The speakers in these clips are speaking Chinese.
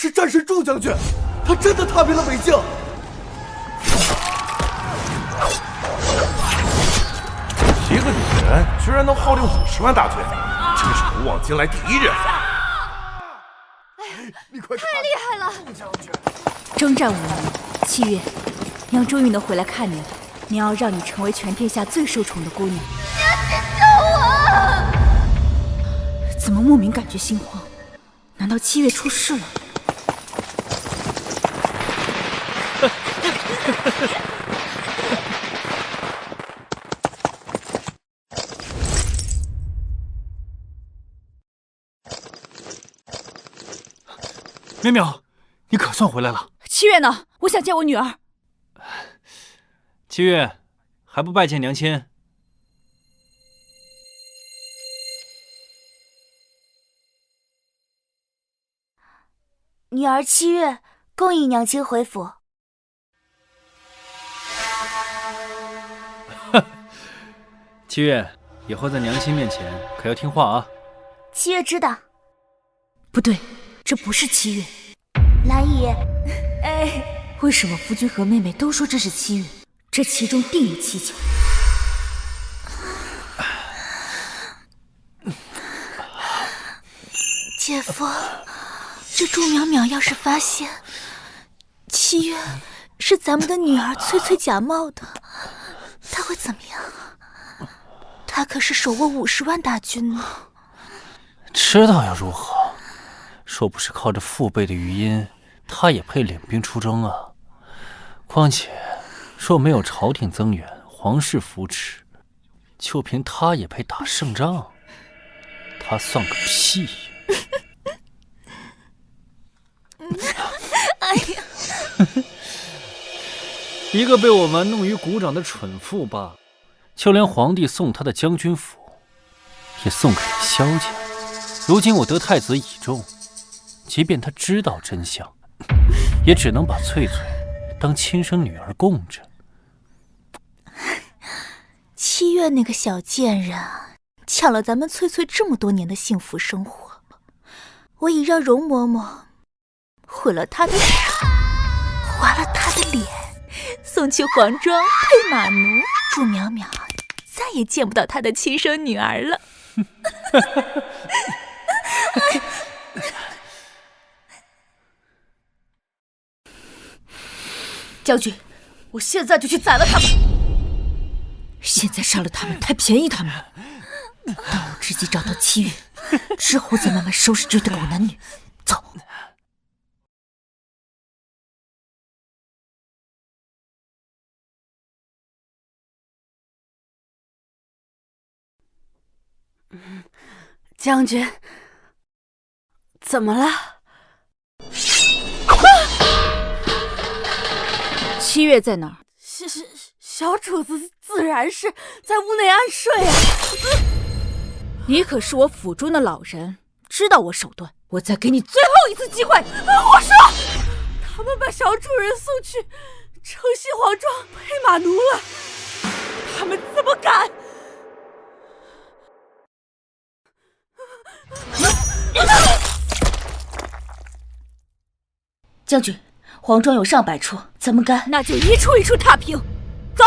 是战神祝将军，他真的踏遍了北境。一个女人居然能号令50万大军，真是古往今来第一人。你快看，太厉害了！祝将军，征战5年，七月，娘终于能回来看你了。娘要让你成为全天下最受宠的姑娘。娘，请救我！怎么莫名感觉心慌？难道七月出事了？淼淼，你可算回来了。七月呢？我想见我女儿。七月，还不拜见娘亲？女儿七月，恭迎娘亲回府。七月，以后在娘亲面前可要听话啊。七月知道。不对，这不是七月。兰姨，为什么夫君和妹妹都说这是七月？这其中定有蹊跷。姐夫，这祝淼淼要是发现七月是咱们的女儿翠翠假冒的，她会怎么样啊？她可是手握50万大军呢。知道又如何？若不是靠着父辈的余荫，他也配领兵出征啊？况且，若没有朝廷增援、皇室扶持，就凭他也配打胜仗？他算个屁呀！哎呀，一个被我玩弄于股掌的蠢妇罢，就连皇帝送他的将军府，也送给了萧家。如今我得太子倚重，即便他知道真相，也只能把翠翠当亲生女儿供着。七月那个小贱人抢了咱们翠翠这么多年的幸福生活，我已让容嬷嬷毁了她的手，划了她的脸，送去皇庄配马奴。祝淼淼再也见不到她的亲生女儿了。将军，我现在就去宰了他们。现在杀了他们太便宜他们了。当我自己找到七月之后，再慢慢收拾这对狗男女。走。将军，怎么了？七月在哪儿？小主子自然是在屋内安睡啊。你可是我府中的老人，知道我手段。我再给你最后一次机会。我说，他们把小主人送去城西皇庄配马奴了，他们怎么敢？将军，皇庄有上百处，怎么干？那就一处一处踏平。走。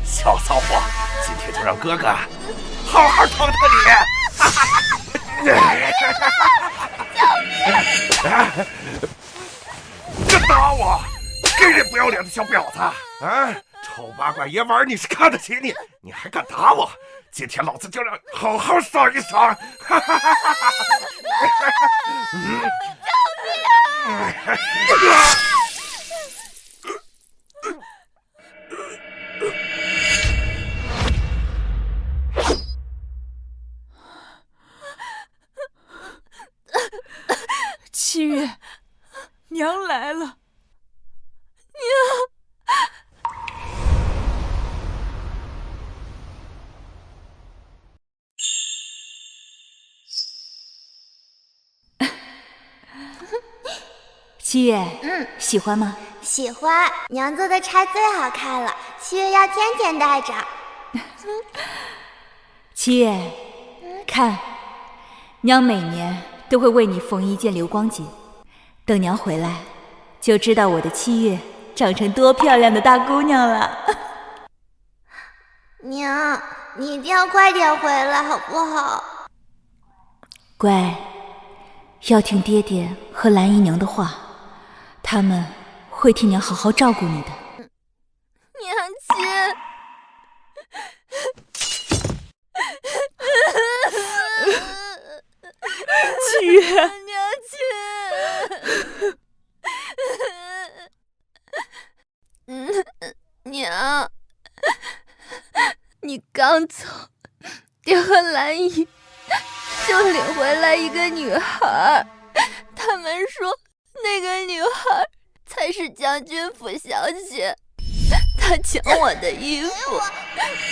小骚货，今天就让哥哥好好疼疼你！这打我，给人不要脸的小婊子！啊，丑八怪爷玩你是看得起你，你还敢打我？今天老子就让好好爽一爽！七月，娘来了。七月，喜欢吗？喜欢，娘做的茶最好看了，七月要天天带着。七月，看，娘每年都会为你缝一件流光结，等娘回来，就知道我的七月长成多漂亮的大姑娘了。娘，你一定要快点回来，好不好？乖，要听爹爹和兰姨娘的话，他们会替娘好好照顾你的。娘亲，七月，娘亲，娘，你刚走，爹和兰姨就领回来一个女孩，他们说那个女孩才是将军府小姐，她抢我的衣服，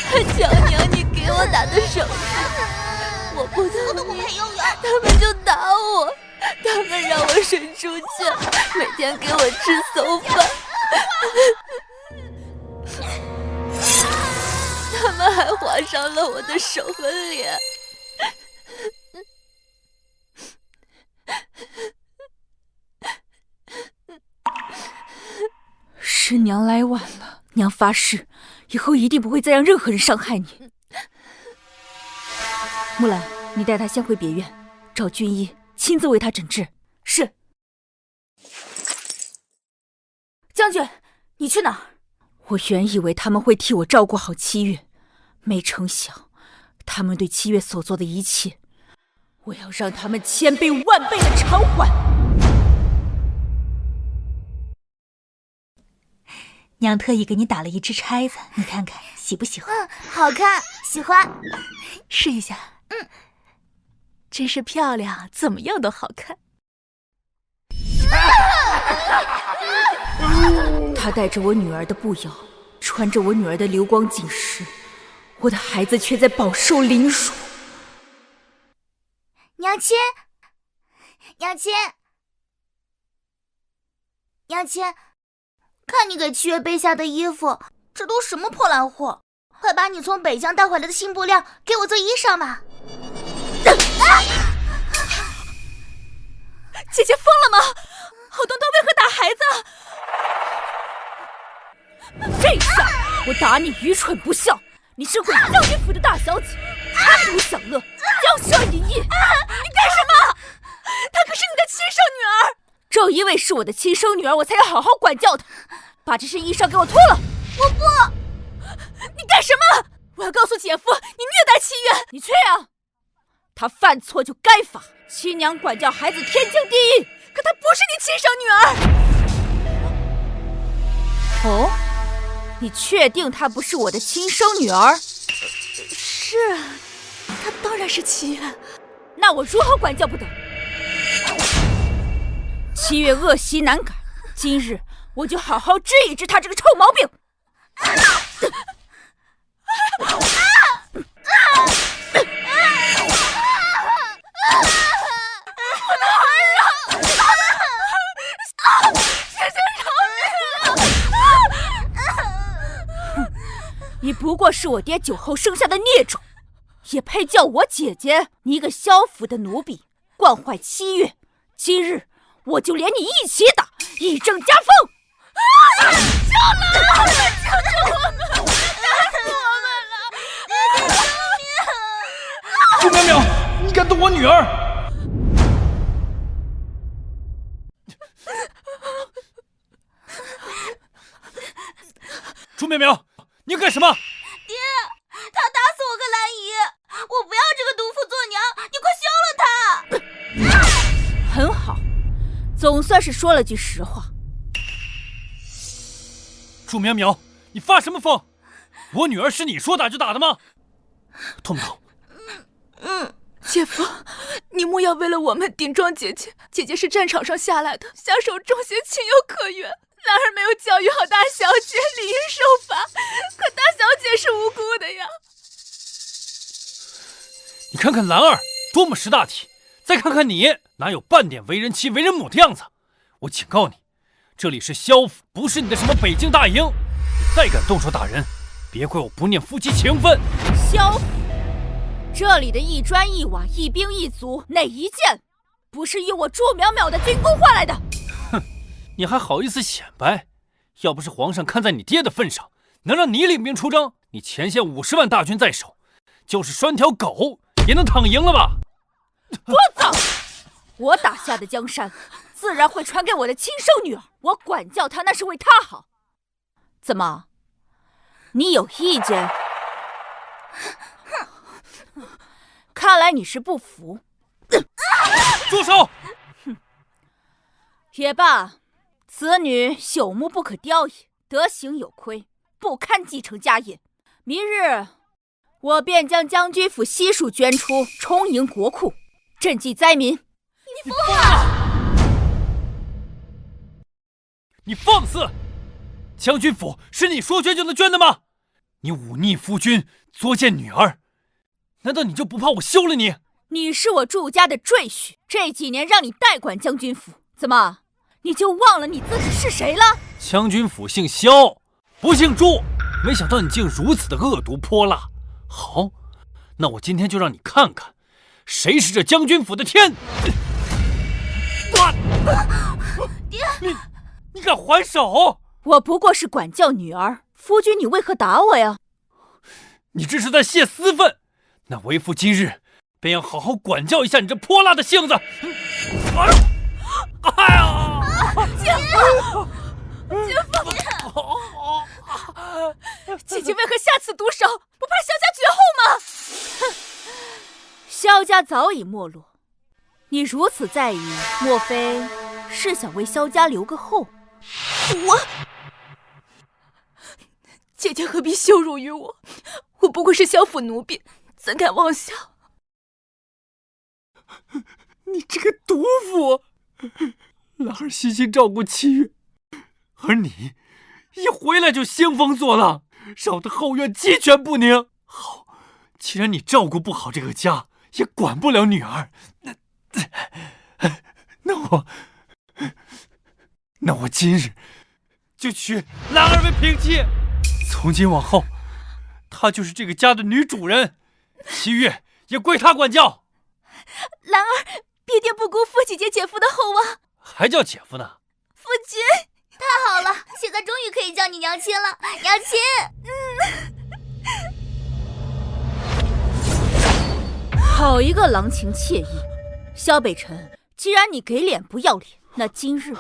她抢娘你给我打的手势，我不同意，他们就打我，他们让我睡猪圈，每天给我吃馊饭，他们还划伤了我的手和脸。是娘来晚了，娘发誓，以后一定不会再让任何人伤害你。木兰，你带他先回别院，找军医亲自为他诊治。是。将军，你去哪儿？我原以为他们会替我照顾好七月，没成想，他们对七月所做的一切，我要让他们千倍万倍的偿还。娘特意给你打了一只钗子，你看看喜不喜欢？好看，喜欢。试一下。真是漂亮，怎么样都好看。他带着我女儿的步摇，穿着我女儿的流光锦饰，我的孩子却在饱受凌辱。娘亲，娘亲，娘亲，看你给七月备下的衣服，这都什么破烂货！快把你从北疆带回来的新布料给我做衣裳吧。姐姐疯了吗？好端端为何打孩子？这一下我打你愚蠢不孝！你身为将军府的大小姐，贪图享乐，骄奢淫逸，你干什么？她可是你的亲生女儿，正因为是我的亲生女儿，我才要好好管教她。把这身衣裳给我脱了！我不！你干什么？我要告诉姐夫，你虐待七月！你去啊！她犯错就该罚，亲娘管教孩子天经地义，可她不是你亲生女儿。哦，你确定她不是我的亲生女儿？是，她当然是七月。那我如何管教不得？七月恶习难改，今日我就好好治一治她这个臭毛病。你不过是我爹酒后生下的孽种，也配叫我姐姐？你一个萧府的奴婢，惯坏七月，今日我就连你一起打，以正家风！救了！救我们！打死我们了！朱淼淼，你敢动我女儿！朱淼淼，你干什么？爹，他打死我跟兰姨，我不要这个毒妇做娘，你快休了他！很好，总算是说了句实话。朱淼淼，你发什么疯？我女儿是你说打就打的吗？痛不痛？姐夫，你莫要为了我们顶撞姐姐，姐姐是战场上下来的，下手重刑，情有可原。兰儿没有教育好大小姐，理应受罚，可大小姐是无辜的呀。你看看兰儿多么识大体，再看看你，哪有半点为人妻为人母的样子？我警告你，这里是萧府，不是你的什么北京大营。你再敢动手打人，别怪我不念夫妻情分。萧府这里的一砖一瓦、一兵一卒，哪一件不是用我祝淼淼的军功换来的？哼，你还好意思显摆？要不是皇上看在你爹的份上，能让你领兵出征，你前线50万大军在手，就是拴条狗也能躺赢了吧？跛子！我打下的江山，自然会传给我的亲生女儿。我管教她，那是为她好。怎么，你有意见？看来你是不服。住手！也罢，此女朽木不可雕也，德行有亏，不堪继承家业。明日，我便将将军府悉数捐出，充盈国库，赈济灾民。你疯了！你放肆！将军府是你说捐就能捐的吗？你忤逆夫君，作践女儿，难道你就不怕我休了你？你是我祝家的赘婿，这几年让你代管将军府，怎么你就忘了你自己是谁了？将军府姓萧，不姓祝。没想到你竟如此的恶毒泼辣。好，那我今天就让你看看，谁是这将军府的天！爹，你敢还手？我不过是管教女儿，夫君你为何打我呀？你这是在泄私愤。那为父今日便要好好管教一下你这泼辣的性子。哎呀！姐夫，姐姐为何下此毒手？不怕萧家绝后吗？哼，萧家早已没落，你如此在意，莫非是想为萧家留个后？姐姐何必羞辱于我？我不过是萧府奴婢，怎敢妄想？你这个毒妇！兰儿悉心照顾七月，而你一回来就兴风作浪，扰得后院鸡犬不宁。好，既然你照顾不好这个家，也管不了女儿，那我今日就娶兰儿为平妻。从今往后，她就是这个家的女主人，七月也归她管教。兰儿必定不辜负姐姐姐夫的厚望。还叫姐夫呢？夫君，太好了，现在终于可以叫你娘亲了，娘亲。好一个郎情妾意！萧北辰，既然你给脸不要脸，那今日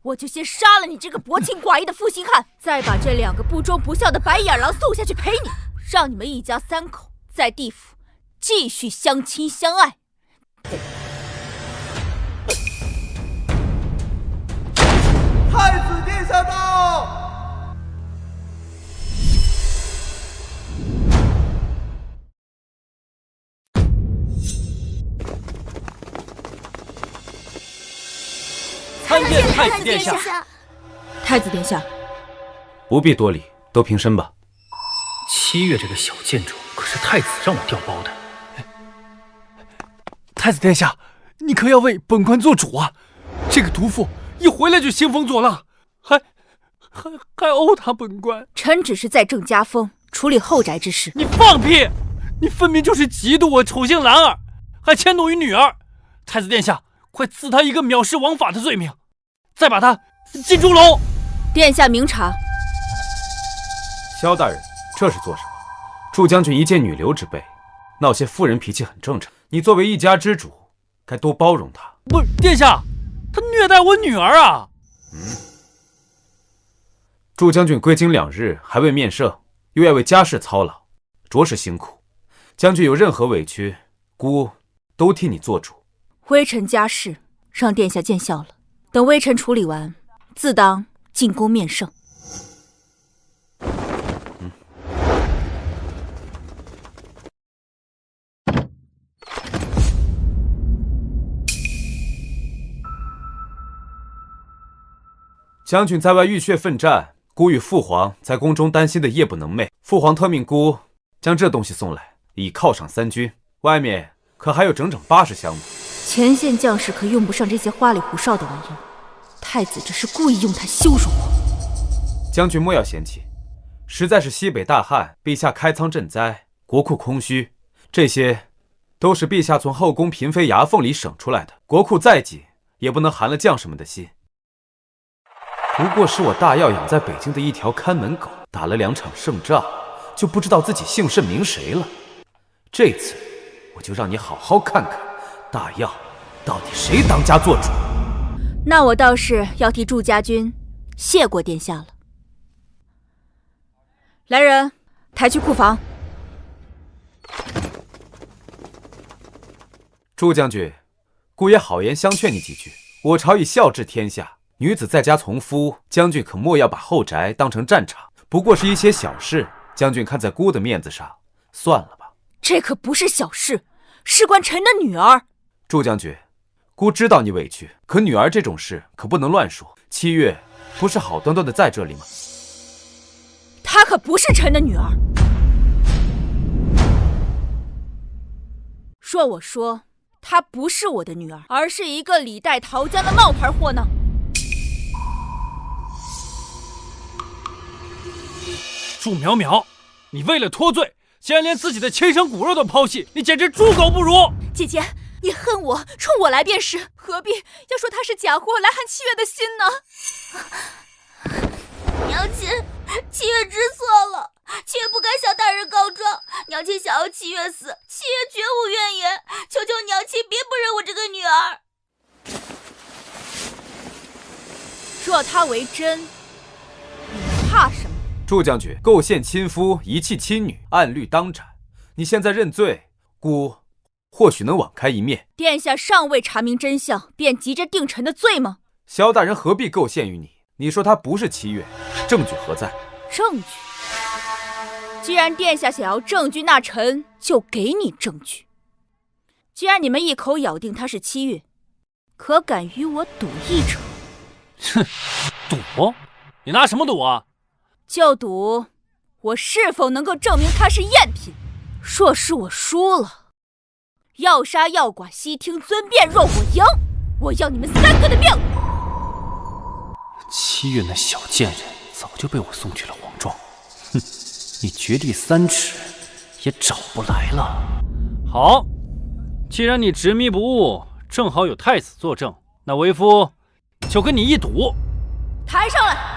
我就先杀了你这个薄情寡义的负心汉，再把这2个不忠不孝的白眼狼送下去陪你，让你们一家3口在地府继续相亲相爱。太子殿下到！参见太子殿下。太子殿下，不必多礼，都平身吧。七月这个小贱种，可是太子让我调包的。太子殿下，你可要为本官做主啊！这个毒妇一回来就兴风作浪，还殴打本官。臣只是在正家风，处理后宅之事。你放屁！你分明就是嫉妒我宠幸兰儿，还迁怒于女儿。太子殿下，快赐他一个藐视王法的罪名，再把他进猪笼。殿下明察。萧大人，这是做什么？祝将军一介女流之辈，闹些妇人脾气很正常。你作为一家之主，该多包容他。不是，殿下，他虐待我女儿啊！祝将军归京2日，还未面圣，又要为家事操劳，着实辛苦。将军有任何委屈，姑都替你做主。微臣家事让殿下见笑了，等微臣处理完，自当进宫面圣。将军在外浴血奋战，姑与父皇在宫中担心的夜不能寐。父皇特命姑将这东西送来，以犒赏3军。外面可还有整整80箱呢。前线将士可用不上这些花里胡哨的玩意儿，太子这是故意用它羞辱我。将军莫要嫌弃，实在是西北大旱，陛下开仓赈灾，国库空虚，这些都是陛下从后宫嫔妃牙缝里省出来的，国库再紧，也不能寒了将士们的心。不过是我大药养在北京的一条看门狗，打了2场胜仗，就不知道自己姓甚名谁了。这次我就让你好好看看，大药到底谁当家做主。那我倒是要替祝家军谢过殿下了。来人，抬去库房。祝将军，姑爷好言相劝你几句。我朝以孝治天下，女子在家从夫，将军可莫要把后宅当成战场。不过是一些小事，将军看在姑的面子上，算了吧。这可不是小事，事关臣的女儿。祝将军，姑知道你委屈，可女儿这种事可不能乱说。7月不是好端端的在这里吗？她可不是臣的女儿。若我说她不是我的女儿，而是一个李代桃僵的冒牌货呢？祝淼淼，你为了脱罪，竟然连自己的亲生骨肉都抛弃，你简直猪狗不如！姐姐，你恨我，冲我来便是，何必要说他是假货来寒七月的心呢？娘亲，七月知错了，七月不该向大人告状。娘亲想要七月死，七月绝无怨言。求求娘亲别不认我这个女儿。若她为真，你们怕什么？祝将军构陷亲夫，遗弃亲女，按律当斩。你现在认罪，姑或许能网开一面。殿下尚未查明真相，便急着定臣的罪吗？萧大人何必构陷于你？你说他不是7月，证据何在？证据？既然殿下想要证据，那臣就给你证据。既然你们一口咬定他是7月，可敢与我赌一场？哼，赌？你拿什么赌啊？就赌我是否能够证明他是赝品。若是我输了，要杀要剐悉听尊便；若我赢，我要你们3个的命。7月那小贱人早就被我送去了皇庄，哼，你掘地3尺也找不来了。好，既然你执迷不悟，正好有太子作证，那为夫就跟你一赌。抬上来！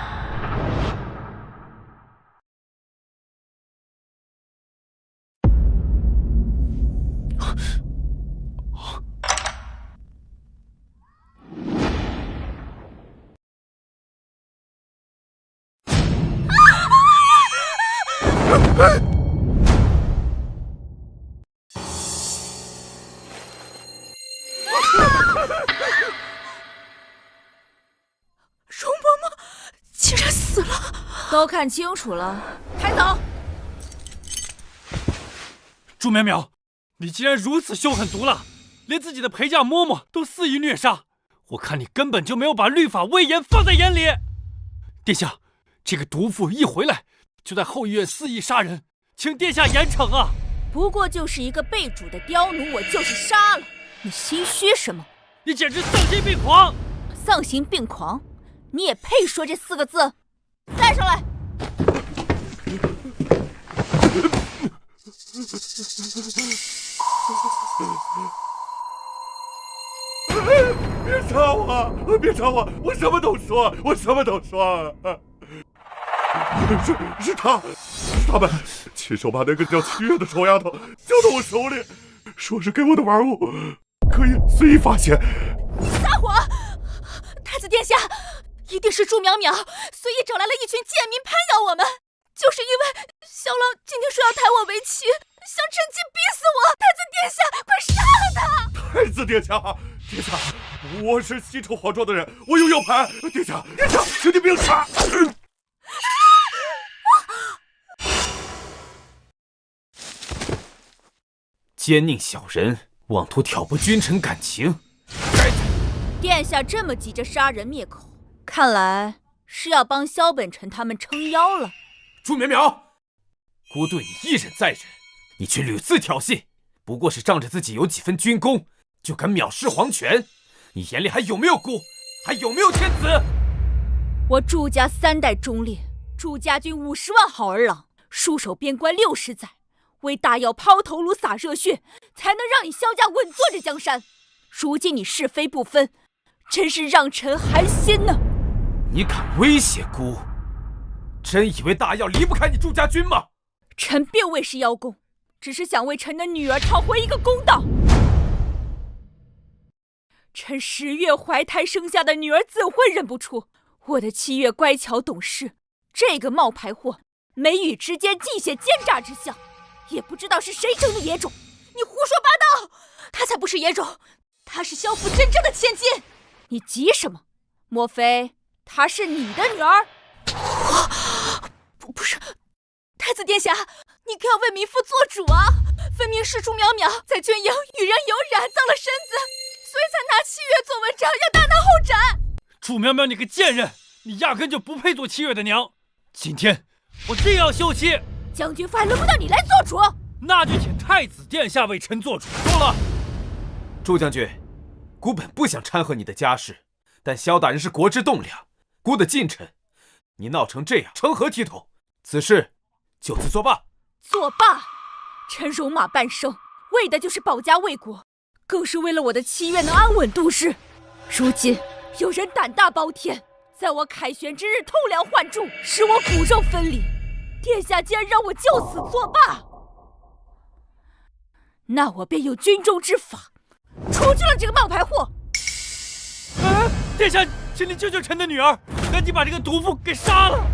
容嬷嬷竟然死了！都看清楚了，抬走！祝淼淼，你竟然如此凶狠毒辣，连自己的陪嫁嬷嬷都肆意虐杀，我看你根本就没有把律法威严放在眼里。殿下，这个毒妇一回来就在后医院肆意杀人，请殿下严惩啊！不过就是一个被煮的刁奴，我就是杀了你，心虚什么？你简直丧心病狂！丧心病狂？你也配说这4个字？带上来！别杀我！别杀我！我什么都说，我什么都说。是他们亲手把那个叫7月的臭丫头交到我手里，说是给我的玩物，可以随意发现。撒谎！太子殿下，一定是祝淼淼随意找来了一群贱民攀咬我们，就是因为萧郎今天说要抬我为妻，想趁机逼死我。太子殿下，快杀了他！太子殿下，殿下，我是西城皇庄的人，我有 U 盘。殿下，请你别查。奸佞小人，妄图挑拨君臣感情。殿下这么急着杀人灭口，看来是要帮萧本臣他们撑腰了。祝淼淼，姑对你一忍再忍，你却屡次挑衅，不过是仗着自己有几分军功，就敢藐视皇权？你眼里还有没有姑？还有没有天子？我祝家3代忠烈，祝家军50万好儿郎，戍守边关60载，为大药抛头颅洒热血，才能让你萧家稳坐这江山。如今你是非不分，真是让臣寒心呢。你敢威胁姑？真以为大药离不开你祝家军吗？臣并未是邀功，只是想为臣的女儿讨回一个公道。臣10月怀胎生下的女儿怎会认不出？我的7月乖巧懂事，这个冒牌货，眉宇之间尽显奸诈之相，也不知道是谁生的野种。你胡说八道！她才不是野种，她是萧府真正的千金。你急什么？莫非她是你的女儿？不是，太子殿下，你可要为民妇做主啊！分明是朱淼淼在军营与人有染，脏了身子，所以才拿7月做文章，要大闹后斩。祝淼淼，你个贱人，你压根就不配做7月的娘！今天我定要休妻。将军府还轮不到你来做主，那就请太子殿下为臣做主。够了，祝将军，孤本不想掺和你的家事，但萧大人是国之栋梁，孤的近臣，你闹成这样，成何体统？此事就此作罢。作罢！臣戎马半生，为的就是保家卫国，更是为了我的7月能安稳度日。如今有人胆大包天，在我凯旋之日偷梁换柱，使我骨肉分离。殿下竟然让我就此作罢，那我便用军中之法除去了这个冒牌货。殿下，请你救救臣的女儿，赶紧把这个毒妇给杀了！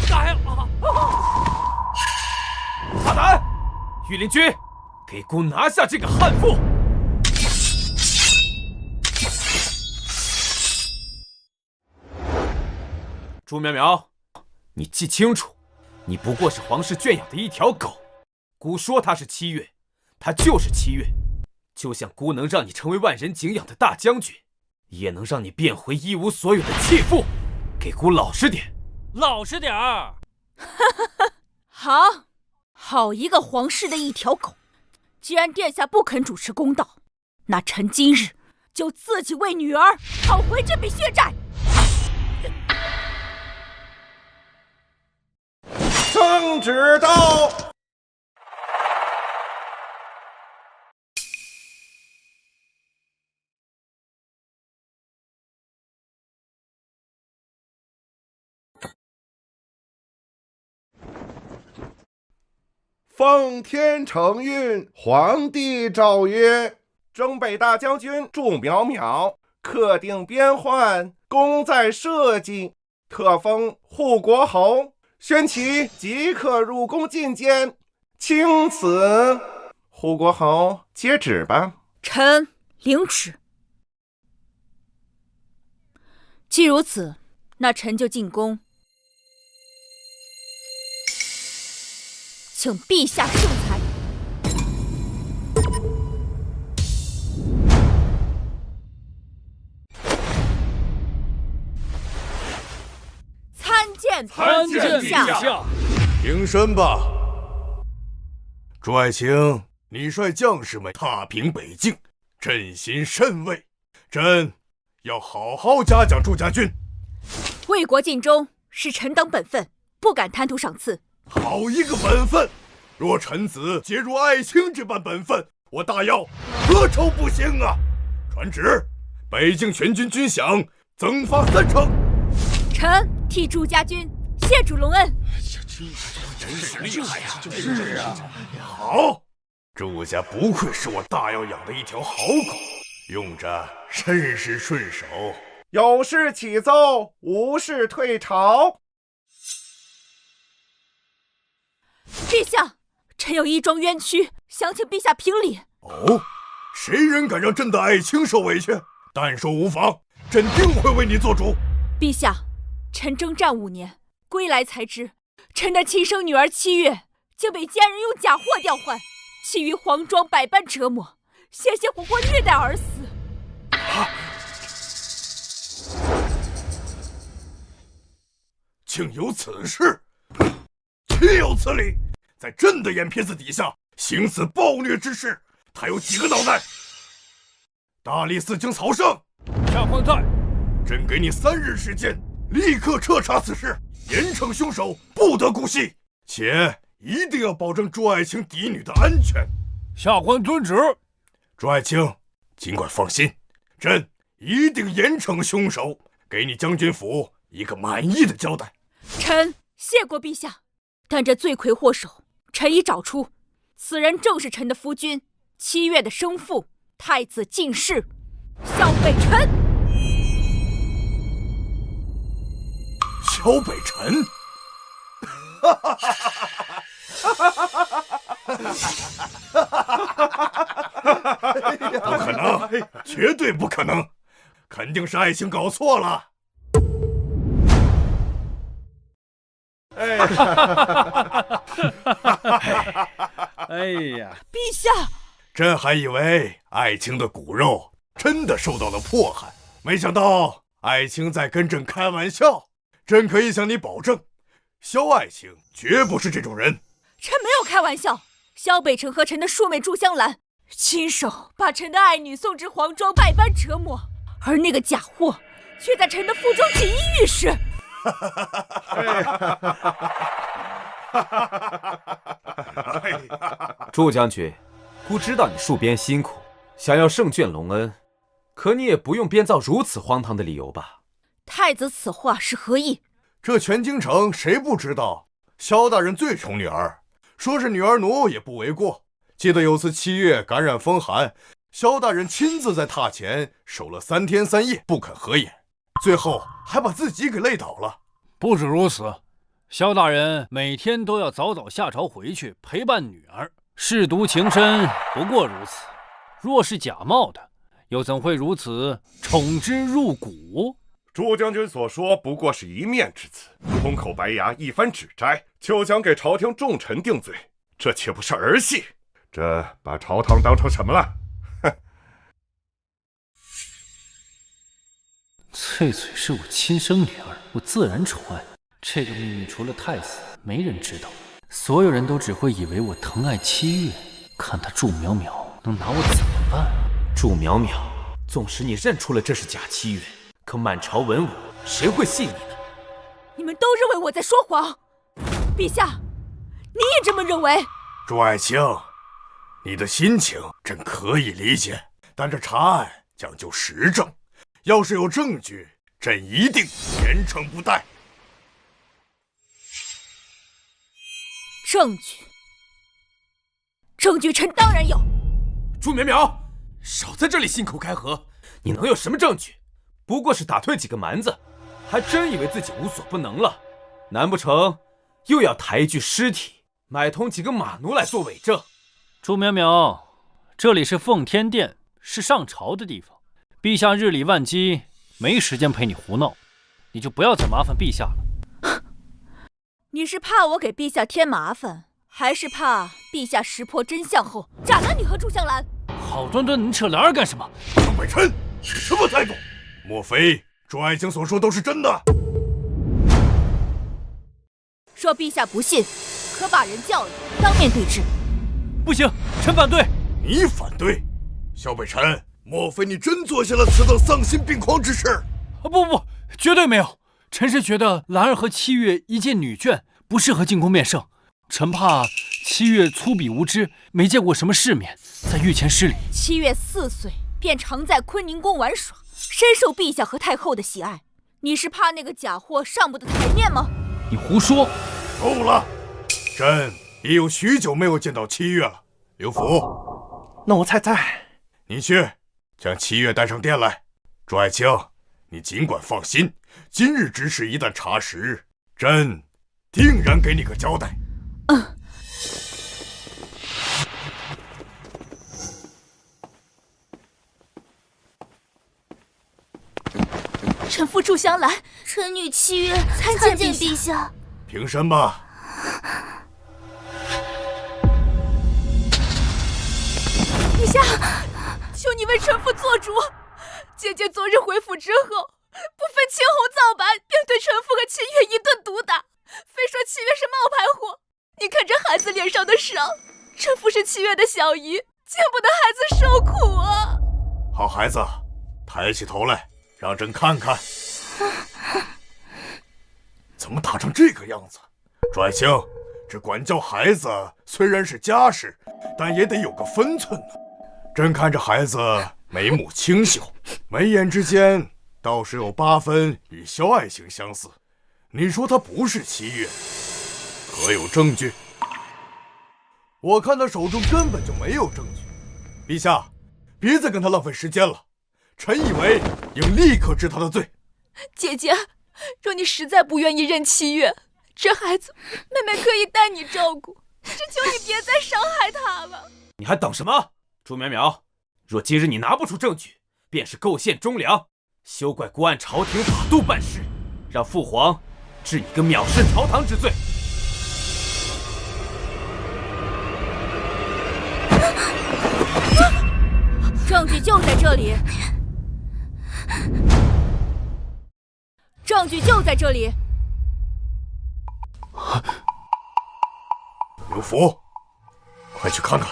杀呀！大胆！御林军，给孤拿下这个悍妇！朱淼淼，你记清楚，你不过是皇室圈养的一条狗。孤说他是7月，他就是7月。就像孤能让你成为万人敬仰的大将军，也能让你变回一无所有的弃妇。给孤老实点，老实点儿！好一个皇室的一条狗！既然殿下不肯主持公道，那臣今日就自己为女儿讨回这笔血债。圣旨到。奉天承运，皇帝诏曰：征北大将军祝淼淼克定边患，功在社稷，特封护国侯，宣其即刻入宫觐见。钦此。护国侯接旨吧。臣领旨。既如此，那臣就进宫，请陛下圣裁。参见陛下。平身吧。朱爱卿，你率将士们踏平北境，朕心甚慰。朕要好好嘉奖祝家军。为国尽忠是臣等本分，不敢贪图赏赐。好一个本分！若臣子皆如爱卿这般本分，我大姚何愁不行啊！传旨，北境全军军饷增发3成。臣替祝家军谢主隆恩。真是厉害呀！是啊，好，祝家不愧是我大姚养的一条好狗，用着甚是顺手。有事启奏，无事退朝。陛下，臣有一桩冤屈，想请陛下评理。哦，谁人敢让朕的爱卿受委屈？但说无妨，朕定会为你做主。陛下，臣征战5年，归来才知，臣的亲生女儿7月竟被奸人用假货调换，其余皇庄百般折磨，险些活活虐待而死。竟有此事，岂有此理！在朕的眼皮子底下行此暴虐之事，他有几个脑袋？大理寺卿曹胜，下官在。朕给你3日时间，立刻彻查此事，严惩凶手，不得姑息，且一定要保证朱爱卿嫡女的安全。下官遵旨。朱爱卿，尽管放心，朕一定严惩凶手，给你将军府一个满意的交代。臣谢过陛下，但这罪魁祸首，臣已找出，此人正是臣的夫君7月的生父，太子进士萧北辰。萧北辰，不可能，绝对不可能，肯定是爱卿搞错了。哎呀，陛下，朕还以为爱卿的骨肉真的受到了迫害，没想到爱卿在跟朕开玩笑。朕可以向你保证，萧爱卿绝不是这种人。臣没有开玩笑，萧北辰和臣的庶妹祝香兰亲手把臣的爱女送至皇庄，百般折磨，而那个假货却在臣的腹中锦衣玉食。祝将军，孤知道你戍边辛苦，想要胜卷隆恩，可你也不用编造如此荒唐的理由吧？太子此话是何意？这全京城谁不知道，萧大人最宠女儿，说是女儿奴也不为过。记得有次7月感染风寒，萧大人亲自在榻前守了3天3夜，不肯合眼，最后还把自己给累倒了。不止如此，萧大人每天都要早早下朝回去陪伴女儿，舐犊情深，不过如此。若是假冒的，又怎会如此宠之入骨？朱将军所说不过是一面之词，空口白牙，一番指摘，就想给朝廷重臣定罪，这岂不是儿戏？这把朝堂当成什么了？哼！翠翠是我亲生女儿，我自然宠爱。这个秘密除了太子，没人知道。所有人都只会以为我疼爱7月，看他祝淼淼能拿我怎么办？祝淼淼，纵使你认出了这是假7月，可满朝文武谁会信你呢？你们都认为我在说谎，陛下，你也这么认为？朱爱卿，你的心情朕可以理解，但这查案讲究实证，要是有证据，朕一定严惩不贷。证据，臣当然有。祝淼淼，少在这里信口开河，你能有什么证据？不过是打退几个蛮子，还真以为自己无所不能了？难不成又要抬一具尸体，买通几个马奴来做伪证？祝淼淼，这里是奉天殿，是上朝的地方，陛下日理万机，没时间陪你胡闹，你就不要再麻烦陛下了。你是怕我给陛下添麻烦，还是怕陛下识破真相后斩了你和祝香兰？好端端你扯帘儿干什么？萧北辰，什么态度？莫非朱爱卿所说都是真的？若陛下不信，可把人叫来，当面对质。不行，臣反对。你反对？萧北辰，莫非你真做下了此等丧心病狂之事？不，绝对没有。臣是觉得兰儿和7月一介女眷，不适合进宫面圣。臣怕7月粗鄙无知，没见过什么世面，在御前失礼。7月4岁便常在坤宁宫玩耍，深受陛下和太后的喜爱。你是怕那个假货上不得台面吗？你胡说！够了，朕也有许久没有见到7月了。刘福，奴才在。你去将7月带上殿来。朱爱卿，你尽管放心，今日之事一旦查实，朕定然给你个交代。臣妇祝香兰，臣女7月参见陛下。平身吧。陛下，求你为臣妇做主。姐姐昨日回府之后，不分青红皂白，便对臣妇和7月一顿毒打，非说7月是冒牌货。你看这孩子脸上的伤，臣妇是7月的小姨，见不得孩子受苦啊！好孩子，抬起头来，让朕看看。怎么打成这个样子？朱爱卿，这管教孩子虽然是家事，但也得有个分寸呢。朕看着孩子眉目清秀，眉眼之间倒是有8分与萧爱卿相似。你说他不是七月，可有证据？我看他手中根本就没有证据。陛下，别再跟他浪费时间了。臣以为应立刻治他的罪。姐姐，若你实在不愿意认七月，这孩子妹妹可以代你照顾，只求你别再伤害他了。你还等什么？朱淼淼，若今日你拿不出证据，便是构陷忠良，休怪孤按朝廷法度办事，让父皇治你个藐视朝堂之罪。证据就在这里，证据就在这里。刘福，快去看看。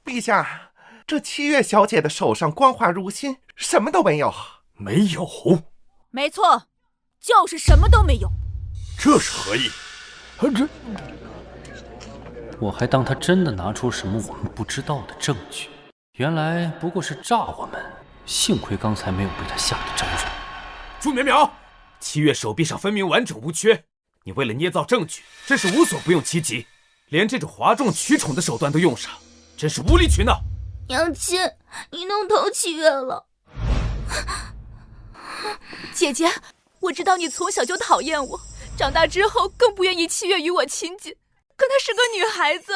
陛下，这七月小姐的手上光滑如新，什么都没有。没有？没错，就是什么都没有。这是何意？我还当他真的拿出什么我们不知道的证据，原来不过是诈我们。幸亏刚才没有被他吓得招惹。朱淼淼，七月手臂上分明完整无缺，你为了捏造证据，真是无所不用其极，连这种哗众取宠的手段都用上，真是无理取闹。娘亲，你弄疼七月了。姐姐，我知道你从小就讨厌我，长大之后更不愿意七月与我亲近。可她是个女孩子，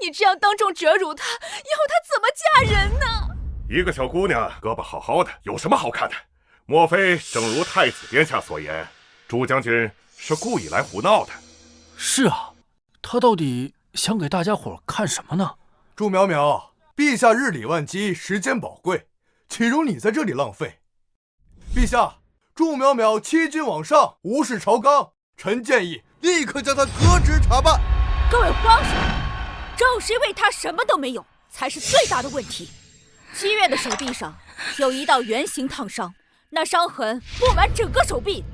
你这样当众折辱她，以后她怎么嫁人呢？一个小姑娘，胳膊好好的，有什么好看的？莫非正如太子殿下所言，朱将军是故意来胡闹的？是啊，他到底想给大家伙看什么呢？朱淼淼，陛下日理万机，时间宝贵，岂容你在这里浪费？陛下，朱淼淼欺君罔上，无视朝纲，臣建议立刻将他革职查办。各位皇上，正是因为他什么都没有，才是最大的问题。七月的手臂上有一道圆形烫伤，那伤痕布满整个手臂。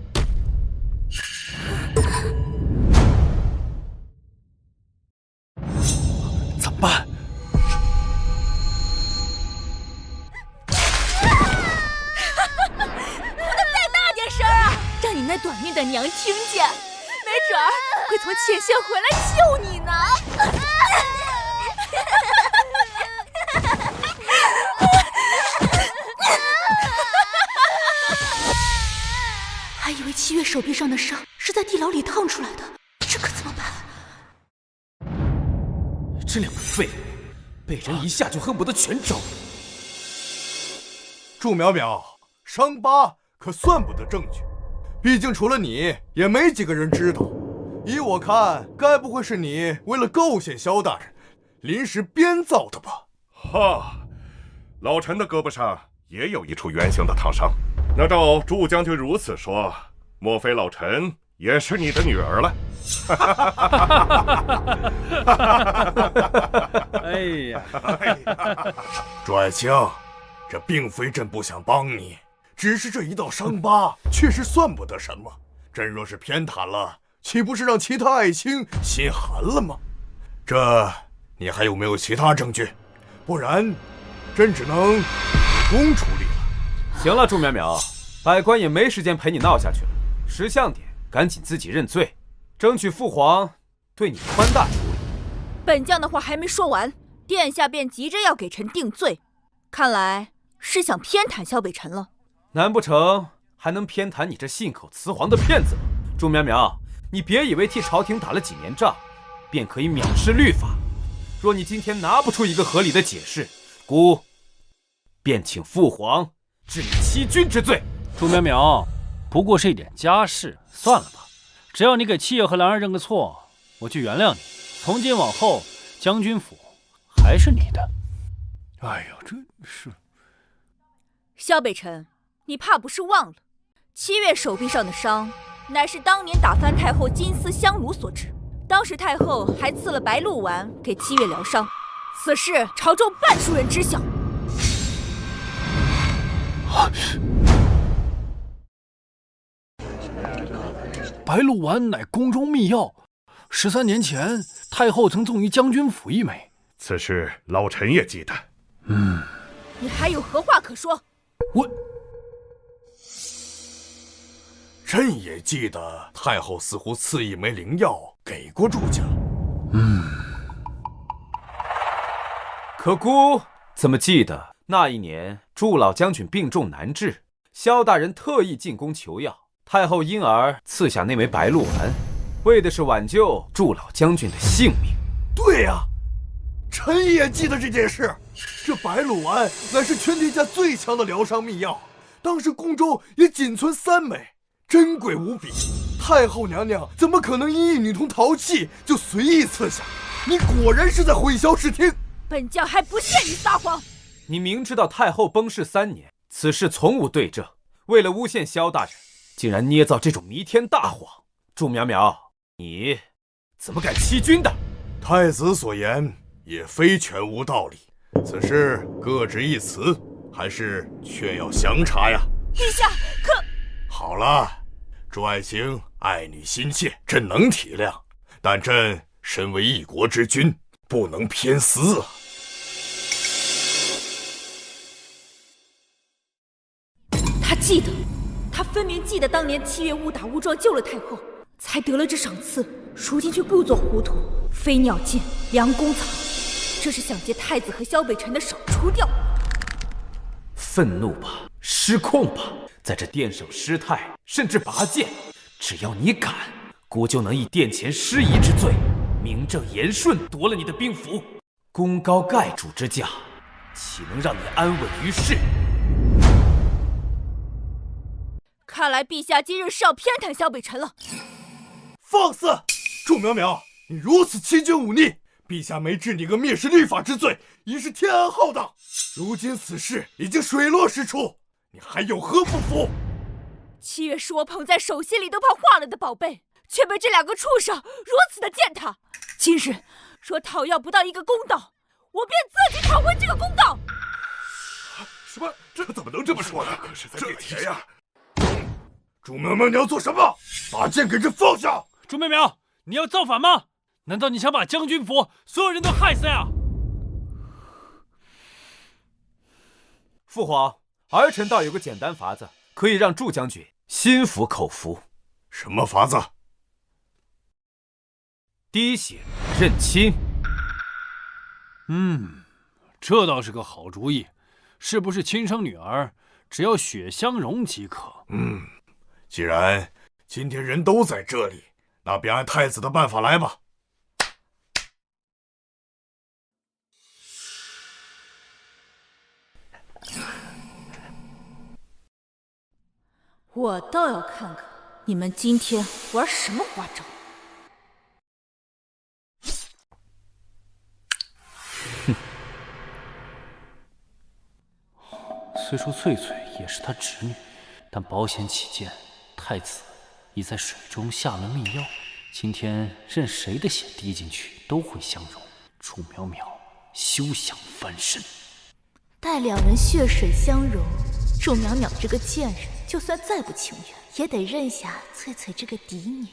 怎么办？让你那短命的娘听见，没准儿会从前线回来救你呢。还以为七月手臂上的伤是在地牢里烫出来的，这可怎么办？这两个废物，被人一下就恨不得全招。朱淼淼，伤疤可算不得证据，毕竟除了你，也没几个人知道。依我看，该不会是你为了构陷萧大人，临时编造的吧？哈，老臣的胳膊上也有一处圆形的烫伤。那照朱将军如此说，莫非老臣也是你的女儿了？哎呀，朱爱卿，这并非朕不想帮你，只是这一道伤疤确实算不得什么。朕若是偏袒了，岂不是让其他爱卿心寒了吗？这你还有没有其他证据？不然，朕只能以公处理了。行了，朱淼淼，百官也没时间陪你闹下去了，识相点，赶紧自己认罪，争取父皇对你宽大处理。本将的话还没说完，殿下便急着要给臣定罪，看来是想偏袒萧北辰了。难不成还能偏袒你这信口雌黄的骗子吗？朱淼淼，你别以为替朝廷打了几年仗，便可以藐视律法。若你今天拿不出一个合理的解释，孤便请父皇治你欺君之罪。朱淼淼，不过是一点家事，算了吧。只要你给七爷和兰儿认个错，我就原谅你。从今往后，将军府还是你的。哎呀，真是！萧北辰，你怕不是忘了，七月手臂上的伤，乃是当年打翻太后金丝香炉所致。当时太后还赐了白鹿丸给七月疗伤，此事朝中半数人知晓。白鹿丸乃宫中秘药，13年前太后曾赠于将军府一枚。此事老臣也记得。你还有何话可说？朕也记得太后似乎赐一枚灵药给过祝家。可姑怎么记得那一年祝老将军病重难治，萧大人特意进宫求药，太后因而赐下那枚白鹿丸，为的是挽救祝老将军的性命。对呀，臣也记得这件事。这白鹿丸乃是全天下最强的疗伤秘药，当时宫中也仅存3枚，珍贵无比。太后娘娘怎么可能因一女童淘气就随意赐下？你果然是在混淆视听。本将还不屑你撒谎！你明知道太后崩逝3年，此事从无对证，为了诬陷萧大人，竟然捏造这种弥天大谎。祝苗苗，你怎么敢欺君的？太子所言也非全无道理，此事各执一词，还是劝要详查呀。陛下，可……好了，祝爱卿爱女心切，朕能体谅，但朕身为一国之君，不能偏私啊。他记得，他分明记得当年7月误打误撞救了太后，才得了这赏赐，如今却故作糊涂，飞鸟尽，良弓藏，这是想借太子和萧北辰的手除掉我。愤怒吧，失控吧，在这殿上失态，甚至拔剑，只要你敢，姑就能以殿前失仪之罪，名正言顺夺了你的兵符，功高盖主之驾，岂能让你安稳于世？看来陛下今日是要偏袒萧北辰了。放肆！祝苗苗，你如此欺君忤逆，陛下没治你个蔑视律法之罪，已是天安浩荡。如今此事已经水落石出，你还有何不服？7月是我捧在手心里都怕化了的宝贝，却被这2个畜生如此的践踏。今日若讨要不到一个公道，我便自己讨回这个公道。什么？这怎么能这么说呢？可是在殿前呀！祝苗苗，你要做什么？把剑给朕放下！祝苗苗，你要造反吗？难道你想把将军府所有人都害死呀？父皇，儿臣倒有个简单法子，可以让祝将军心服口服。什么法子？滴血认亲。这倒是个好主意。是不是亲生女儿，只要血相融即可？既然今天人都在这里，那便按太子的办法来吧。我倒要看看你们今天玩什么花招。虽说翠翠也是他侄女，但保险起见，太子已在水中下了秘药，今天任谁的血滴进去都会相融。祝苗苗休想翻身！待2人血水相融，祝淼淼这个贱人，就算再不情愿，也得认下翠翠这个嫡女。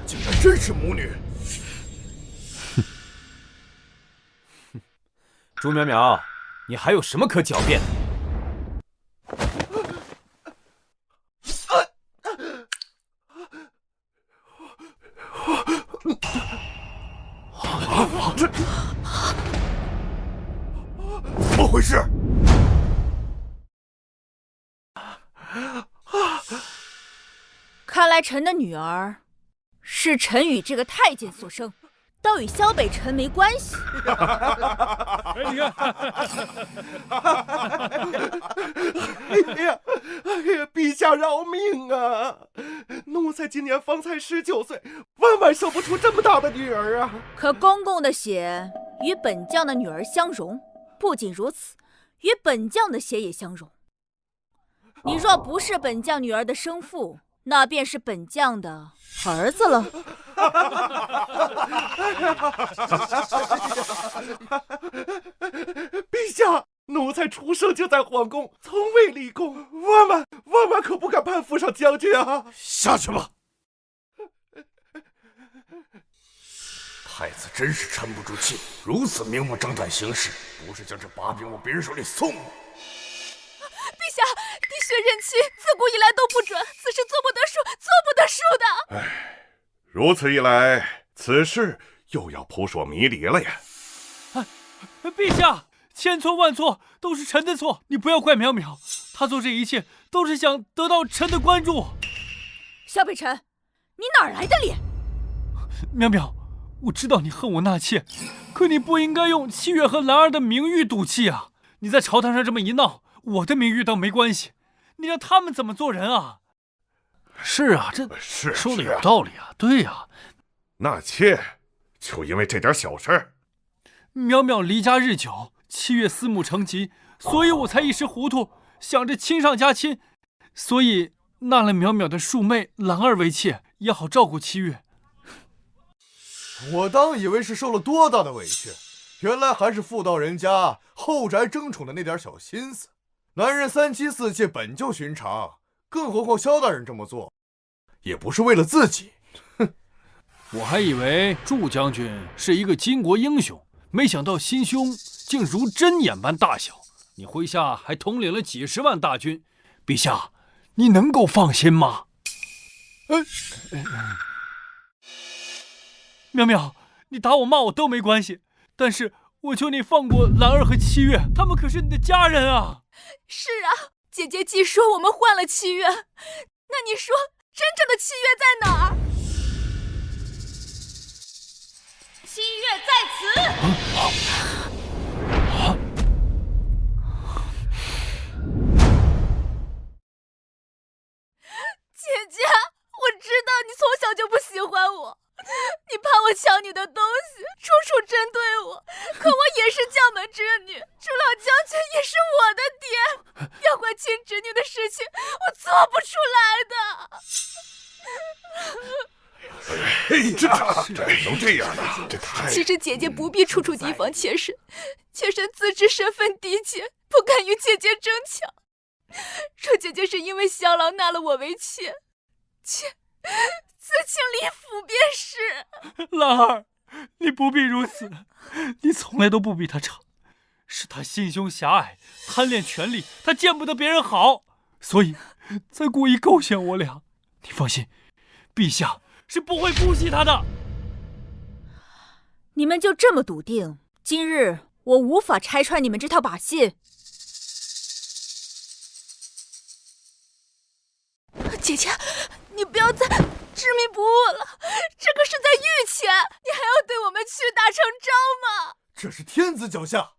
竟然真是母女！祝淼淼，你还有什么可狡辩的？这怎么回事？看来臣的女儿是臣与这个太监所生，倒与萧北辰没关系。你看，哎呀，陛下饶命啊！奴才今年方才19岁，万万生不出这么大的女儿啊！可公公的血与本将的女儿相容，不仅如此，与本将的血也相容。你若不是本将女儿的生父，那便是本将的儿子了。陛下，奴才出生就在皇宫，从未立功，万万可不敢攀附上将军啊！下去吧。太子真是沉不住气，如此明目张胆行事，不是将这把柄往别人手里送吗？陛下，滴血认亲，自古以来都不准，此事做不得数，做不得数的。唉，如此一来，此事又要扑朔迷离了呀！陛下，千错万错，都是臣的错，你不要怪淼淼，她做这一切都是想得到臣的关注。萧北辰，你哪来的脸？淼淼，我知道你恨我纳妾，可你不应该用七月和兰儿的名誉赌气啊！你在朝堂上这么一闹，我的名誉倒没关系，你让他们怎么做人啊？是啊，这说的有道理啊。对啊，纳妾就因为这点小事儿？淼淼离家日久，七月思慕成疾，所以我才一时糊涂，想着亲上加亲，所以纳了淼淼的庶妹兰儿为妾，也好照顾七月。我当以为是受了多大的委屈，原来还是妇道人家后宅争宠的那点小心思。男人3妻4妾本就寻常，更何况萧大人这么做，也不是为了自己。哼，我还以为祝将军是一个巾帼英雄，没想到心胸竟如针眼般大小。你麾下还统领了几十万大军，陛下，你能够放心吗？淼淼，你打我骂我都没关系，但是我求你放过兰儿和七月，他们可是你的家人啊！是啊，姐姐既说我们换了七月，那你说真正的七月在哪儿？七月在此。姐姐，我知道你从小就不喜欢我，你怕我抢你的东西，处处针对我。可我也是将门之女，朱老将军也是我的爹，要怪亲侄女的事情，我做不出来的。这能这样呢？这太……其实姐姐不必处处提防妾身，妾身自知身份低贱，不敢与姐姐争抢。若姐姐是因为萧郎纳了我为妾，自请离府便是。兰儿，你不必如此，你从来都不比他差，是他心胸狭隘，贪恋权力，他见不得别人好，所以才故意构陷我俩。你放心，陛下是不会姑息他的。你们就这么笃定，今日我无法拆穿你们这套把戏？姐姐，你不要再执迷不悟了，这可是在御前，你还要对我们屈打成招吗？这是天子脚下，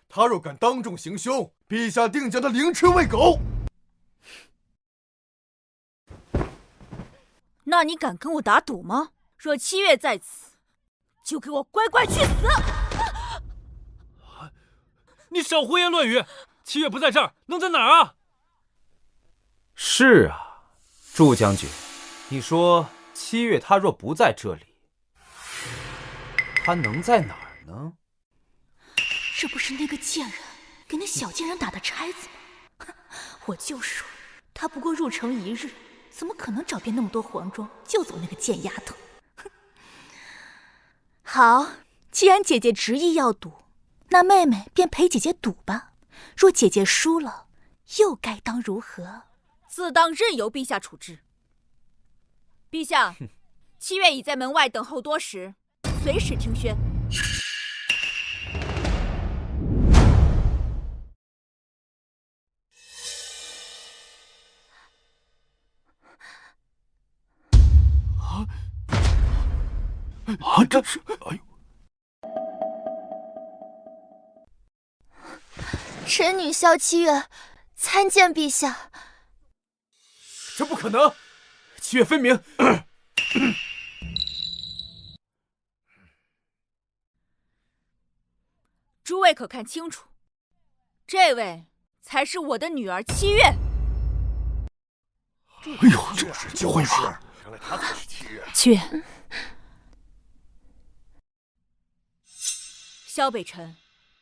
他若敢当众行凶，陛下定将他凌迟喂狗。那你敢跟我打赌吗？若七月在此，就给我乖乖去死！你少胡言乱语，七月不在这儿，能在哪儿啊？是啊，祝将军，你说七月他若不在这里，他能在哪儿呢？这不是那个贱人给那小贱人打的差子吗？我就说他不过入城1日，怎么可能找遍那么多皇庄救走那个贱丫头？好，既然姐姐执意要赌，那妹妹便陪姐姐赌吧。若姐姐输了，又该当如何？自当任由陛下处置。陛下，七月已在门外等候多时，随时听宣。这是……哎呦！臣女萧七月参见陛下。这不可能！七月分明。诸位可看清楚，这位才是我的女儿七月。哎呦，这是就会吧？原来他才是七月。七月，萧北辰，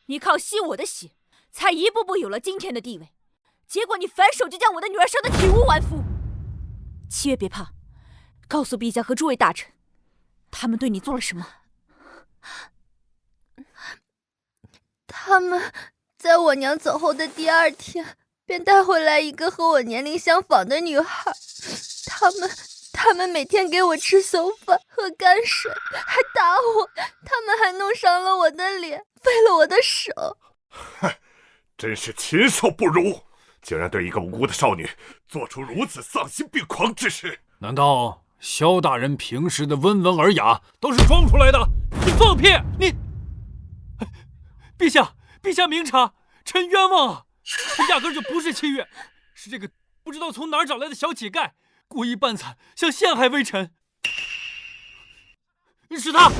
你靠吸我的血，才一步步有了今天的地位。结果你反手就将我的女儿伤得体无完肤。七月别怕，告诉陛下和诸位大臣，他们对你做了什么？他们在我娘走后的第2天，便带回来一个和我年龄相仿的女孩。他们每天给我吃馊饭、喝泔水，还打我。他们还弄伤了我的脸，废了我的手。哼，真是禽兽不如！竟然对一个无辜的少女做出如此丧心病狂之事！难道萧大人平时的温文尔雅都是装出来的？你放屁！你，陛下明察，臣冤枉啊！这压根就不是七月，是这个不知道从哪儿找来的小乞丐，故意扮惨，想陷害微臣。是他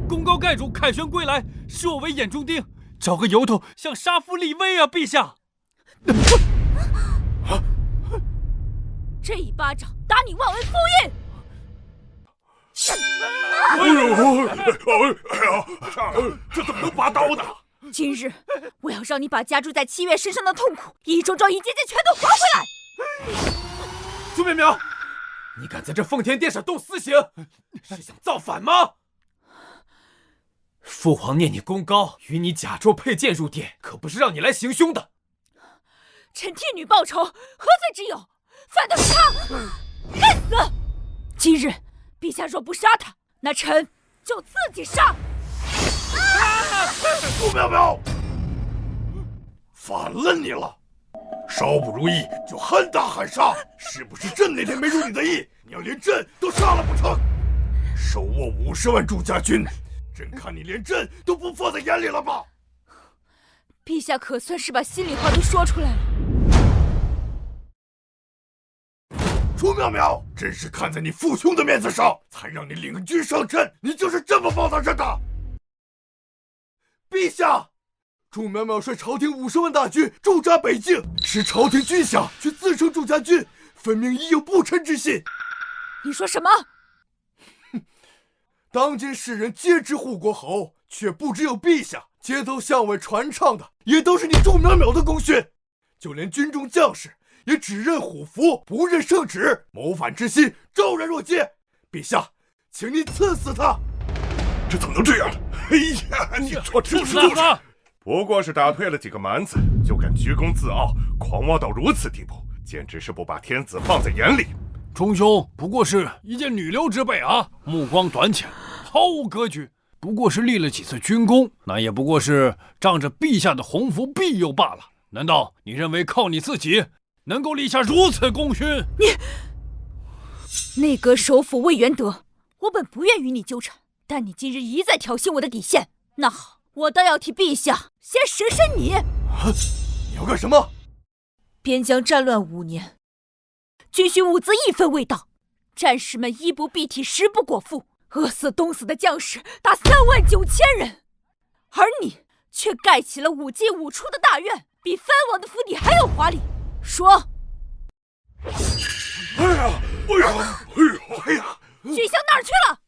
功高盖主，凯旋归来，视我为眼中钉，找个由头想杀夫立威啊！陛下，这一巴掌打你忘恩负义！哎呦，这怎么能拔刀呢？今日我要让你把加诸在七月身上的痛苦一桩桩一件件全都还回来！苏淼淼，你敢在这奉天殿上动私刑，是想造反吗？父皇念你功高，与你假装佩剑入殿，可不是让你来行凶的。臣替女报仇，何罪之有？反倒是他，该死！今日陛下若不杀他，那臣就自己杀。苏淼淼，反了你了！稍不如意就喊打喊杀，是不是朕那天没如你的意？你要连朕都杀了不成？手握50万驻家军，朕看你连朕都不放在眼里了吧？陛下可算是把心里话都说出来了。楚淼淼，朕是看在你父兄的面子上，才让你领军上阵，你就是这么报答朕的？陛下，祝淼淼率朝廷50万大军驻扎北境，使朝廷军饷却自称祝家军，分明已有不臣之心。你说什么？当今世人皆知护国侯，却不只有陛下。街头巷尾传唱的，也都是你祝淼淼的功勋。就连军中将士也只认虎符，不认圣旨，谋反之心昭然若揭。陛下，请您赐死他！这怎么能这样？哎呀，你说就是不过是打退了几个蛮子，就敢居功自傲，狂妄到如此地步，简直是不把天子放在眼里。忠兄不过是一介女流之辈啊，目光短浅，毫无格局。不过是立了几次军功，那也不过是仗着陛下的鸿福庇佑罢了。难道你认为靠你自己能够立下如此功勋？内阁首辅魏元德，我本不愿与你纠缠，但你今日一再挑衅我的底线，那好，我倒要替陛下先审审你。你要干什么？边疆战乱5年，军需物资一分未到，战士们衣不蔽体，食不果腹，饿死冻死的将士达39000人，而你却盖起了5进5出的大院，比藩王的府邸还要华丽。说，哎呀！军饷哪儿去了？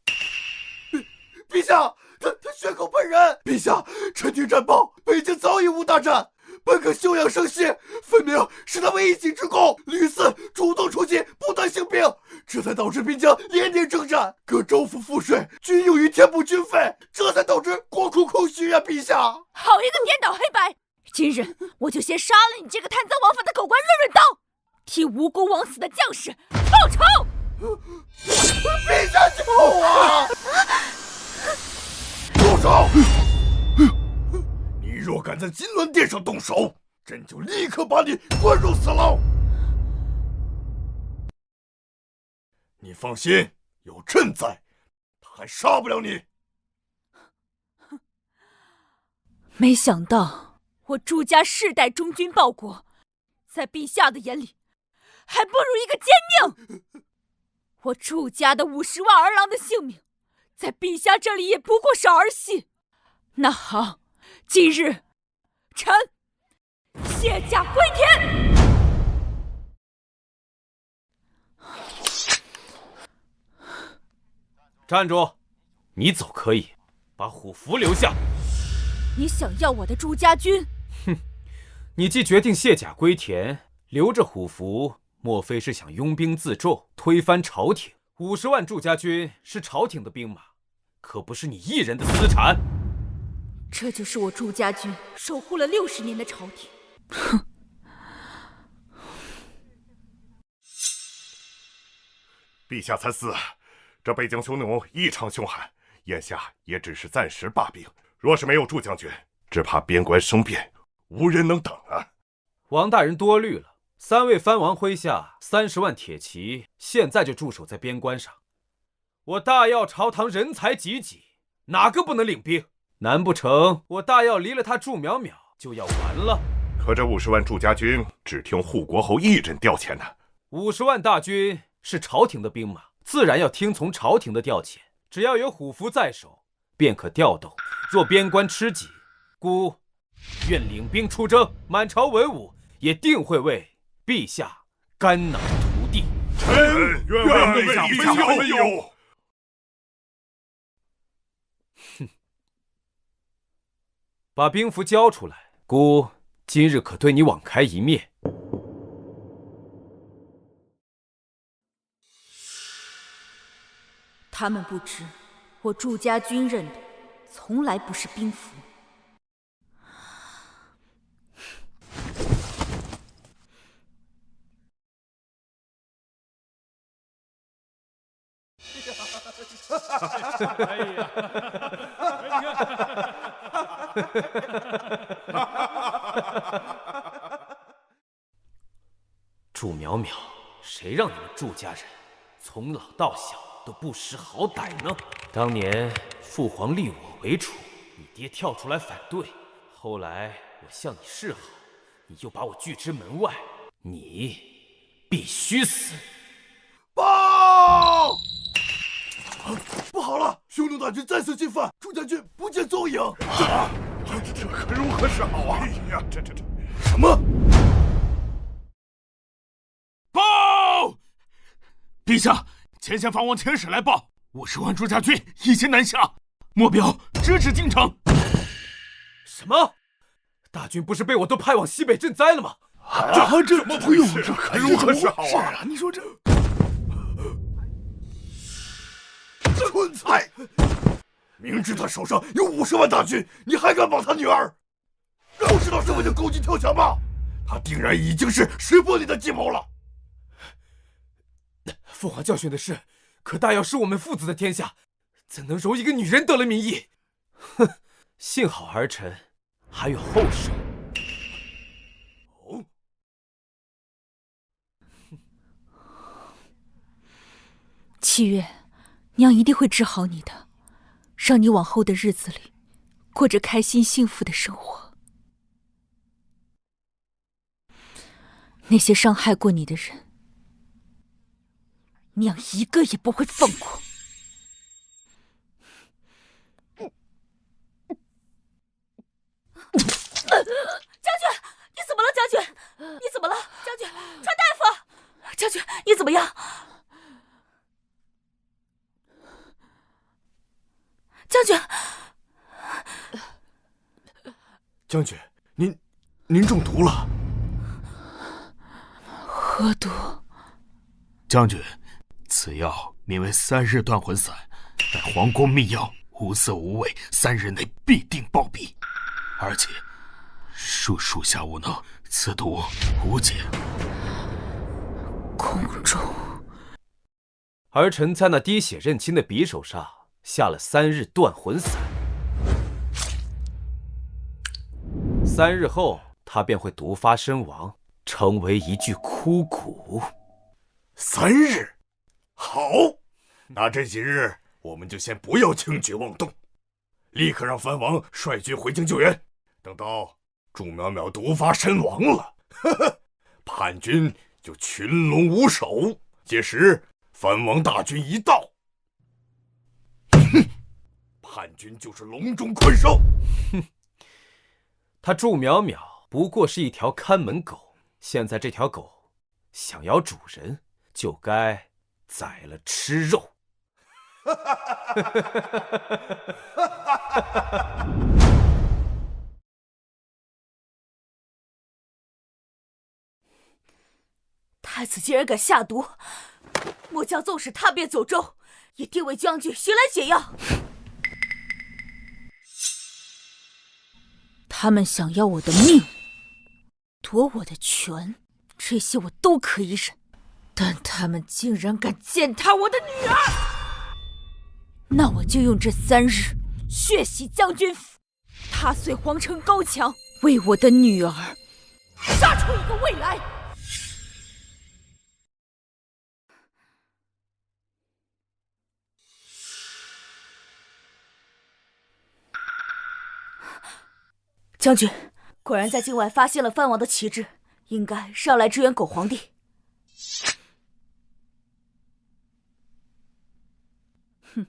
陛下，他血口喷人！陛下，臣听战报，北京早已无大战，本可休养生息，分明是他们一己之功，屡次主动出击，不断兴兵，这才导致边疆连年征战，各州府赋税均用于填补军费，这才导致国库空虚啊！陛下，好一个颠倒黑白！今日我就先杀了你这个贪赃枉法的狗官润润刀，替无辜枉死的将士报仇！陛下救我！住手！你若敢在金銮殿上动手，朕就立刻把你关入死牢。你放心，有朕在，他还杀不了你。没想到我祝家世代忠君报国，在陛下的眼里，还不如一个奸佞。我祝家的50万儿郎的性命，在陛下这里也不过是儿戏。那好，今日臣卸甲归田。站住！你走可以，把虎符留下。你想要我的祝家军？哼，你既决定卸甲归田，留着虎符，莫非是想拥兵自重，推翻朝廷？50万祝家军是朝廷的兵马，可不是你一人的私产。这就是我祝家军守护了60年的朝廷。哼！陛下参思，这北疆匈奴异常凶悍，眼下也只是暂时罢兵。若是没有祝将军，只怕边关生变，无人能等啊！王大人多虑了，3位藩王麾下30万铁骑，现在就驻守在边关上。我大药朝堂人才济济，哪个不能领兵？难不成我大药离了他祝淼淼就要完了？可这50万祝家军只听护国侯一人调遣呢。50万大军是朝廷的兵马，自然要听从朝廷的调遣。只要有虎符在手，便可调动。若边关吃紧，孤愿领兵出征，满朝文武也定会为陛下肝脑涂地。臣愿为陛下分忧。哼！把兵符交出来，孤今日可对你网开一面。他们不知，我祝家军认的从来不是兵符。哎呀！祝淼淼，谁让你们祝家人从老到小都不识好歹呢？当年父皇立我为储，你爹跳出来反对，后来我向你示好，你又把我拒之门外，你必须死！报！不好了，匈奴大军再次进犯，祝家军不见踪影。这可如何是好啊！哎呀，这什么？报！陛下，前线藩王遣使来报，50万祝家军已经南下，目标直指京城。什么？大军不是被我都派往西北赈灾了吗？这怎么回事？这可如何是好是啊！你说这蠢材！明知他手上有50万大军，你还敢帮他女儿？不知道是为了勾心斗角吗？他定然已经是识破你的计谋了。父皇教训的是，可大要是我们父子的天下，怎能容一个女人得了民意？哼！幸好儿臣还有后手。哦，七月，娘一定会治好你的，让你往后的日子里过着开心幸福的生活。那些伤害过你的人，娘一个也不会放过。将军，你怎么了？将军，你怎么了？将军，传大夫！将军，你怎么样？将军，将军，您中毒了。何毒？将军，此药名为3日断魂散，乃皇宫秘药，无色无味，3日内必定暴毙。而且属下无能，此毒无解。宫中，儿臣在那滴血认亲的匕首上下了3日断魂散，3日后他便会毒发身亡，成为一具枯骨。3日，好，那这几日我们就先不要轻举妄动，立刻让藩王率军回京救援。等到祝淼淼毒发身亡了，叛军就群龙无首。届时藩王大军一到，哼，叛军就是笼中困兽。哼，他祝淼淼不过是一条看门狗，现在这条狗想要主人，就该宰了吃肉。太子竟然敢下毒，末将纵使踏遍九州，也定为将军寻来解药。他们想要我的命，夺我的权，这些我都可以忍，但他们竟然敢践踏我的女儿，那我就用这3日血洗将军府，踏碎皇城高墙，为我的女儿杀出一个未来。将军，果然在境外发现了藩王的旗帜，应该是要来支援狗皇帝。哼，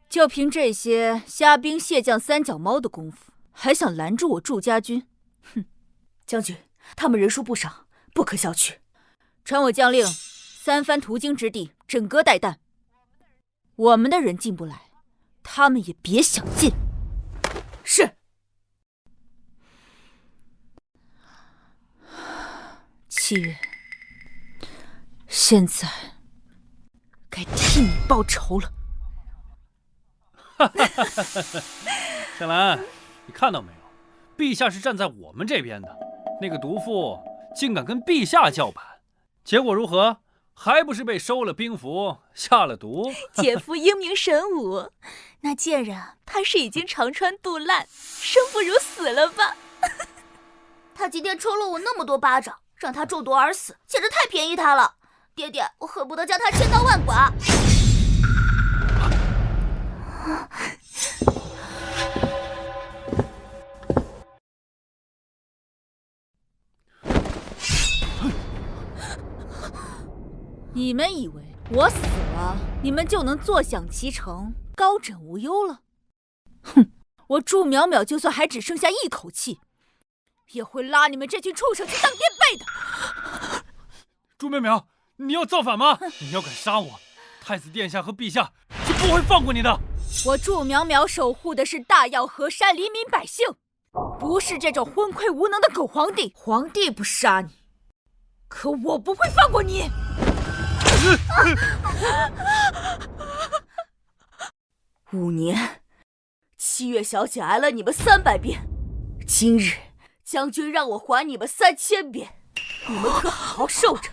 就凭这些虾兵蟹将三脚猫的功夫，还想拦住我祝家军？哼，将军，他们人数不少，不可小觑。传我将令，3番途经之地，整戈待旦。我们的人进不来，他们也别想进。是。七月，现在该替你报仇了。沈兰，你看到没有？陛下是站在我们这边的，那个毒妇竟敢跟陛下叫板，结果如何？还不是被收了兵符，下了毒？姐夫英明神武，那贱人怕是已经肠穿肚烂，生不如死了吧？他今天抽了我那么多巴掌，让他中毒而死，简直太便宜他了。爹爹，我恨不得将他千刀万剐。你们以为我死了，你们就能坐享其成、高枕无忧了？哼！我祝淼淼就算还只剩下一口气，也会拉你们这群畜生去当垫背的。祝淼淼，你要造反吗？你要敢杀我，太子殿下和陛下是不会放过你的。我祝淼淼守护的是大药河山黎民百姓，不是这种昏聩无能的狗皇帝。皇帝不杀你，可我不会放过你。5年，七月小姐挨了你们300遍，今日将军让我还你们3000遍，你们可好好受着，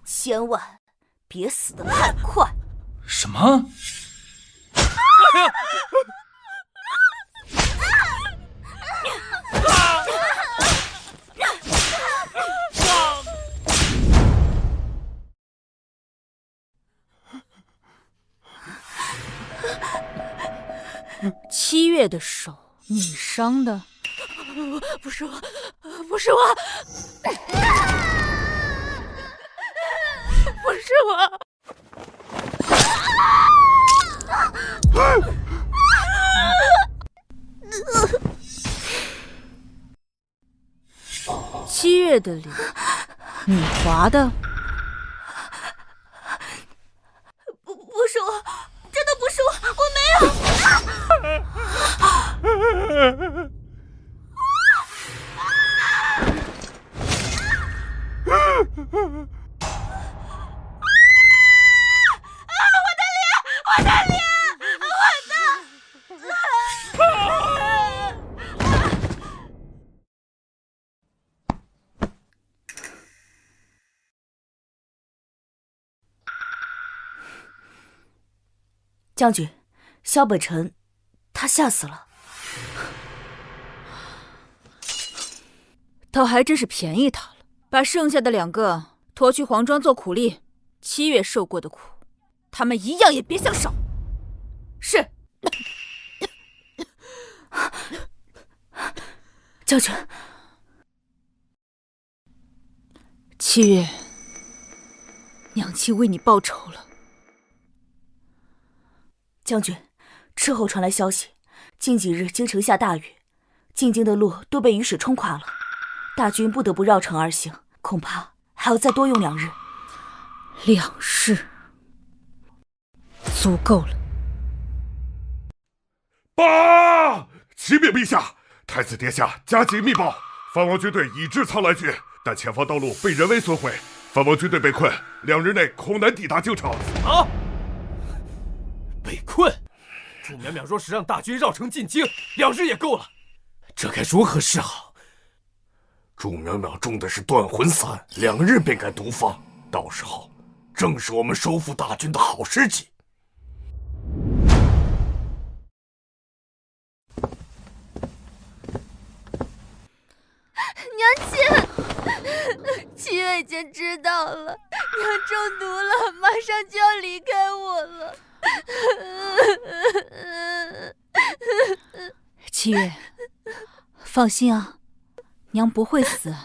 千万别死得太快。什么？7月的手，你伤的？不是我，不是我，不是我。7月的脸，你划的？不是我，真的不是我，我没有。我的脸！将军，萧本辰，他吓死了。倒还真是便宜他了，把剩下的2个拖去黄庄做苦力，7月受过的苦，他们一样也别想少。是。将军，7月，娘亲为你报仇了。将军，斥候传来消息，近几日京城下大雨，进京的路都被雨水冲垮了，大军不得不绕城而行，恐怕还要再多用2日。2日，足够了。报！启禀陛下，太子殿下加急密报，藩王军队已至苍兰郡，但前方道路被人为损毁，藩王军队被困，2日内恐难抵达京城。啊！被困？祝淼淼若是让大军绕城进京，2日也够了，这该如何是好？祝淼淼中的是断魂散，2日便该毒发，到时候正是我们收复大军的好时机。娘亲，七月已经知道了，娘中毒了，马上就要离开我了。七月，放心啊，娘不会死。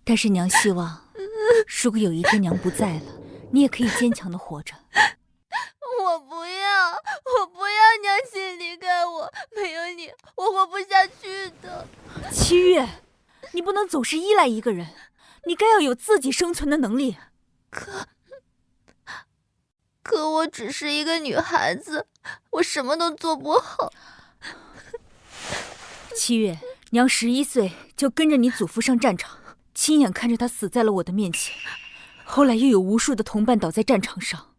但是娘希望，如果有一天娘不在了，你也可以坚强的活着。我不要娘亲离开我，没有你，我活不下去的。七月，你不能总是依赖一个人，你该要有自己生存的能力。可我只是一个女孩子，我什么都做不好。七月，娘11岁就跟着你祖父上战场，亲眼看着他死在了我的面前，后来又有无数的同伴倒在战场上。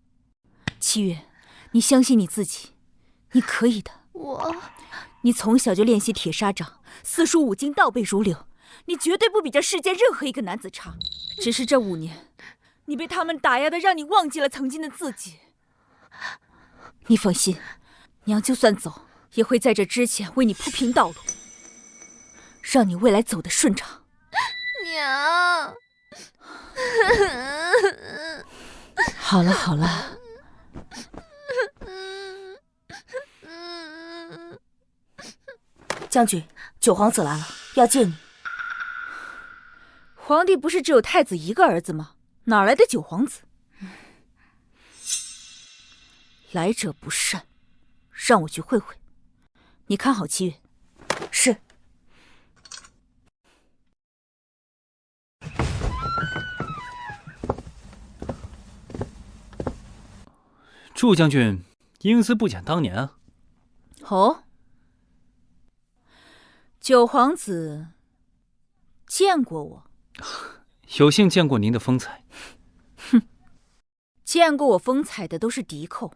七月，你相信你自己，你可以的。你从小就练习铁砂掌，四书五经倒背如流，你绝对不比这世间任何一个男子差。只是这5年，你被他们打压的让你忘记了曾经的自己。你放心，娘就算走，也会在这之前为你铺平道路，让你未来走得顺畅。娘，好了好了，将军，九皇子来了，要见你。皇帝不是只有太子一个儿子吗？哪来的九皇子？来者不善，让我去会会。你看好七月。是。祝将军英姿不减当年啊。哦，九皇子见过我？有幸见过您的风采。哼，见过我风采的都是敌寇。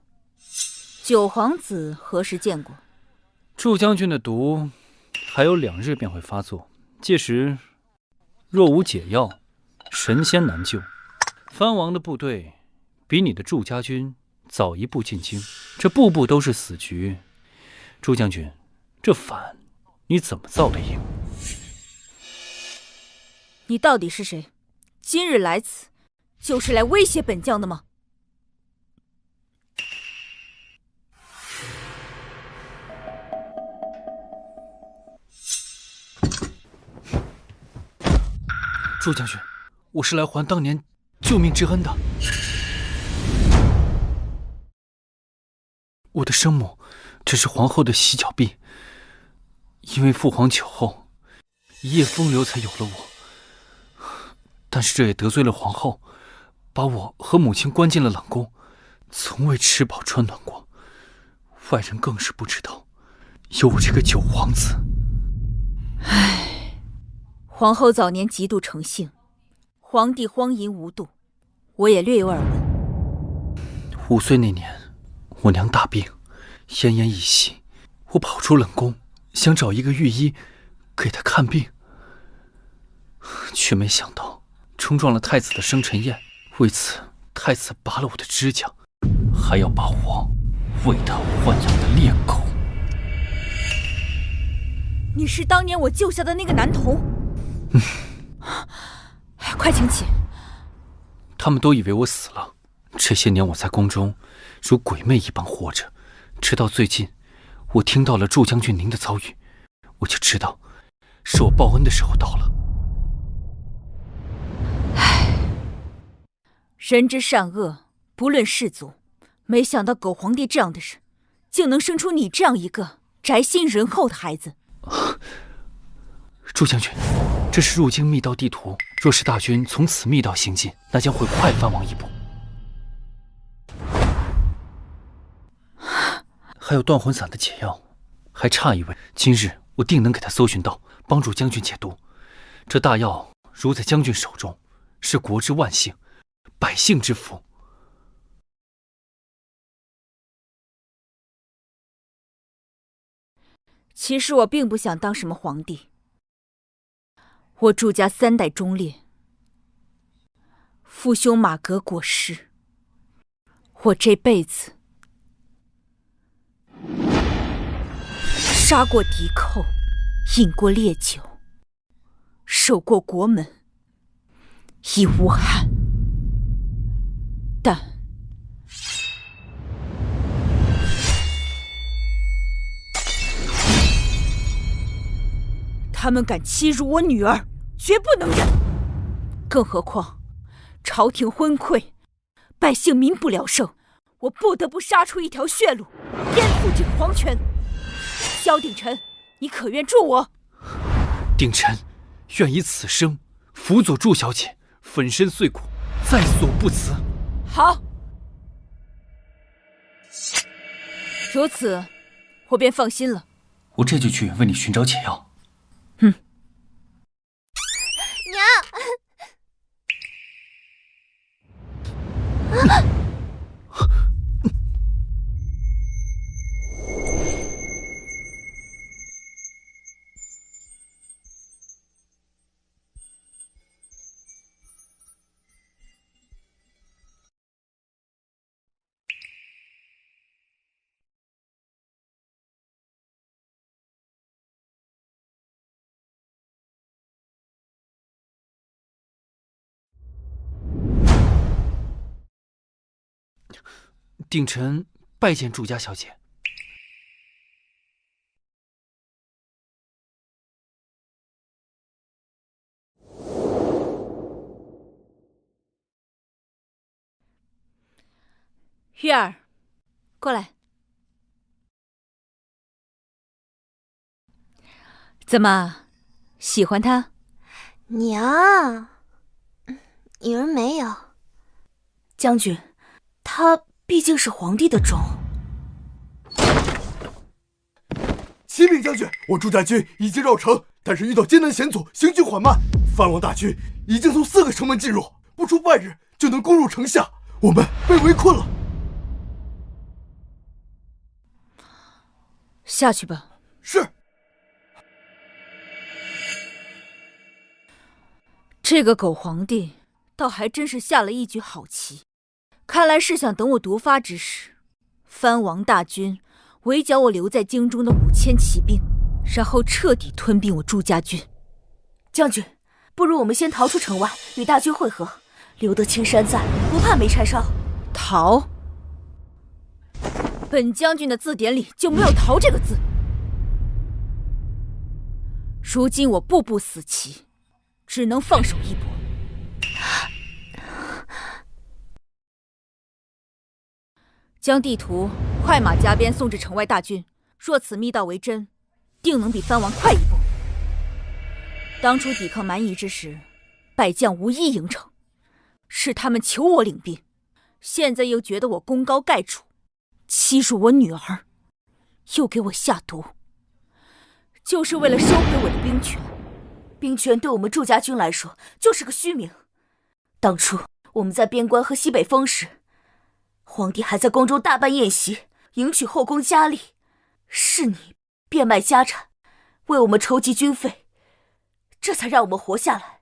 九皇子何时见过？祝将军的毒还有2日便会发作，届时若无解药，神仙难救。藩王的部队比你的祝家军早一步进京，这步步都是死局。祝将军，这反你怎么造的营？你到底是谁？今日来此，就是来威胁本将的吗？祝将军，我是来还当年救命之恩的。我的生母只是皇后的洗脚婢，因为父皇酒后一夜风流才有了我，但是这也得罪了皇后，把我和母亲关进了冷宫，从未吃饱穿暖过。外人更是不知道有我这个九皇子。唉，皇后早年极度诚信，皇帝荒淫无度，我也略有耳闻。5岁那年，我娘大病，奄奄一息，我跑出冷宫，想找一个御医给她看病，却没想到冲撞了太子的生辰宴，为此太子拔了我的指甲，还要把我为他豢养的猎狗。你是当年我救下的那个男童？快请起！他们都以为我死了，这些年我在宫中如鬼魅一般活着，直到最近我听到了祝将军您的遭遇，我就知道是我报恩的时候到了。唉，人之善恶，不论氏族。没想到狗皇帝这样的人，竟能生出你这样一个宅心仁厚的孩子。朱将军，这是入京密道地图。若是大军从此密道行进，那将会快藩王一步。还有断魂散的解药，还差一味。今日我定能给他搜寻到，帮助将军解毒。这大药如在将军手中，是国之万幸，百姓之福。其实我并不想当什么皇帝。我祝家3代忠烈，父兄马革裹尸。我这辈子杀过敌寇，饮过烈酒，守过国门，亦无憾。但他们敢欺辱我女儿，绝不能忍。更何况朝廷昏聩，百姓民不聊生，我不得不杀出一条血路，颠覆这个皇权。萧鼎臣，你可愿助我？鼎臣愿以此生辅佐祝小姐，粉身碎骨，在所不辞。好，如此，我便放心了。我这就去为你寻找解药。鼎臣拜见祝家小姐。月儿，过来。怎么，喜欢他？娘，女儿没有。将军，他毕竟是皇帝的种。启禀将军，我祝家军已经绕城，但是遇到艰难险阻，行军缓慢。藩王大军已经从4个城门进入，不出半日就能攻入城下，我们被围困了。下去吧。是。这个狗皇帝倒还真是下了一局好棋，看来是想等我毒发之时，藩王大军围剿我留在京中的5000骑兵，然后彻底吞并我祝家军。将军，不如我们先逃出城外，与大军会合，留得青山在，不怕没柴烧。逃？本将军的字典里就没有逃这个字。如今我步步死棋，只能放手一搏。将地图快马加鞭送至城外大军，若此密道为真，定能比藩王快一步。当初抵抗蛮夷之时，百将无一赢城，是他们求我领兵，现在又觉得我功高盖主，欺辱我女儿，又给我下毒，就是为了收回我的兵权。兵权对我们祝家军来说就是个虚名。当初我们在边关和西北封时，皇帝还在宫中大办宴席，迎娶后宫佳丽，是你变卖家产，为我们筹集军费，这才让我们活下来。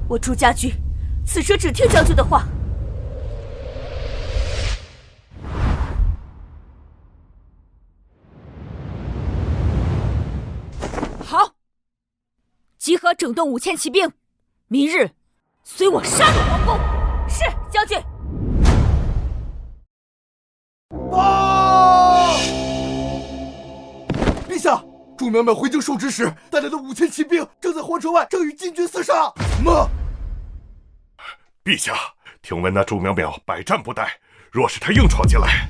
我祝家军此时只听将军的话。好，集合整顿5000骑兵，明日随我杀入皇宫。是，将军。报！陛下，朱淼淼回京受职时带来的5000骑兵正在皇城外正与禁军厮杀。什么？陛下，听闻那朱淼淼百战不殆，若是他硬闯进来，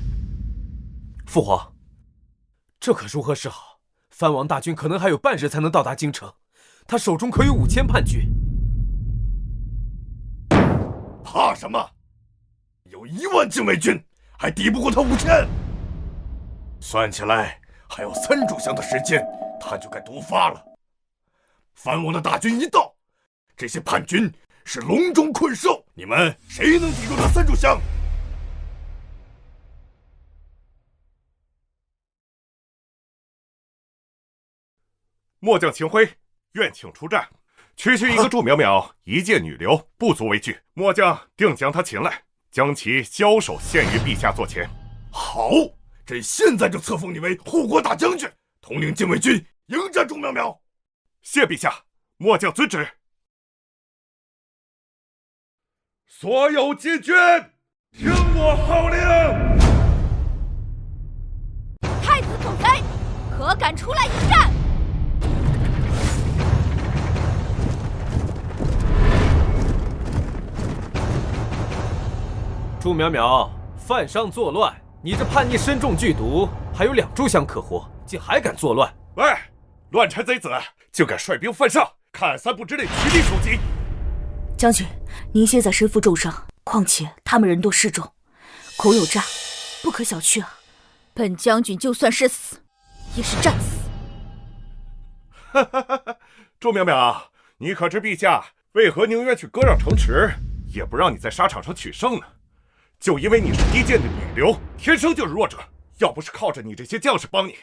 父皇，这可如何是好？藩王大军可能还有半日才能到达京城，他手中可有5000叛军。怕什么？有1万禁卫军，还敌不过他5000。算起来还有3炷香的时间，他就该毒发了。藩王的大军一到，这些叛军是笼中困兽，你们谁能抵住他3炷香？末将秦晖愿请出战。区区一个祝淼淼，一介女流，不足为惧。末将定将她擒来，将其交手献于陛下座前。好，朕现在就册封你为护国大将军，统领禁卫军迎战祝淼淼。谢陛下，末将遵旨。所有禁军，听我号令！太子口才，可敢出来迎战？朱淼淼，犯上作乱，你这叛逆身中剧毒，还有2炷香可活，竟还敢作乱！喂，乱臣贼子，竟敢率兵犯上，看3步之内取缔首级！将军，您现在身负重伤，况且他们人多势众，口有诈，不可小觑啊！本将军就算是死，也是战死。祝淼淼，你可知陛下为何宁愿去割让城池，也不让你在沙场上取胜呢？就因为你是低贱的女流，天生就是弱者。要不是靠着你这些将士帮你，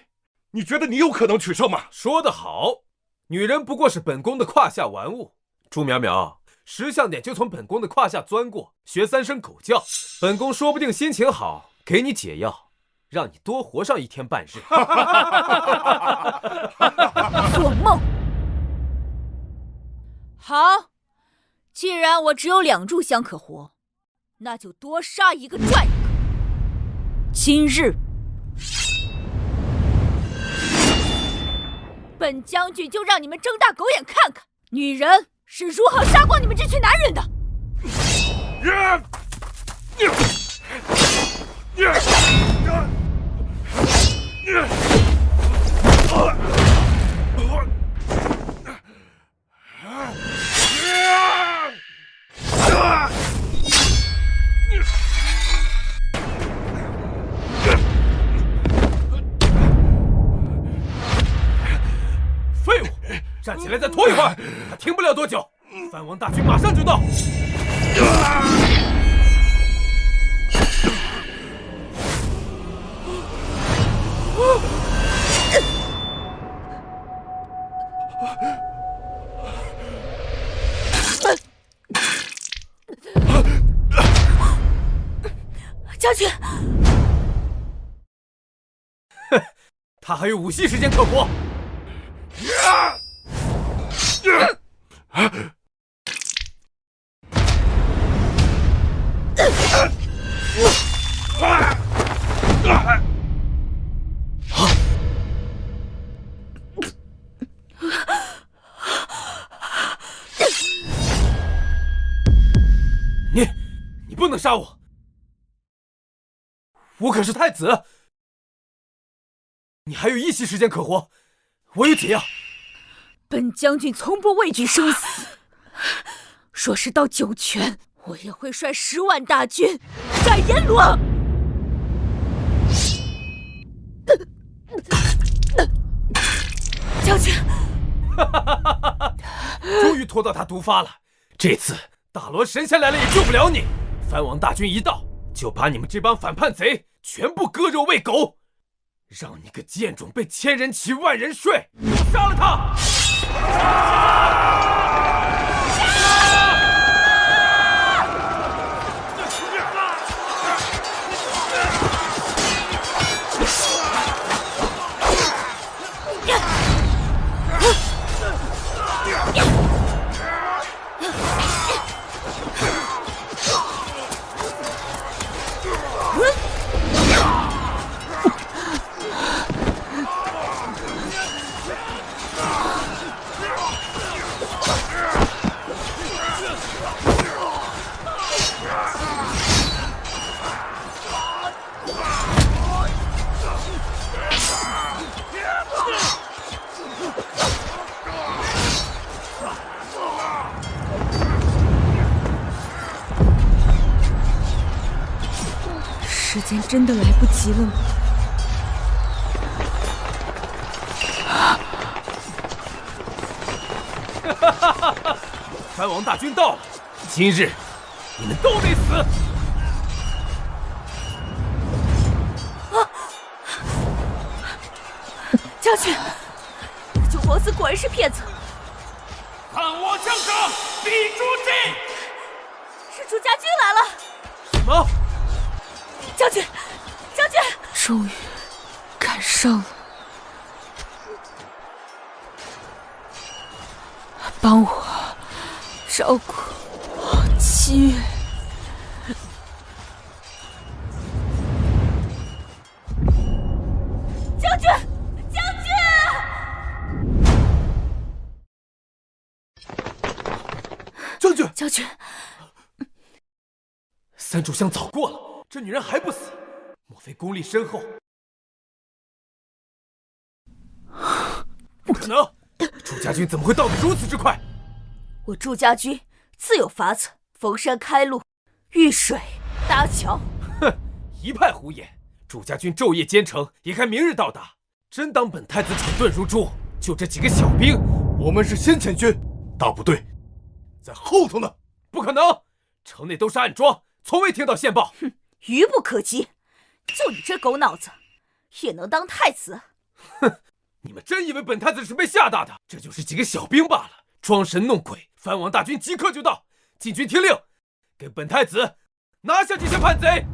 你觉得你有可能取胜吗？说得好，女人不过是本宫的胯下玩物。朱淼淼，识相点就从本宫的胯下钻过，学3声狗叫，本宫说不定心情好，给你解药，让你多活上1天半日。做梦！好，既然我只有2炷香可活，那就多杀一个赚一个。今日，本将军就让你们睁大狗眼看看，女人是如何杀光你们这群男人的。废物，站起来再拖一会儿，他停不了多久。藩王大军马上就到。将军，他还有午息时间可活。你不能杀我！我可是太子，你还有1息时间可活，我有解药。本将军从不畏惧生死，若是到酒泉，我也会率10万大军斩阎罗。将军，终于拖到他毒发了。这次大罗神仙来了也救不了你。藩王大军一到，就把你们这帮反叛贼全部割肉喂狗，让你个贱种被1000人骑万人睡！杀了他！间真的来不及了吗？藩王大军到了，今日你们都得死！将军，九皇子果然是骗子。看我将长比诸计！是朱家军来了。什么？将军，将军！终于赶上了，帮我照顾七月。将军，将军！将军，将军，三炷香早过了，这女人还不死，莫非功力深厚？不可能！朱家军怎么会到得如此之快？我朱家军自有法子，逢山开路，遇水搭桥。哼，一派胡言！朱家军昼夜兼程，也该明日到达。真当本太子蠢钝如猪？就这几个小兵，我们是先遣军，大部队在后头呢。不可能！城内都是暗桩，从未听到线报。哼，愚不可及！就你这狗脑子，也能当太子？哼！你们真以为本太子是被吓大的？这就是几个小兵罢了，装神弄鬼。藩王大军即刻就到，禁军听令，给本太子拿下这些叛贼！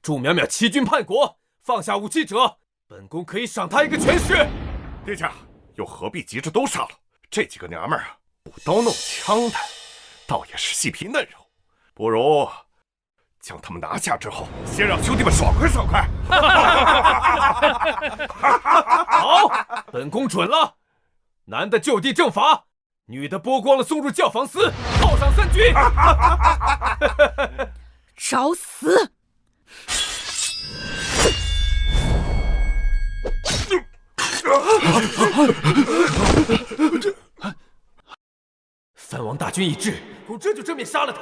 祝淼淼欺君叛国，放下武器者，本宫可以赏他一个全尸。殿下又何必急着都杀了？这几个娘们儿啊，舞刀弄枪的，倒也是细皮嫩肉，不如将他们拿下之后，先让兄弟们爽快爽快。好，本宫准了。男的就地正法，女的剥光了送入教坊司，犒赏三军。找死！藩王大军已至，我这就正面杀了他。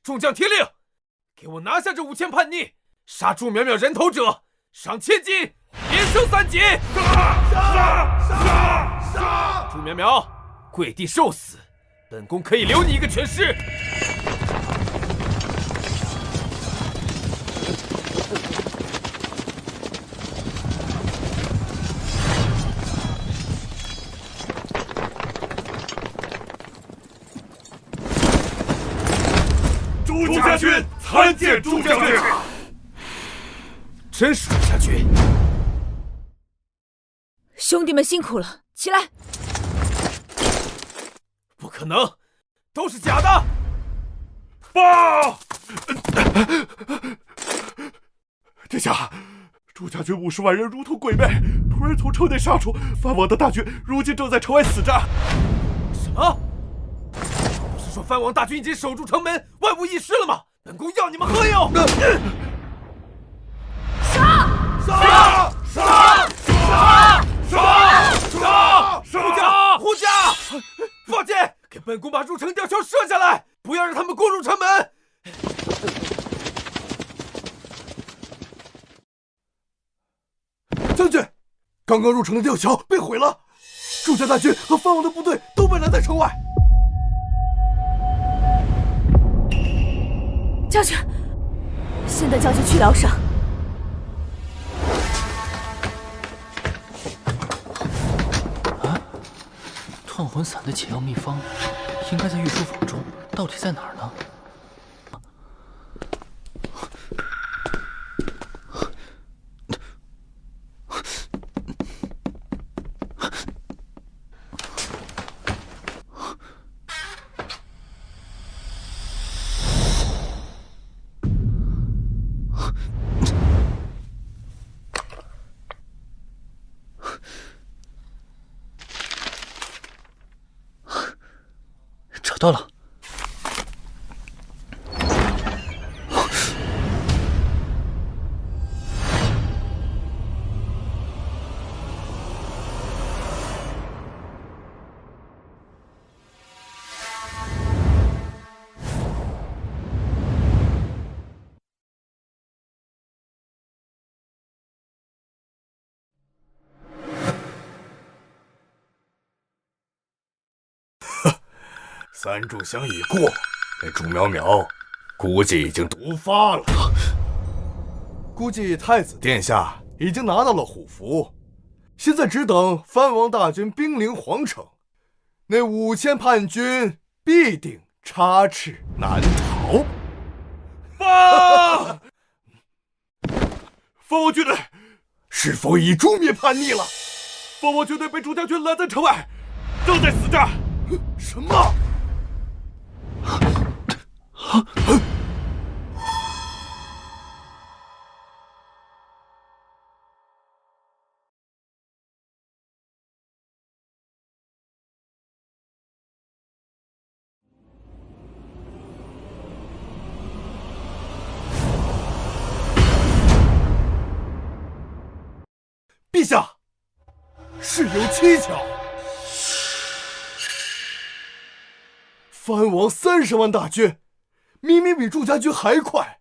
众将听令，给我拿下这5000叛逆！杀朱淼淼人头者，赏千金，连升3级！杀！朱淼淼，跪地受死！本宫可以留你一个全尸。朱家军参见朱将军。真是朱家军！兄弟们辛苦了，起来！不可能，都是假的！报！殿下，朱家军50万人如同鬼魅，突然从城内杀出，藩王的大军如今正在城外死战。什么？不是说藩王大军已经守住城门，万无一失了吗？本宫要你们何用？护驾！放箭，给本宫把入城吊桥射下来，不要让他们攻入城门。将军，刚刚入城的吊桥被毁了，朱家大军和藩王的部队都被拦在城外。将军，现在将军去疗伤。断魂散的解药秘方应该在御书坊中，到底在哪儿呢？找到了。3炷香已过，那祝苗苗估计已经毒发了。估计太子殿下已经拿到了虎符，现在只等藩王大军兵临皇城，那5000叛军必定插翅难逃。藩王军队是否已诛灭叛逆了？藩王军队被朱家军拦在城外，正在死战。什么？陛下，事有蹊跷。藩王30万大军，明明比祝家军还快，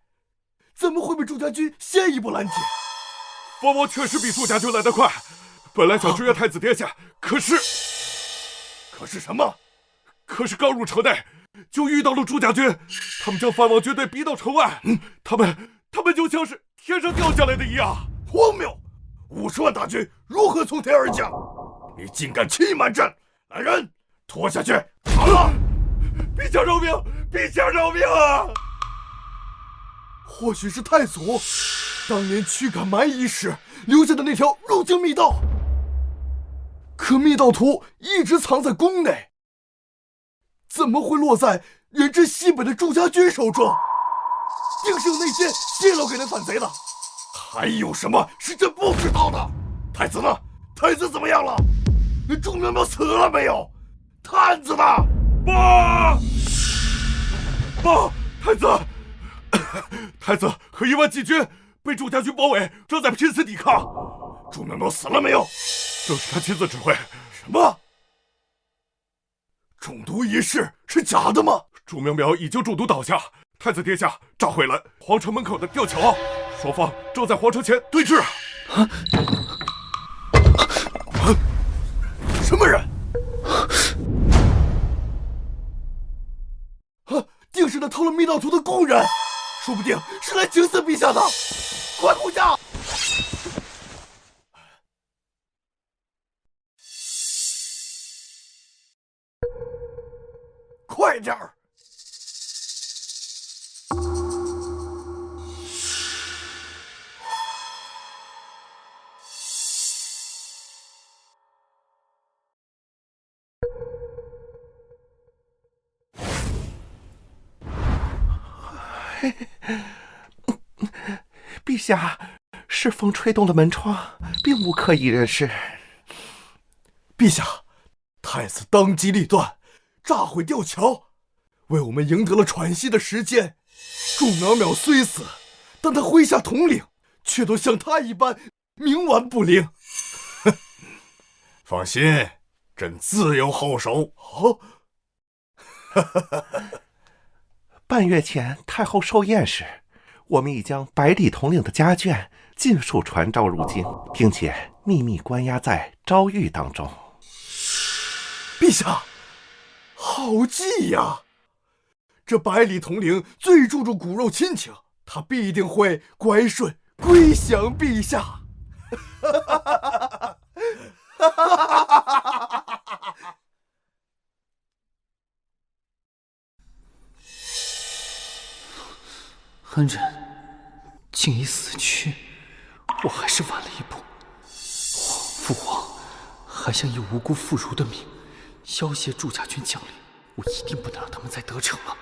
怎么会被祝家军先一步拦截？藩王确实比祝家军来得快，本来想支援太子殿下，可是什么？可是刚入城内就遇到了祝家军，他们将藩王军队逼到城外，他们就像是天上掉下来的一样，荒谬！50万大军如何从天而降？你竟敢欺瞒朕！来人，拖下去！好了，陛下饶命！陛下饶命啊！或许是太祖当年驱赶蛮夷时留下的那条入京密道，可密道图一直藏在宫内，怎么会落在远至西北的祝家军手中？定是有内奸泄露给那反贼的。还有什么是朕不知道的？太子呢？太子怎么样了？那祝苗苗死了没有？探子呢？爸，太子和1万禁军被祝家军包围，正在拼死抵抗。祝苗苗死了没有？正是他亲自指挥。什么？中毒一事是假的吗？祝苗苗已经中毒倒下，太子殿下炸毁了皇城门口的吊桥，双方正在皇城前对峙。什么人？定是那偷了密道图的工人，说不定是来请死陛下的。快呼叫！快点儿！陛下，是风吹动了门窗，并无可疑人士。陛下，太子当机立断，炸毁吊桥，为我们赢得了喘息的时间。祝苗苗虽死，但他麾下统领却都像他一般冥顽不灵。放心，朕自有后手。半月前太后寿宴时，我们已将百里统领的家眷尽数传召入京，并且秘密关押在诏狱当中。陛下，好计呀！这百里统领最注重骨肉亲情，他必定会乖顺归降陛下。恩人竟已死去，我还是晚了一步。父皇还想以无辜妇孺的命要挟祝家军将领，我一定不能让他们再得逞了。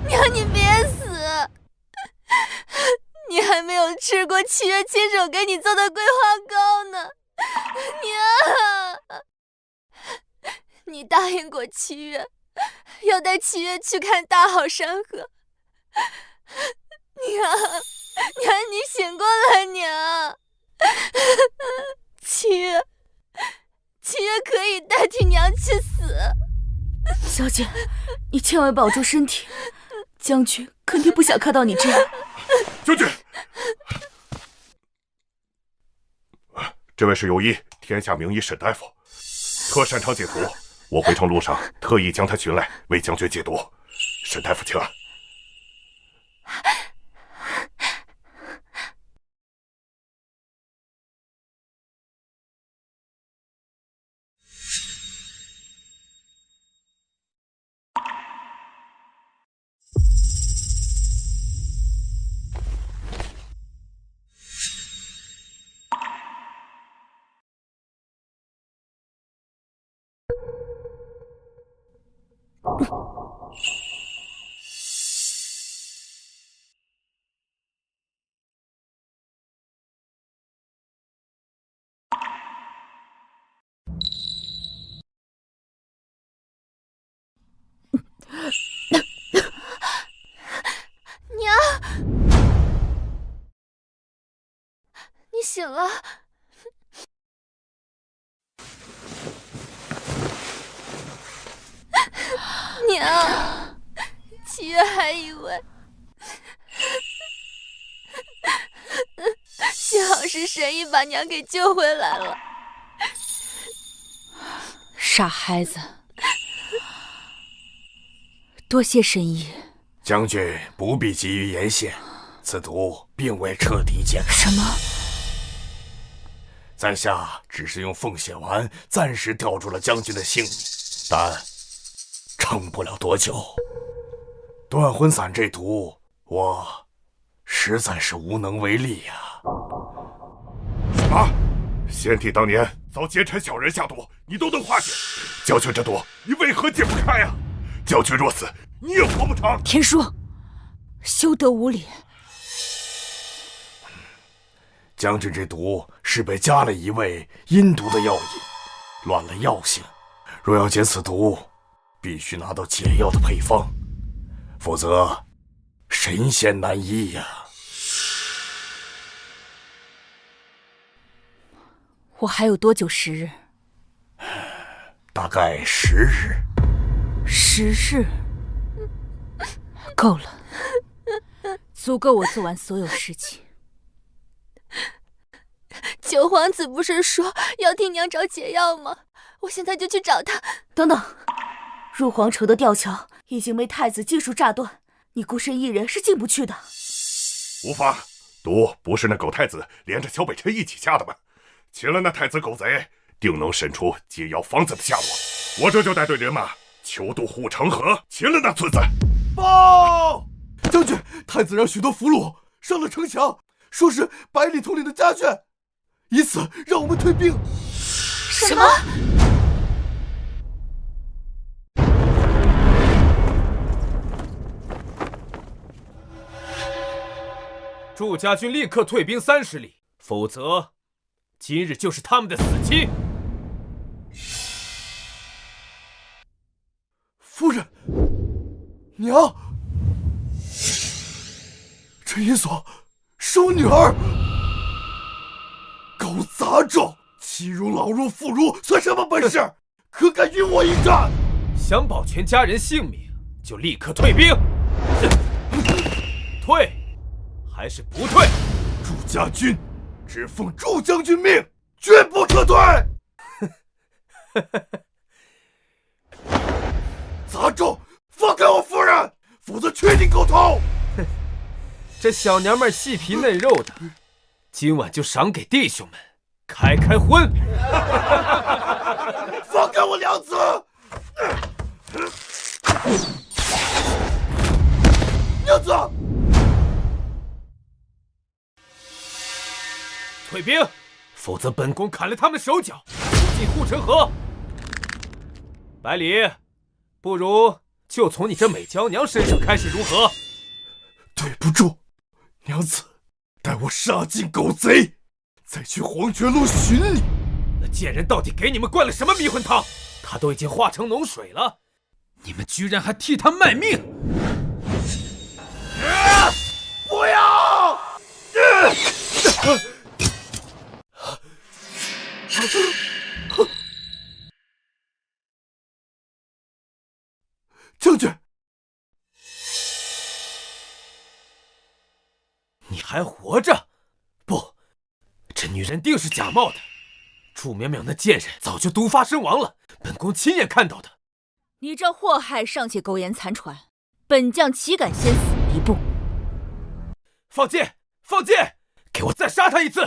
娘，你别死！你还没有吃过七月亲手给你做的桂花糕呢，娘！你答应过七月，要带七月去看大好山河。娘，你醒过来，娘！七月可以代替娘去死。小姐，你千万保重身体，将军肯定不想看到你这样。将军，这位是有意天下名医沈大夫，特擅长解毒。我回城路上特意将他寻来，为将军解毒。沈大夫，请。你醒了。娘，七月还以为幸好是神医把娘给救回来了。傻孩子，多谢神医。将军不必急于言谢，此毒并未彻底解开。什么？在下只是用凤血丸暂时吊住了将军的性命，但撑不了多久。断魂散这毒，我实在是无能为力呀。什么？先帝当年遭奸臣小人下毒，你都能化解，将军这毒你为何解不开呀？将军若死，你也活不长。田叔，休得无礼。将军这毒是被加了一味阴毒的药引，乱了药性。若要解此毒，必须拿到解药的配方，否则神仙难医呀。我还有多久时日？大概10日。10日，够了，足够我做完所有事情。九皇子不是说要替娘找解药吗？我现在就去找他。等等，入皇城的吊桥已经被太子尽数炸断，你孤身一人是进不去的。无妨，毒不是那狗太子连着小北辰一起下的吗？擒了那太子狗贼，定能审出解药方子的下落。我这就带队人马求渡护城河，擒了那孙子。报！将军，太子让许多俘虏上了城墙，说是百里统领的家眷，以此让我们退兵。什么？祝家军立刻退兵30里，否则今日就是他们的死期。夫人，娘，陈银锁是我女儿。狗杂种，欺辱老弱妇孺，算什么本事？可敢与我一战？想保全家人性命，就立刻退兵。退，还是不退？祝家军只奉祝将军命，绝不撤退。杂种，放开我夫人，否则确定狗头！这小娘们细皮嫩肉的，今晚就赏给弟兄们开开荤。放开我娘子！娘子，退兵，否则本宫砍了他们手脚，送进护城河。百里，不如就从你这美娇娘身上开始，如何？对不住，娘子，待我杀尽狗贼，再去黄泉路寻你。那贱人到底给你们灌了什么迷魂汤？他都已经化成脓水了，你们居然还替他卖命！不要！将军，你还活着？不，这女人定是假冒的。祝淼淼那贱人早就毒发身亡了，本宫亲眼看到的。你这祸害尚且苟延残喘，本将岂敢先死一步？放箭！放箭！给我再杀他一次！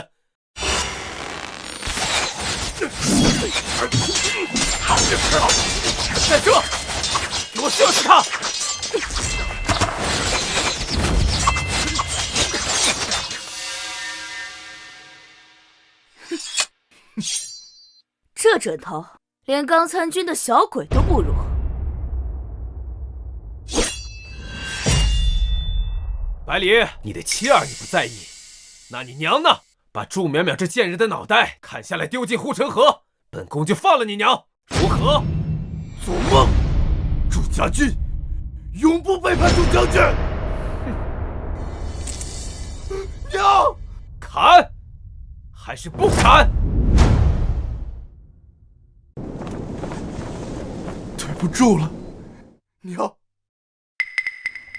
再射！给我射死他！这准头连刚参军的小鬼都不如。百里，你的妻儿你不在意，那你娘呢？把祝淼淼这贱人的脑袋砍下来丢进护城河，本宫就放了你娘，如何？做梦！祝家军永不背叛祝将军！娘，砍还是不砍？对不住了，娘。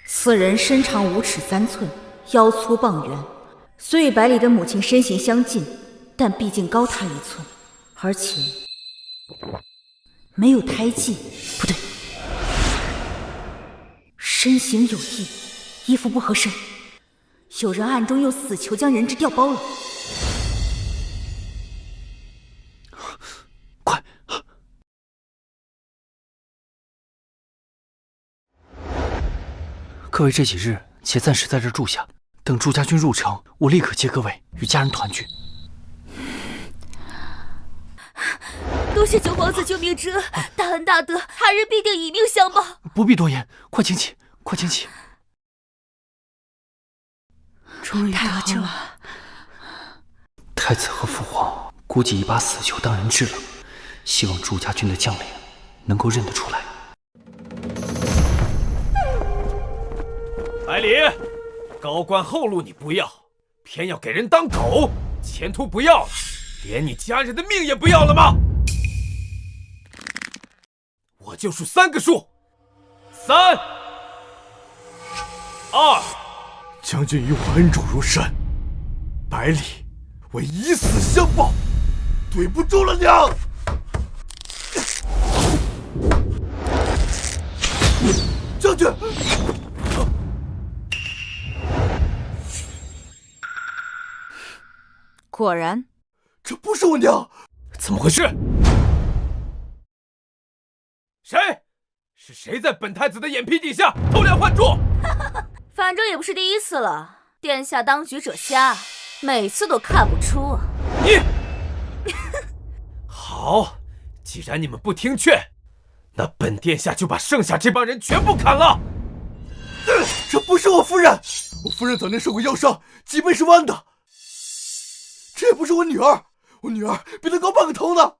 此人身长5尺3寸，腰粗棒圆，虽与百里的母亲身形相近，但毕竟高他1寸，而且没有胎记，不对，身形有异，衣服不合身，有人暗中用死囚将人质调包了。快！各位这几日且暂时在这住下，等祝家军入城，我立刻接各位与家人团聚。多谢九皇子救命之恩，大恩大德，他日必定以命相报。不必多言，快请起，快请起。终于得救了。太子和父皇估计已把死囚当人质了，希望祝家军的将领能够认得出来。百里，高官厚禄你不要，偏要给人当狗，前途不要了，连你家人的命也不要了吗？我就数3个数，3、2。将军与我恩重如山，百里，我以死相报，对不住了娘。将军。果然，这不是我娘，怎么回事？谁？是谁在本太子的眼皮底下偷梁换柱？反正也不是第1次了。殿下当局者瞎，每次都看不出啊。你好，既然你们不听劝，那本殿下就把剩下这帮人全部砍了。这不是我夫人，我夫人早年受过腰伤，脊背是弯的。这也不是我女儿，我女儿比她高半个头呢。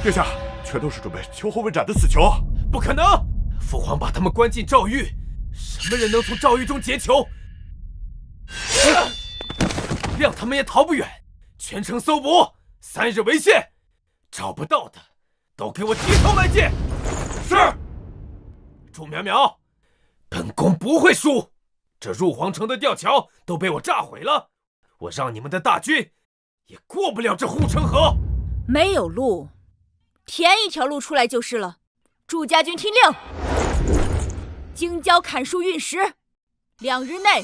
殿下，全都是准备秋后问斩的死囚。不可能！父皇把他们关进诏狱，什么人能从诏狱中解囚？让他们也逃不远，全城搜捕，3日为限。找不到的，都给我提头来见。是。祝淼淼，本宫不会输。这入皇城的吊桥都被我炸毁了，我让你们的大军也过不了这护城河。没有路，填一条路出来就是了。祝家军听令，京郊砍树运石，2日内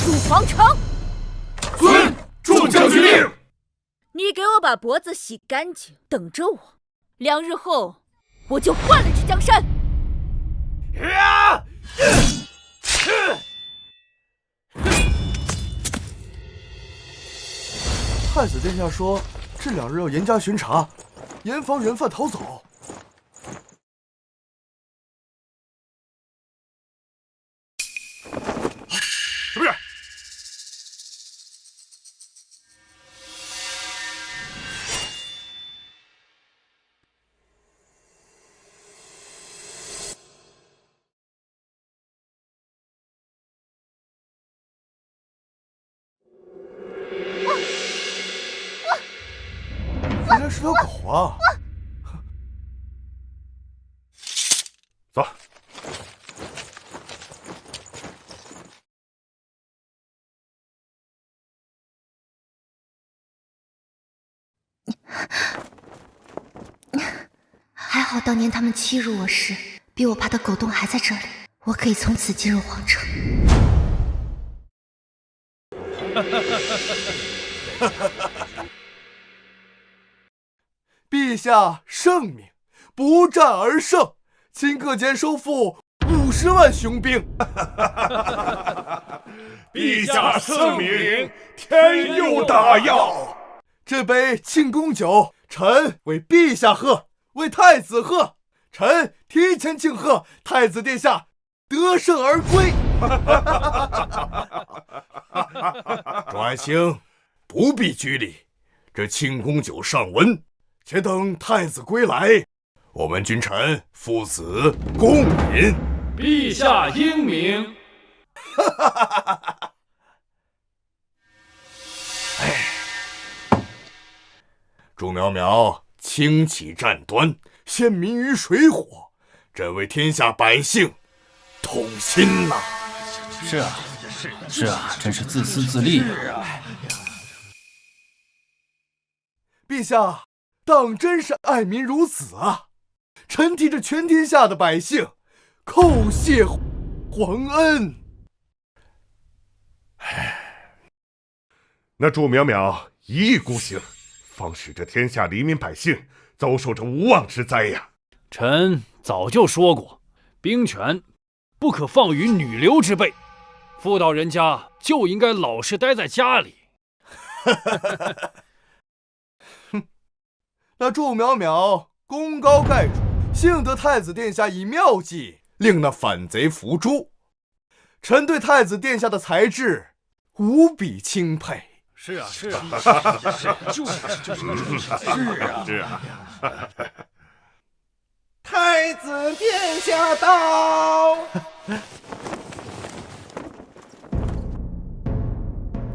入皇城。遵祝将军令。你给我把脖子洗干净，等着我。2日后，我就换了这江山。太子殿下说，这2日要严加巡查，严防人犯逃走。什么人？原来是条狗啊！走。好当年他们欺辱我时，比我怕的狗洞还在这里，我可以从此进入皇城。陛下圣明，不战而胜，顷刻间收复50万雄兵。陛下圣明，天佑大药。这杯庆功酒，臣为陛下喝，为太子喝。臣提前庆贺太子殿下得胜而归。众爱卿不必拘礼，这庆功酒上温，且等太子归来，我们君臣父子共饮。陛下英明。朱苗苗轻启战端，陷民于水火，真为天下百姓痛心呐！是啊，真是自私自利啊！陛下，当真是爱民如子啊！臣替着全天下的百姓叩谢皇恩。那祝苗苗一意孤行，方使这天下黎民百姓遭受着无妄之灾呀！臣早就说过，兵权不可放于女流之辈，妇道人家就应该老实待在家里。那祝苗苗功高盖主，幸得太子殿下以妙计令那反贼伏诛，臣对太子殿下的才智无比钦佩。是啊，是啊，太子殿下到。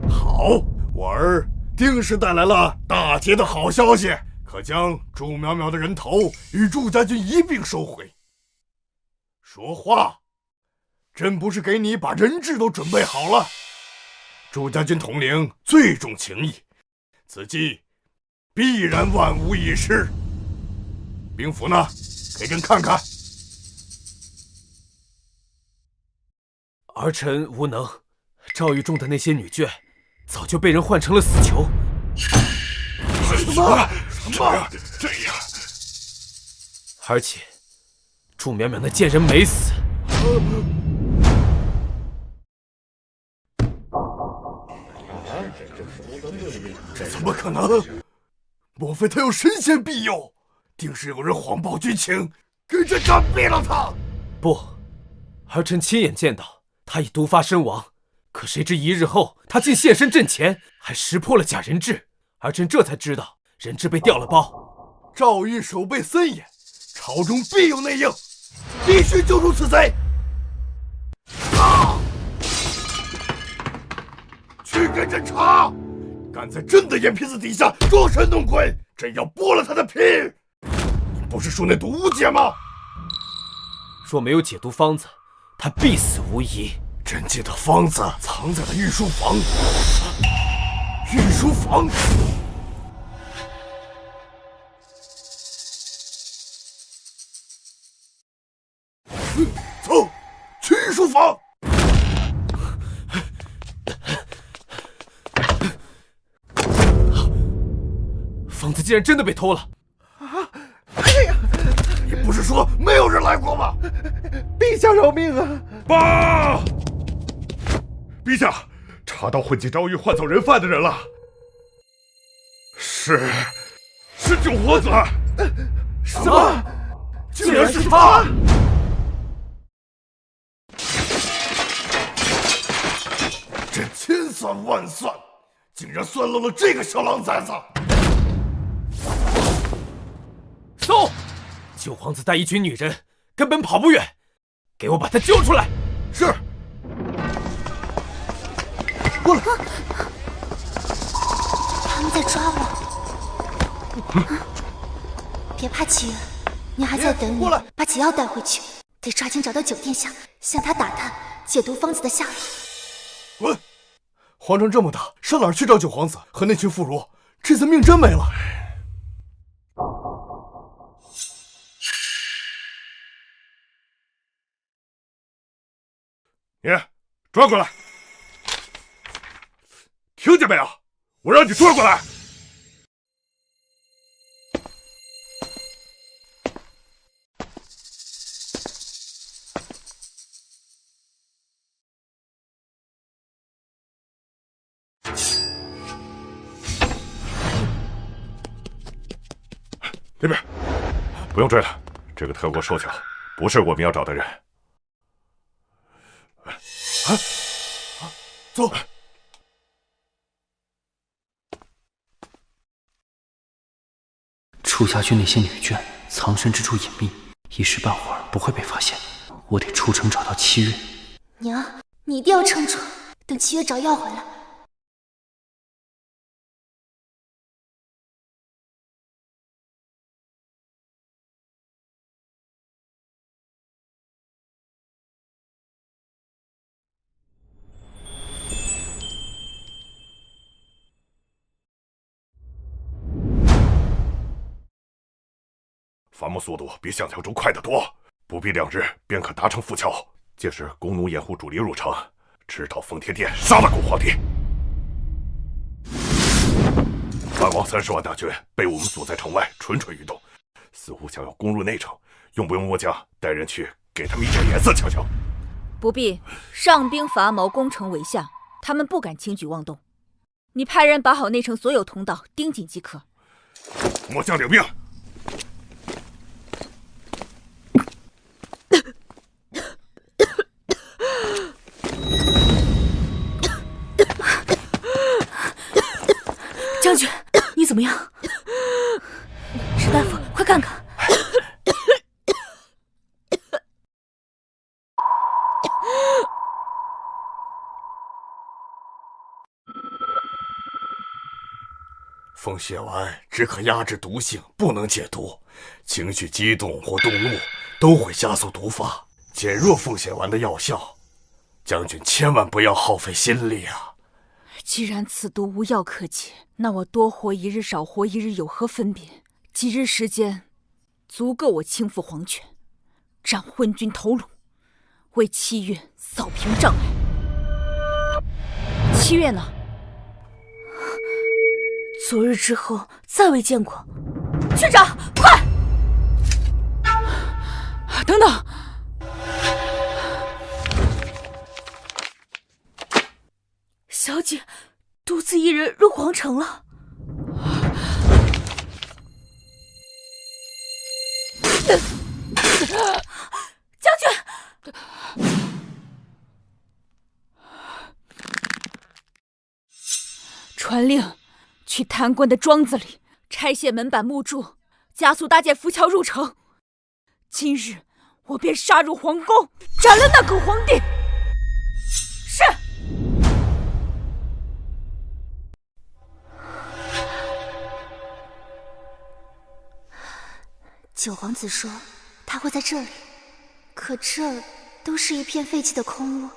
好，我儿定是带来了大捷的好消息，可将祝苗苗的人头与祝家军一并收回。说话，真不是给你把人质都准备好了。祝家军统领最重情义，此计必然万无一失。兵符呢？给朕看看。儿臣无能，赵玉中的那些女眷早就被人换成了死囚。什么？这样？而且，祝淼淼那贱人没死。这怎么可能？莫非他有神仙庇佑？定是有人谎报军情，给朕斩毙了他！不，儿臣亲眼见到他已毒发身亡。可谁知1日后，他竟现身阵前，还识破了假人质。儿臣这才知道，人质被调了包。赵玉手背森严，朝中必有内应，必须揪出此贼！去给朕查！敢在朕的眼皮子底下装神弄鬼，朕要剥了他的皮！你不是说那毒无解吗？若没有解毒方子，他必死无疑。朕记得方子藏在了御书房。御书房？走，去御书房。方子竟然真的被偷了！你不是说没有人来过吗？陛下饶命啊！报！陛下，查到混进赵玉换走人犯的人了。是九皇子。什么？竟然是他！朕千算万算，竟然算漏了这个小狼崽子！搜！九皇子带一群女人，根本跑不远，给我把他揪出来！是。过来！他们在抓我。别怕，齐远，你还在等你。过来，把解药带回去，得抓紧找到九殿下，向他打探解毒方子的下落。滚！皇城这么大，上哪儿去找九皇子和那群妇孺？这次命真没了。你转过来，听见没有？我让你转过来。这边，不用追了。这个特国手脚不是我们要找的人。走。楚家军那些女眷藏身之处隐秘，一时半会儿不会被发现。我得出城找到七月。娘，你一定要撑住，等七月找药回来。伐木速度比想象中快得多，不必2日便可达成浮桥。届时弓弩掩护主力入城，直捣奉天殿，杀了古皇帝。藩王30万大军被我们阻在城外，蠢蠢欲动，似乎想要攻入内城。用不用末将带人去给他们一点颜色瞧瞧？不必，上兵伐谋，攻城为下，他们不敢轻举妄动。你派人把好内城所有通道，盯紧即可。末将领命。将军，你怎么样？史大夫，快看看！凤血丸只可压制毒性，不能解毒。情绪激动或动怒都会加速毒发，减弱凤血丸的药效。将军千万不要耗费心力啊！既然此毒无药可解，那我多活1日少活1日有何分别？几日时间，足够我倾覆皇权，斩昏君头颅，为七月扫平障碍。七月呢？昨日之后再未见过。去找，快！等等。小姐独自一人入皇城了。将军，传令去贪官的庄子里拆卸门板木柱，加速搭建浮桥入城。今日我便杀入皇宫，斩了那狗皇帝。是。九皇子说他会在这里，可这都是一片废弃的空屋，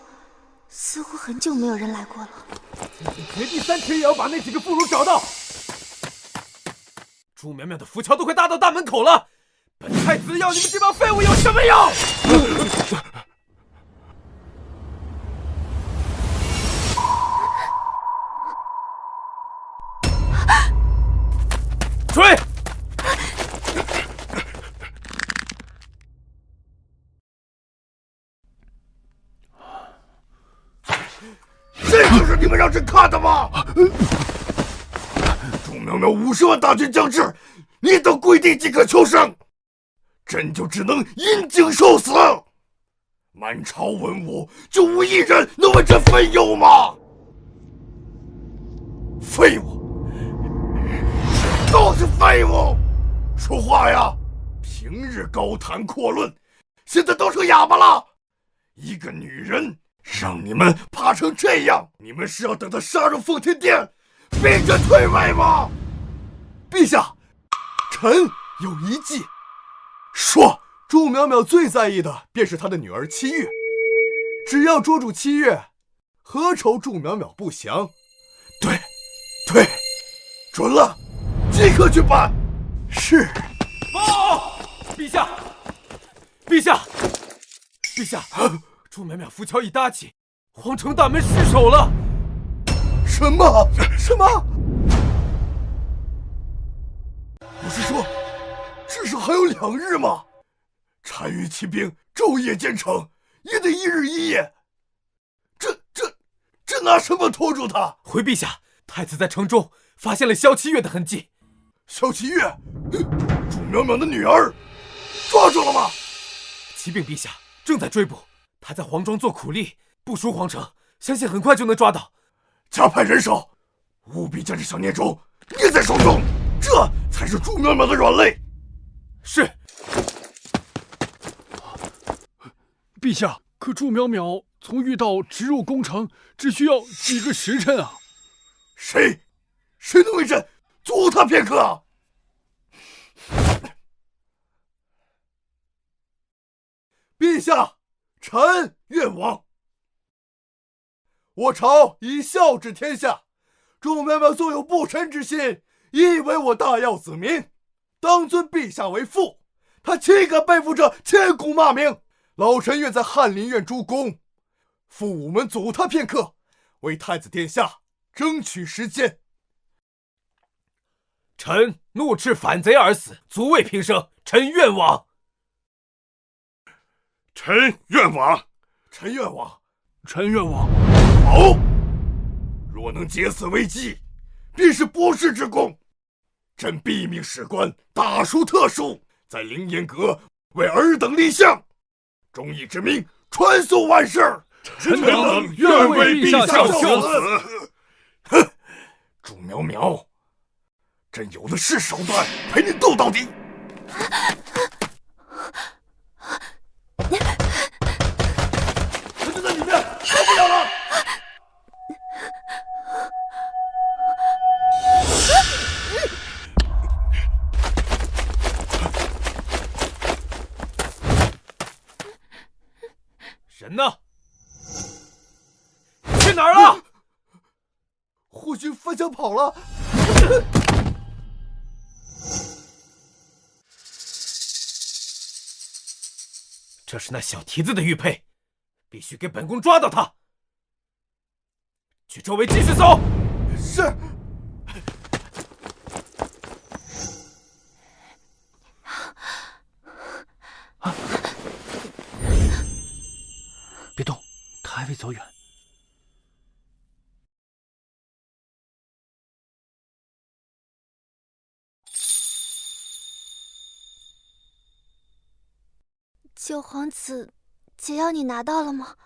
似乎很久没有人来过了。今天第3天也要把那几个妇孺找到。朱苗苗的浮桥都快搭到大门口了，本太子要你们这帮废物有什么用？追！这就是你们让朕看的吗？朱苗苗50万大军将至，你等跪地即可求生，朕就只能引颈受死。满朝文武就无一人能为朕分忧吗？废物，都是废物！说话呀！平日高谈阔论，现在都成哑巴了。一个女人让你们怕成这样，你们是要等她杀入奉天殿，逼朕退位吗？陛下，臣有一计。说，朱苗苗最在意的便是她的女儿七月，只要捉住七月，何愁朱苗苗不降？对，准了，即刻去办。是。报，陛下，陛下，陛下，祝淼淼浮桥已搭起，皇城大门失守了。什么？什么？不是说至少还有2日吗？单于骑兵昼夜兼程，也得1日1夜。这拿什么拖住他？回陛下，太子在城中发现了萧七月的痕迹。萧七月，祝淼淼的女儿，抓住了吗？启禀陛下，正在追捕。他在黄庄做苦力，不输皇城，相信很快就能抓到。加派人手，务必将这小孽种捏在手中，这才是祝淼淼的软肋。是。陛下，可祝淼淼从遇到直入宫城，只需要几个时辰啊！谁能为朕阻他片刻啊？陛下，臣愿往。我朝以孝治天下，祝淼淼纵有不臣之心，亦为我大耀子民，当尊陛下为父，他岂敢背负这千古骂名？老臣愿在翰林院诸公，副武门阻他片刻，为太子殿下争取时间。臣怒斥反贼而死，足为平生。臣愿往。臣愿往。臣愿往。臣愿往。好，若能解此危机，必是不世之功。朕必命史官大书特书，在凌烟阁为尔等立像，忠义之名传颂万世。臣等愿为陛下效死。哼，祝淼淼，朕有的是手段陪你斗到底。他就在里面，跑不了了。人呢？去哪儿了？护军翻墙跑了。这是那小蹄子的玉佩，必须给本宫抓到他。去周围继续搜。是。别动，他还未走远。九皇子，解药你拿到了吗？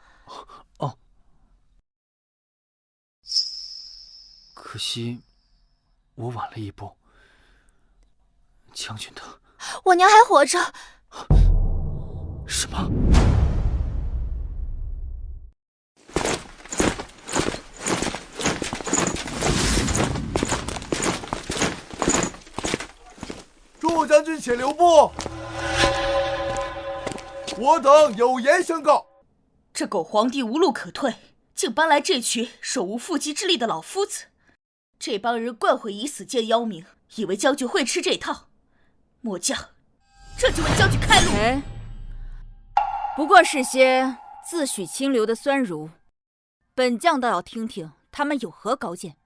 哦，可惜我晚了一步。将军他，我娘还活着。什么？祝将军且留步。我等有言相告。这狗皇帝无路可退，竟搬来这群手无缚鸡之力的老夫子。这帮人惯会以死见妖名，以为将军会吃这套。末将这就为将军开路。哎，不过是些自诩清流的酸儒，本将倒要听听他们有何高见。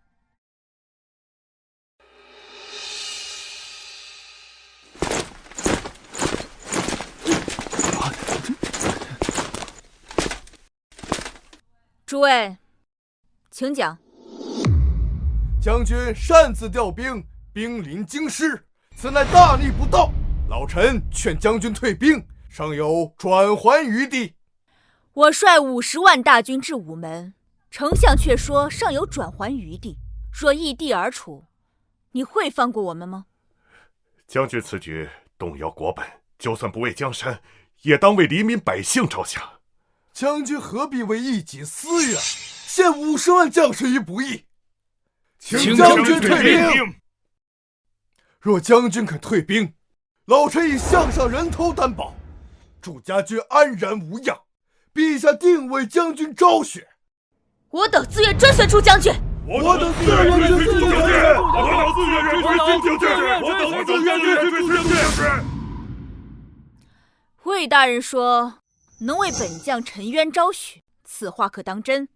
诸位，请讲。将军擅自调兵，兵临京师，此乃大逆不道。老臣劝将军退兵，尚有转圜余地。我率50万大军至午门，丞相却说尚有转圜余地。若易地而处，你会放过我们吗？将军此举动摇国本，就算不为江山，也当为黎民百姓着想。将军何必为一己私怨，陷50万将士于不义？请将军退兵。若将军肯退兵，老臣以项上人头担保，祝家军安然无恙。陛下定为将军昭雪。我等自愿追随朱将军。我等自愿追随朱将军。我等自愿追随朱将军。我等自愿追随朱将军。魏大人说，能为本将沉冤昭许，此话可当真？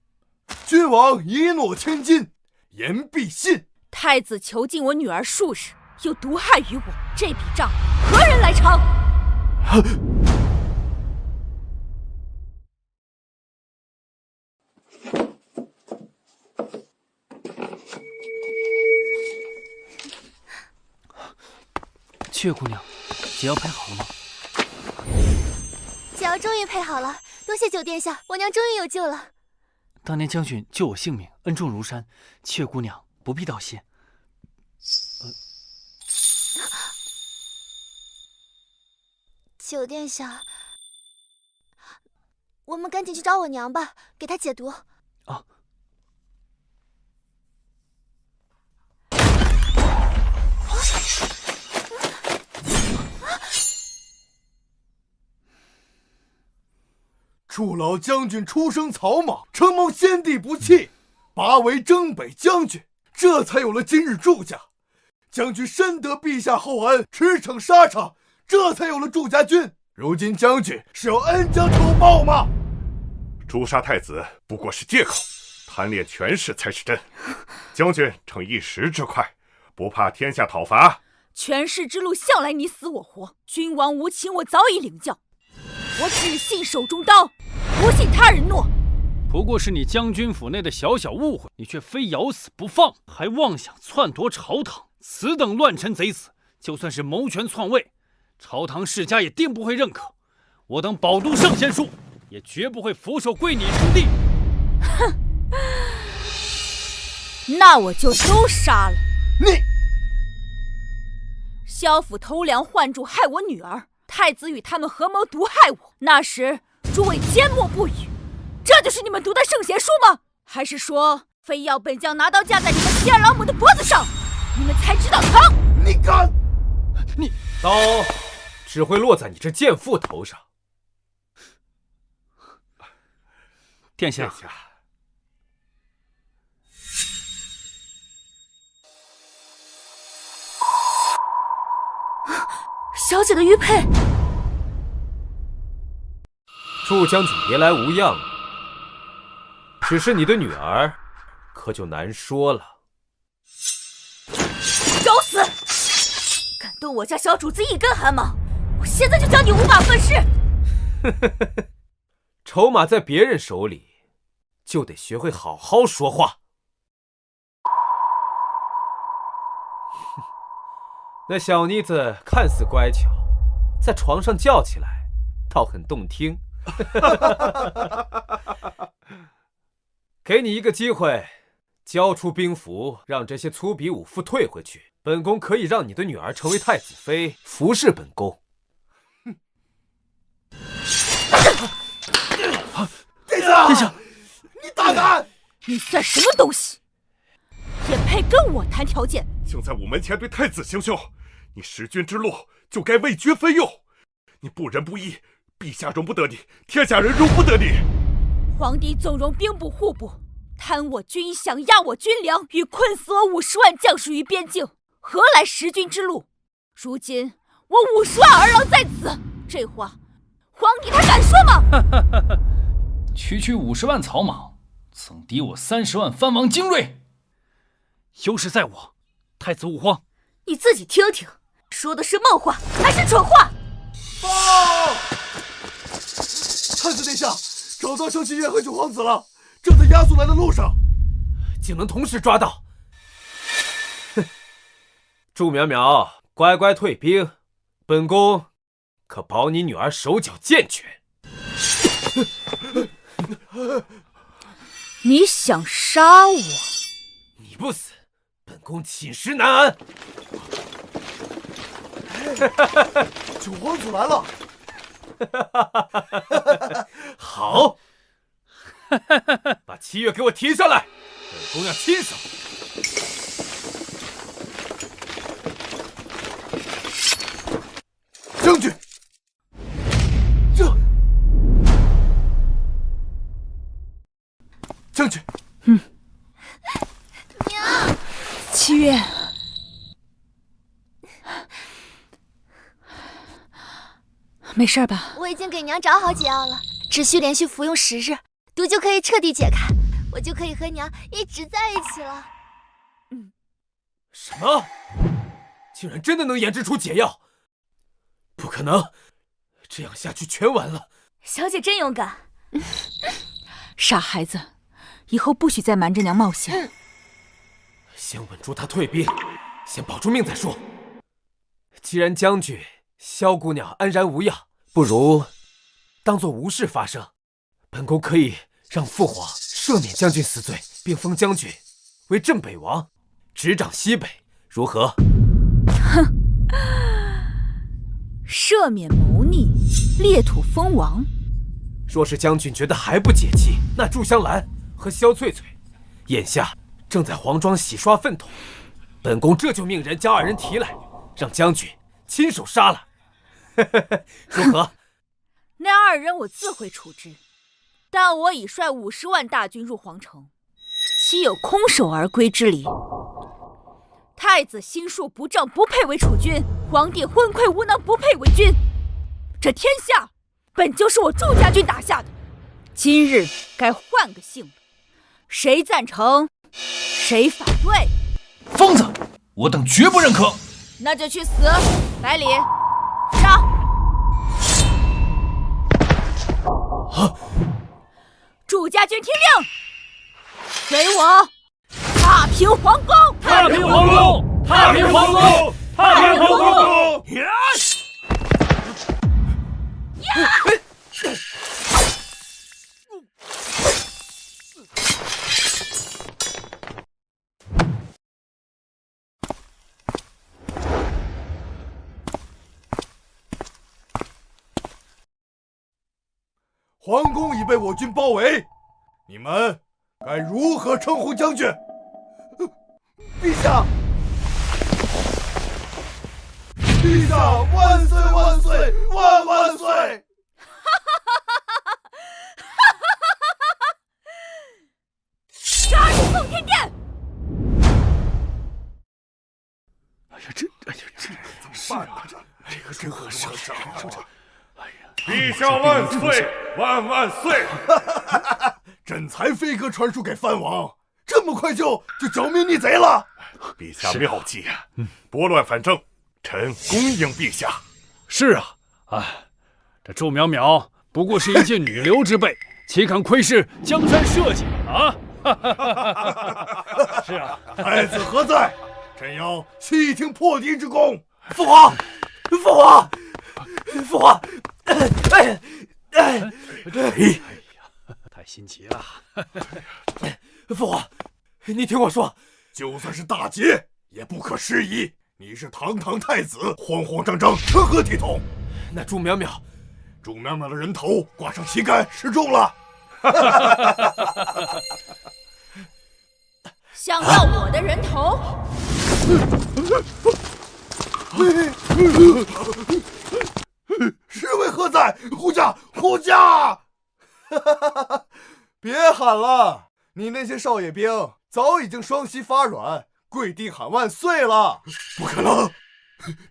君王一诺千金，言必信。太子囚禁我女儿数日，又毒害于我，这笔账何人来偿？七月姑娘，解药配好了吗？解药终于配好了，多谢九殿下，我娘终于有救了。当年将军救我性命，恩重如山，七月姑娘不必道谢。九殿下，我们赶紧去找我娘吧，给她解毒。啊！祝老将军出生草莽，承蒙先帝不弃，拔为征北将军，这才有了今日祝家。将军深得陛下厚恩，驰骋沙场，这才有了祝家军。如今将军是要恩将仇报吗？诛杀太子不过是借口，贪恋权势才是真。将军逞一时之快，不怕天下讨伐。权势之路向来你死我活，君王无情，我早已领教。我只信手中刀，不信他人诺。不过是你将军府内的小小误会，你却非咬死不放，还妄想篡夺朝堂，此等乱臣贼子，就算是谋权篡位，朝堂世家也定不会认可。我等保都圣贤书，也绝不会俯首跪你称帝。哼，那我就都杀了你。萧府偷梁换柱害我女儿，太子与他们合谋毒害我，那时诸位缄默不语，这就是你们读的圣贤书吗？还是说非要本将拿刀架在你们妻儿老母的脖子上，你们才知道疼？你敢！你刀只会落在你这贱妇头上。殿下，小姐的玉佩。祝将军别来无恙，只是你的女儿，可就难说了。找死！敢动我家小主子一根汗毛，我现在就将你五马分尸！筹码在别人手里，就得学会好好说话。那小妮子看似乖巧，在床上叫起来倒很动听。给你一个机会，交出兵符，让这些粗鄙武夫退回去。本宫可以让你的女儿成为太子妃，服侍本宫。殿下，殿下，你大胆！你算什么东西？也配跟我谈条件？竟在午门前对太子行凶！你弑君之路就该为君分忧。你不仁不义，陛下容不得你，天下人容不得你。皇帝纵容兵部户部贪我军饷，压我军粮，与困死我50万将士于边境，何来弑君之路？如今我50万儿郎在此，这话皇帝他敢说吗？区区50万草莽，怎敌我30万藩王精锐？优势在我，太子勿慌。你自己听听，说的是梦话还是蠢话？报！太子殿下，找到圣祺院和九皇子了，正在押送来的路上。竟能同时抓到！哼，祝淼淼，乖乖退兵，本宫可保你女儿手脚健全。你想杀我？你不死，本宫寝食难安。九皇子来了。好，把七月给我提上来，本宫要亲手。将军，将军，娘，七月，没事吧？我已经给娘找好解药了，只需连续服用10日，毒就可以彻底解开，我就可以和娘一直在一起了。什么？竟然真的能研制出解药？不可能，这样下去全完了。小姐真勇敢。傻孩子，以后不许再瞒着娘冒险。先稳住他退兵，先保住命再说。既然将军、萧姑娘安然无恙，不如当作无事发生。本宫可以让父皇赦免将军死罪，并封将军为镇北王，执掌西北，如何？哼！赦免谋逆，裂土封王。若是将军觉得还不解气，那祝香兰和萧翠翠眼下正在黄庄洗刷粪桶，本宫这就命人将2人提来，让将军亲手杀了。如何？那2人我自会处置，但我已率50万大军入皇城，岂有空手而归之理？太子心术不正，不配为储君；皇帝昏聩无能，不配为君。这天下本就是我祝家军打下的，今日该换个姓了。谁赞成，谁反对？疯子，我等绝不认可。那就去死！百里，杀！祝家军听令，随我踏平皇宫！踏平皇宫！踏平皇宫！踏平皇宫！皇宫已被我军包围，你们该如何称呼将军？陛下！陛下万岁万岁万万岁！杀入奉天殿！哎呀，这怎么办啊？这个真合适。陛下万岁万万岁！朕才飞鸽传书给藩王，这么快就剿灭逆贼了。陛下妙计，拨乱反正，臣恭迎陛下。是啊，哎，这祝淼淼不过是一介女流之辈，岂敢窥视江山社稷啊？是啊，太子何在？朕要细听破敌之功。父皇，父皇，父皇！太心急了。父皇，你听我说，就算是大捷，也不可失仪。你是堂堂太子，慌慌张张，成何体统？那祝淼淼，祝淼淼的人头挂上旗杆，示众了。想要我的人头？侍卫何在？护驾！护驾！别喊了，你那些少爷兵早已经双膝发软，跪地喊万岁了。不可能，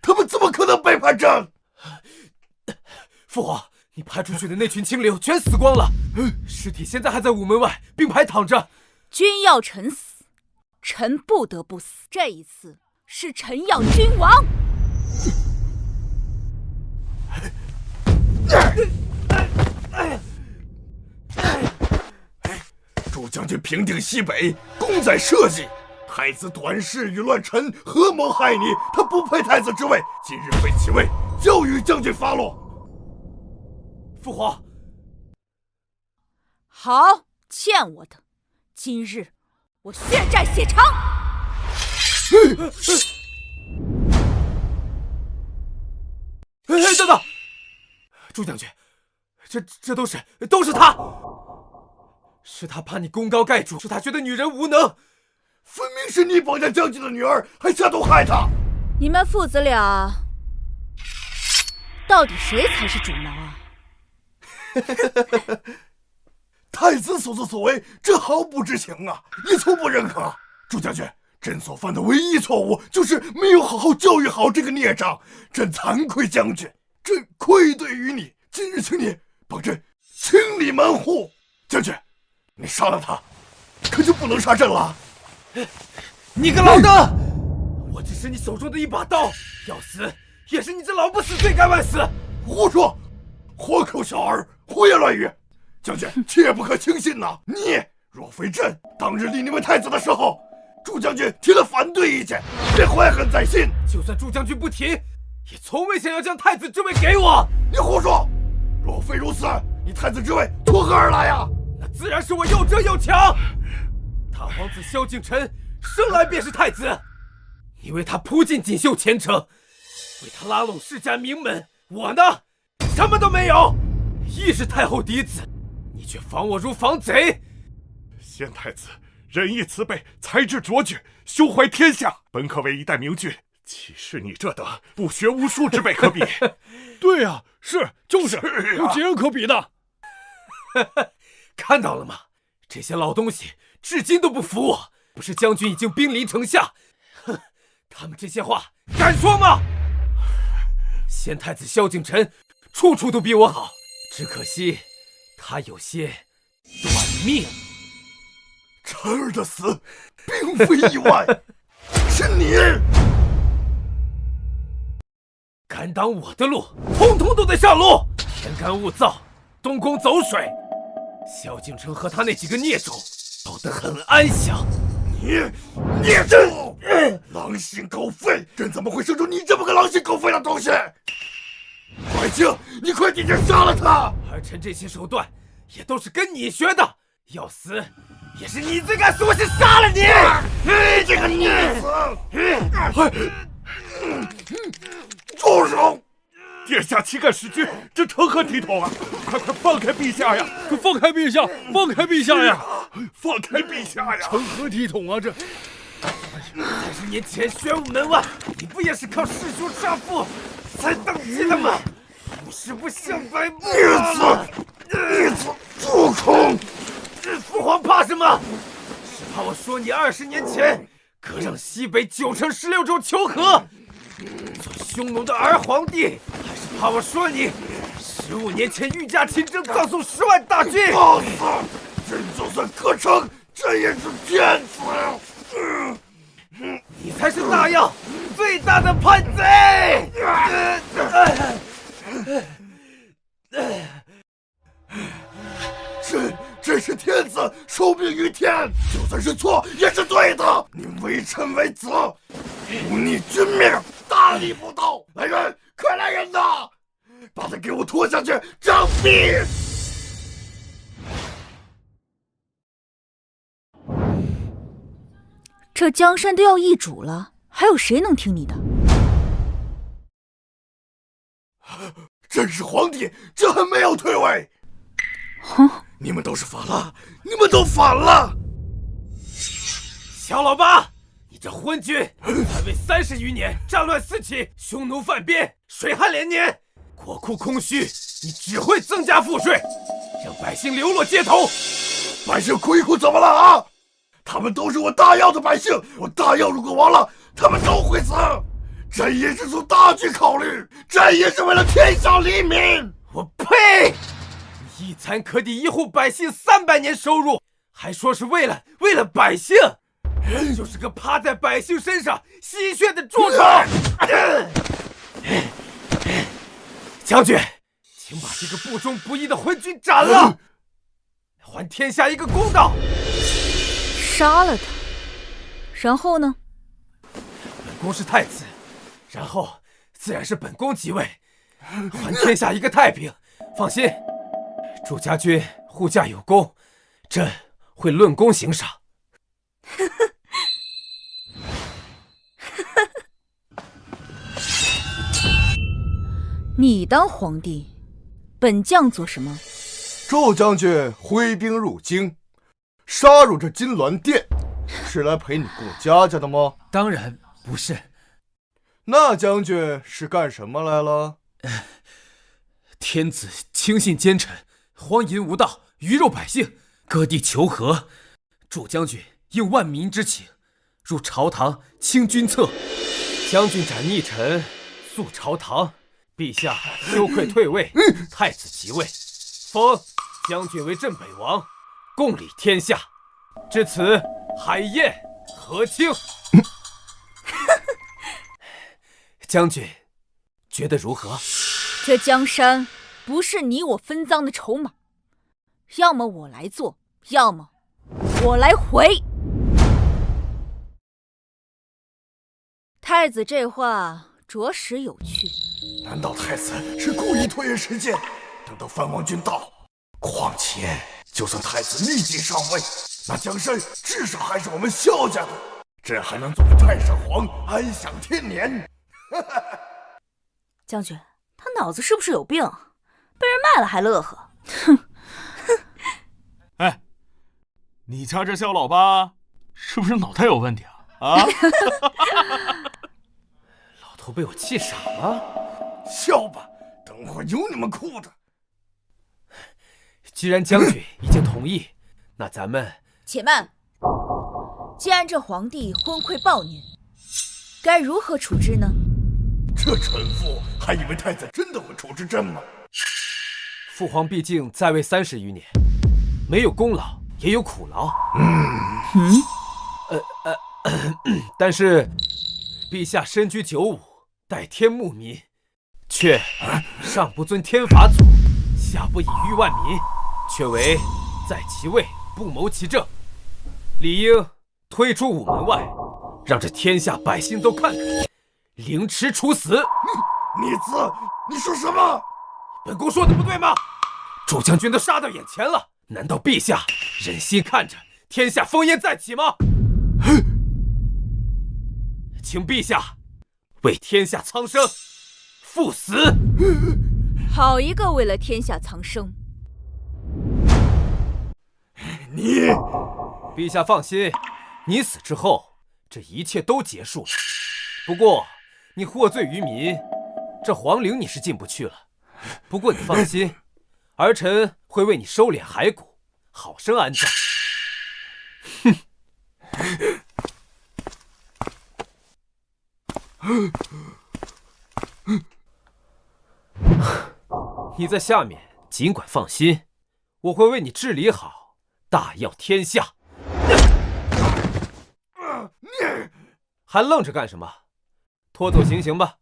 他们怎么可能背叛朕？父皇，你派出去的那群清流全死光了，尸体现在还在午门外并排躺着。君要臣死，臣不得不死。这一次是臣要君亡。祝将军平定西北，功在社稷。太子短视与乱臣，合谋害你，他不配太子之位。今日废其位，就与将军发落。父皇，好，欠我的，今日我血债血偿。等等，朱将军，这都是他，是他怕你功高盖主，是他觉得女人无能，分明是你绑架将军的女儿，还下毒害他。你们父子俩，到底谁才是主谋啊？太子所作所为，朕毫不知情啊，一从不认可。朱将军，朕所犯的唯一错误就是没有好好教育好这个孽障，朕惭愧将军，朕愧对于你。今日请你帮朕清里门户。将军，你杀了他，可就不能杀朕了。你个老的，我只是你手中的一把刀，要死也是你这老不死罪该万死。胡说，活口小儿，胡言乱语。将军切不可轻信呐！你若非朕当日立你为太子的时候，诸将军提了反对意见，便怀恨在心。就算诸将军不提，也从未想要将太子之位给我。你胡说！若非如此，你太子之位从何而来呀？那自然是我又折又抢。大皇子萧敬腾生来便是太子，你为他铺尽锦绣前程，为他拉拢世家名门。我呢，什么都没有，亦是太后嫡子，你却防我如防贼。先太子仁义慈悲，才智卓绝，胸怀天下，本可为一代明君，岂是你这等不学无术之辈可比？对呀，就是有几人可比的？看到了吗？这些老东西至今都不服我，不是将军已经兵临城下，哼，他们这些话敢说吗？先太子萧敬腾处处都比我好，只可惜他有些短命。晨儿的死并非意外，是你敢挡我的路，统统都得上路！天干物燥，东宫走水，萧敬腾和他那几个孽种走得很安详。你孽种，狼心狗肺！朕怎么会生出你这么个狼心狗肺的东西？怀清，你快点杀了他！儿臣这些手段也都是跟你学的，要死也是你最该死，我先杀了你！你这个孽子！住手！殿下岂敢弑君，这成何体统啊！快放开陛下呀！快放开陛下！放开陛下呀！放开陛下呀！成何体统啊！这30年前玄武门外，你不也是靠弑兄杀父才登基的吗？不是不降白目啊！孽子，住口！父皇怕什么？是怕我说你20年前割让西北9城16州求和，做匈奴的儿皇帝，还是怕我说你15年前御驾亲征，葬送10万大军？放肆！朕就算割城，这也是骗子！你才是大药最大的叛贼！朕是天子，受命于天，就算是错也是对的。你为臣为子，忤逆君命，大逆不道！来人，快来人呐！把他给我拖下去杖毙！这江山都要易主了，还有谁能听你的？朕是皇帝，朕还没有退位。哼！你们都是反了，你们都反了！小老八，你这昏君，在位30余年，战乱四起，匈奴犯边，水旱连年，国库空虚，你只会增加赋税，让百姓流落街头。百姓苦一苦怎么了啊？他们都是我大药的百姓，我大药如果亡了，他们都会死。朕也是从大局考虑，朕也是为了天下黎民。我呸！一餐可抵一户百姓300年收入，还说是为了百姓，就是个趴在百姓身上吸血的蛀虫！将军，请把这个不忠不义的昏君斩了，还天下一个公道。杀了他，然后呢？本宫是太子，然后自然是本宫即位，还天下一个太平。放心。祝家军护驾有功，朕会论功行赏。你当皇帝，本将做什么？周将军挥兵入京，杀入这金銮殿，是来陪你过家家的吗？当然不是。那将军是干什么来了？天子轻信奸臣，荒淫无道，鱼肉百姓，割地求和。祝将军应万民之请，入朝堂清君侧。将军斩逆臣，肃朝堂。陛下羞愧退位，太子即位，封将军为镇北王，共理天下，至此海晏和亲。将军觉得如何？这江山不是你我分赃的筹码，要么我来做，要么我来回。太子这话着实有趣。难道太子是故意拖延时间，等到藩王军到？况且，就算太子立即上位，那江山至少还是我们萧家的，朕还能作为太上皇安享天年。将军，他脑子是不是有病？被人卖了还乐呵？哼！哎，你家这萧老八是不是脑袋有问题啊？啊！老头被我气傻了。笑吧，等会有你们哭的。既然将军已经同意，那咱们……且慢！既然这皇帝昏聩暴虐，该如何处置呢？这蠢妇还以为太子真的会处置朕吗？父皇毕竟在位30余年，没有功劳也有苦劳。但是陛下身居95，代天牧民，却上不尊天法祖，下不以御万民，却为在其位不谋其政，理应推出午门外，让这天下百姓都看看，凌迟处死。逆子，你说什么？本宫说的不对吗？主将军都杀到眼前了，难道陛下忍心看着天下烽烟再起吗？请陛下为天下苍生赴死！好一个为了天下苍生！你，陛下放心，你死之后，这一切都结束了。不过你获罪于民，这皇陵你是进不去了。不过你放心，儿臣会为你收敛骸骨，好生安葬。哼！你在下面尽管放心，我会为你治理好，大要天下。还愣着干什么？拖走行刑吧。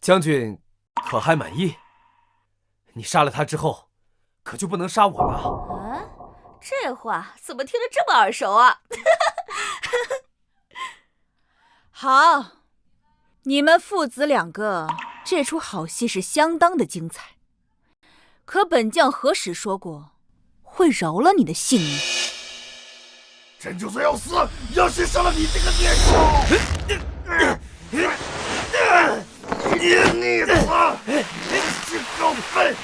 将军可还满意？你杀了他之后，可就不能杀我了。这话怎么听得这么耳熟啊？好，你们父子2个这出好戏是相当的精彩。可本将何时说过会饶了你的性命？朕就算要死，也要先杀了你这个孽畜！你逆子，这狗粪，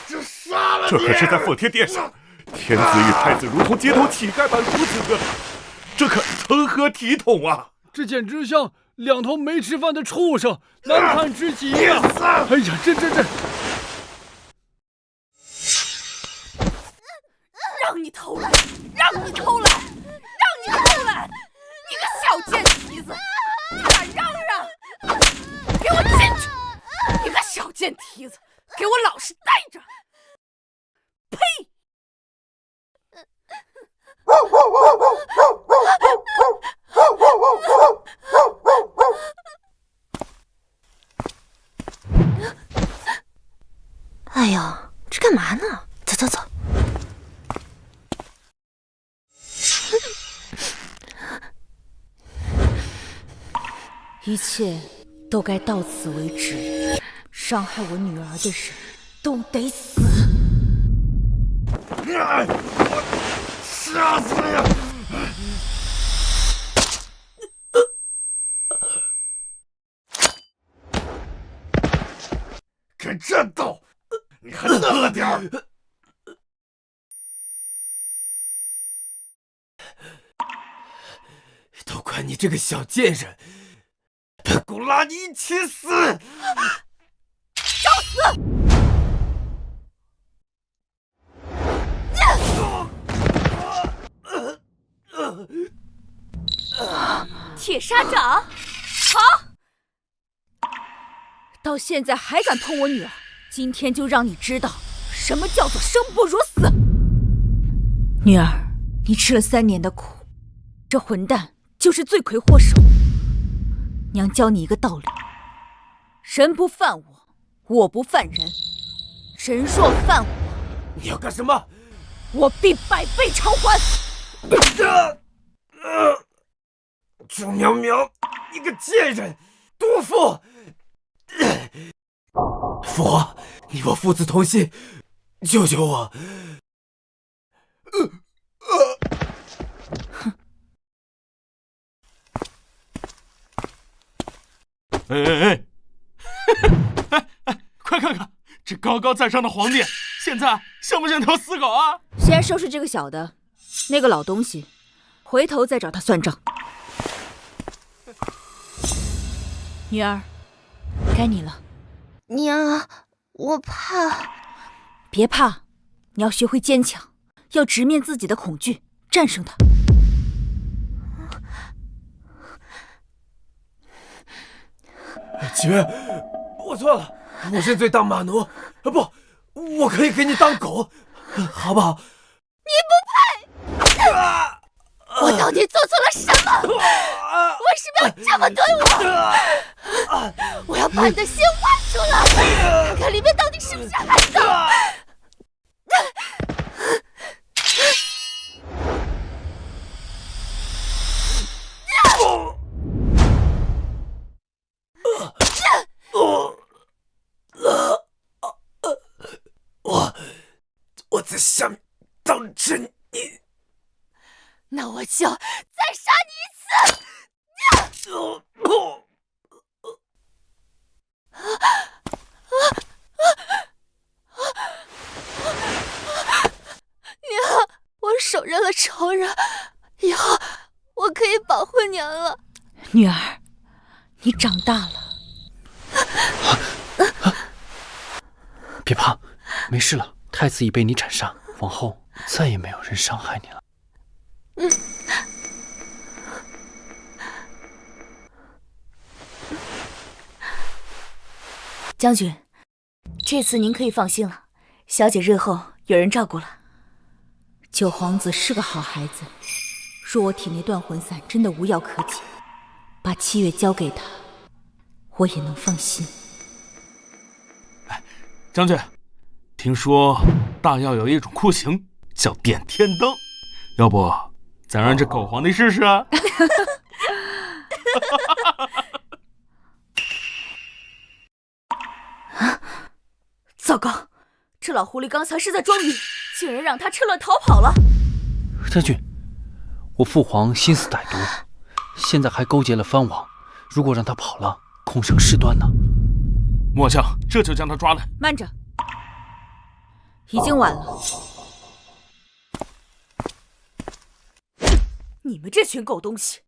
这杀了你！这可是在奉天殿上，天子与太子如同街头乞丐般如此的，这可成何体统啊！这简直像2头没吃饭的畜生，难看之极呀！哎呀，这！让你偷懒，让你偷懒，让你偷懒！你个小贱蹄子，你敢嚷嚷？给我进去！你个小贱蹄子，给我老实待着！呸！哎呦，这干嘛呢？走。一切都该到此为止，伤害我女儿的人都得死！我杀死你！跟这斗，你还嫩了点儿！都怪你这个小贱人！本宫拉你一起死！找死！铁砂掌，好！到现在还敢碰我女儿，今天就让你知道什么叫做生不如死。女儿，你吃了3年的苦，这混蛋就是罪魁祸首。娘教你一个道理：人不犯我，我不犯人。人若犯我，你要干什么？我必百倍偿还。朱苗苗，你个贱人，毒妇！父皇，你我父子同心，救救我！哎！快看看这高高在上的皇帝，现在像不像条死狗啊？先收拾这个小的，那个老东西，回头再找他算账。女儿，该你了。娘，我怕。别怕，你要学会坚强，要直面自己的恐惧，战胜它。启源，我错了，我认罪当马奴。不，我可以给你当狗，好不好？你不配！我到底做错了什么？为什么要这么对我？我要把你的心挖出来，看看里面到底是不是孩子。我在下面等着你。那我就再杀你一次！娘，我手刃了仇人，以后我可以保护娘了。女儿，你长大了。别怕，没事了。太子已被你斩杀，往后再也没有人伤害你了。将军，这次您可以放心了，小姐日后有人照顾了。九皇子是个好孩子，若我体内断魂散真的无药可解，把七月交给他，我也能放心。将军，听说大药有一种酷刑叫点天灯，要不咱让这狗皇帝试试啊？糟糕，这老狐狸刚才是在装晕，竟然让他趁乱逃跑了。将军，我父皇心思歹毒，现在还勾结了藩王，如果让他跑了，恐生事端呢。末将这就将他抓来。慢着，已经晚了。你们这群狗东西！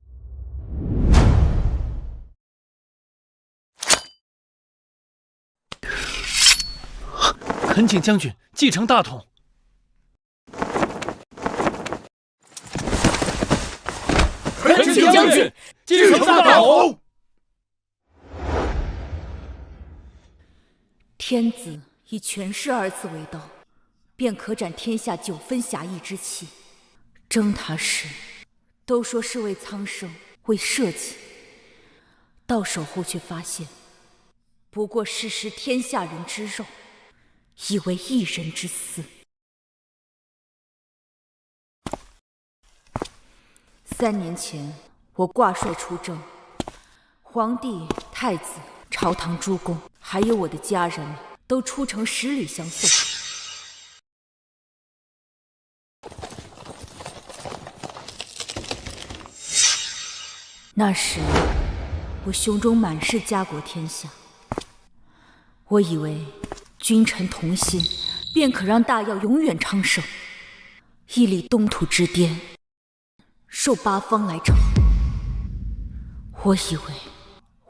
恳请将军继承大统。恳请将军继承大统。天子以权势2字为道，便可斩天下9分侠义之气。征他时，都说是为苍生，为社稷，到手后却发现，不过是食天下人之肉，以为一人之私。3年前，我挂帅出征，皇帝、太子、朝堂诸公，还有我的家人们，都出城10里相送。那时，我胸中满是家国天下，我以为君臣同心，便可让大药永远昌盛，屹立东土之巅，受8方来朝。我以为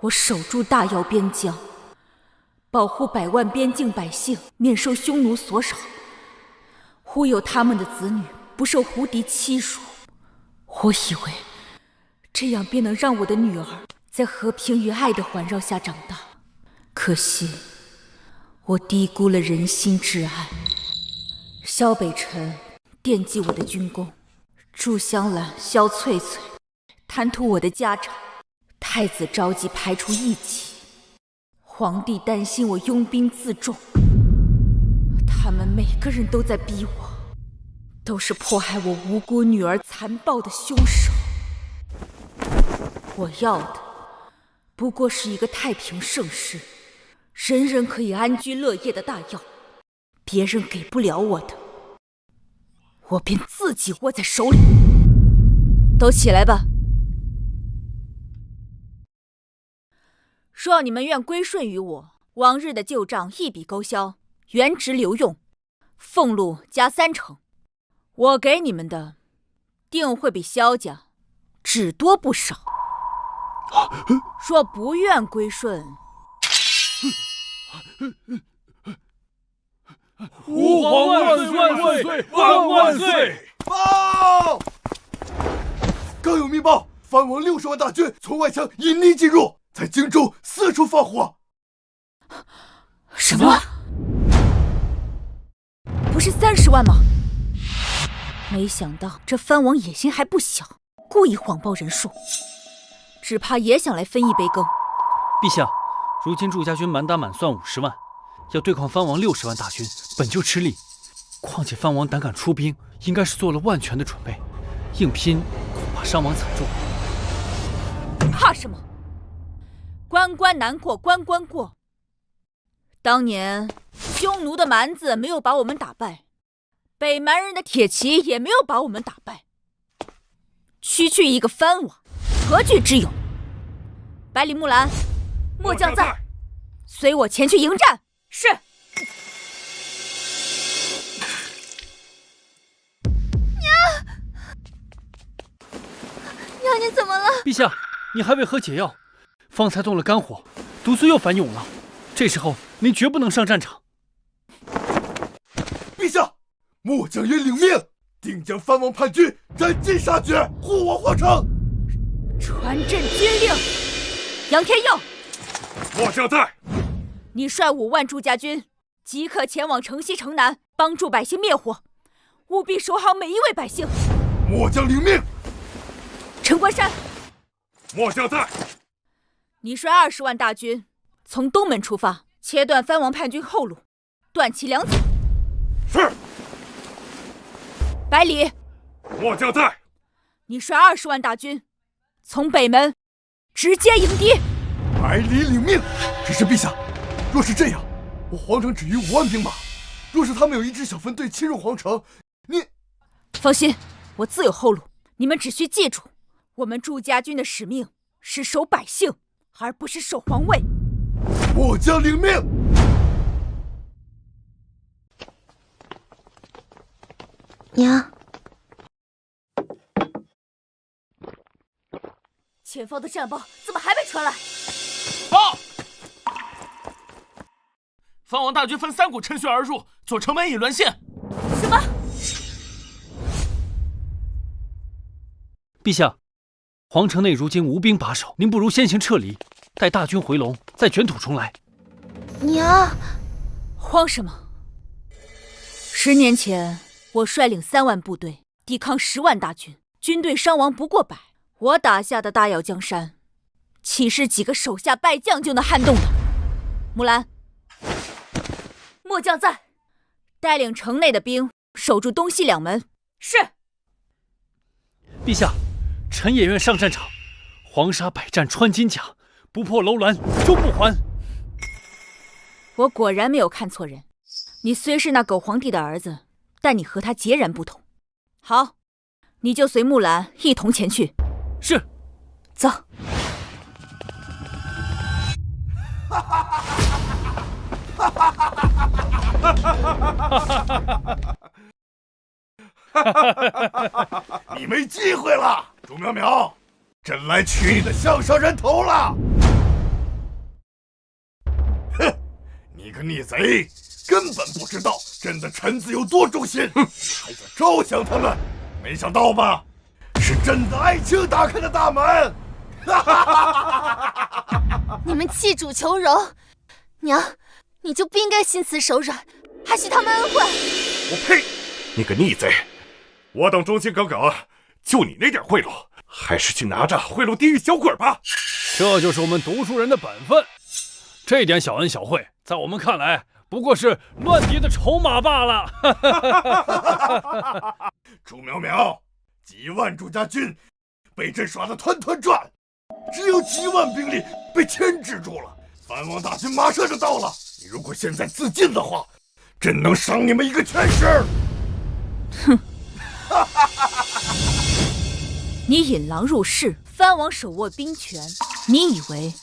我守住大药边疆，保护100万边境百姓免受匈奴所扰，忽悠他们的子女不受胡敌欺辱。我以为这样便能让我的女儿在和平与爱的环绕下长大。可惜，我低估了人心至爱。萧北辰惦记我的军功，祝香兰、萧翠翠贪图我的家产，太子着急排除异己，皇帝担心我拥兵自重。他们每个人都在逼我，都是迫害我无辜女儿残暴的凶手。我要的不过是一个太平盛世，人人可以安居乐业的大药，别人给不了我的，我便自己握在手里。都起来吧！若你们愿归顺于我，往日的旧账一笔勾销，原职留用，俸禄加3成，我给你们的定会比萧家只多不少。若不愿归顺，吾皇万岁万岁万万岁！报！刚有密报，藩王60万大军从外墙隐匿进入，在荆州四处放火。什么？不是30万吗？没想到这藩王野心还不小，故意谎报人数，只怕也想来分一杯羹。陛下，如今祝家军满打满算50万，要对抗藩王60万大军，本就吃力。况且藩王胆敢出兵，应该是做了万全的准备，硬拼恐怕伤亡惨重。怕什么？关关难过关关过。当年匈奴的蛮子没有把我们打败，北蛮人的铁骑也没有把我们打败。区区一个藩王，何惧之有？百里木兰，末将在，随我前去迎战。是。娘，你怎么了？陛下，你还未喝解药，方才动了肝火，毒素又反涌了。这时候您绝不能上战场。陛下，末将愿领命，定将藩王叛军斩尽杀绝，护我皇城。传朕军令，杨天佑，末将在。你率5万祝家军，即刻前往城西城南，帮助百姓灭火，务必守好每一位百姓。末将领命。陈关山，末将在。你率20万大军从东门出发，切断藩王叛军后路，断其粮草。是。百里，末将在。你率20万大军从北门直接迎敌。百里领命。只是陛下，若是这样，我皇城只余5万兵马，若是他们有一支小分队侵入皇城，你放心，我自有后路。你们只需记住，我们祝家军的使命是守百姓，而不是守皇位。末将领命。娘，前方的战报怎么还没传来？报！藩王大军分3股趁虚而入，左城门已沦陷。什么？陛下，皇城内如今无兵把守，您不如先行撤离，待大军回笼，再卷土重来。娘，慌什么？10年前，我率领3万部队抵抗10万大军，军队伤亡不过100。我打下的大要江山，岂是几个手下败将就能撼动的？木兰，末将在，带领城内的兵守住东西2门。是。陛下，臣也愿上战场。黄沙百战穿金甲，不破楼兰终不还。我果然没有看错人，你虽是那狗皇帝的儿子，但你和他截然不同。好，你就随木兰一同前去。是。走。你没机会了，朱淼淼，朕来取你的项上人头了！哼，你个逆贼，根本不知道朕的臣子有多忠心，还想招降他们，没想到吧？是真的爱情打开的大门。你们弃主求荣，娘，你就不应该心慈手软，还许他们恩惠。我呸！你个逆贼！我等忠心耿耿，就你那点贿赂，还是去拿着贿赂地狱小鬼吧。这就是我们读书人的本分。这点小恩小惠，在我们看来不过是乱敌的筹码罢了。朱苗苗，几万朱家军被朕耍得团团转，只有几万兵力被牵制住了。藩王大军马上就到了，你如果现在自尽的话，朕能赏你们一个全尸。哼！你引狼入室，藩王手握兵权，你以为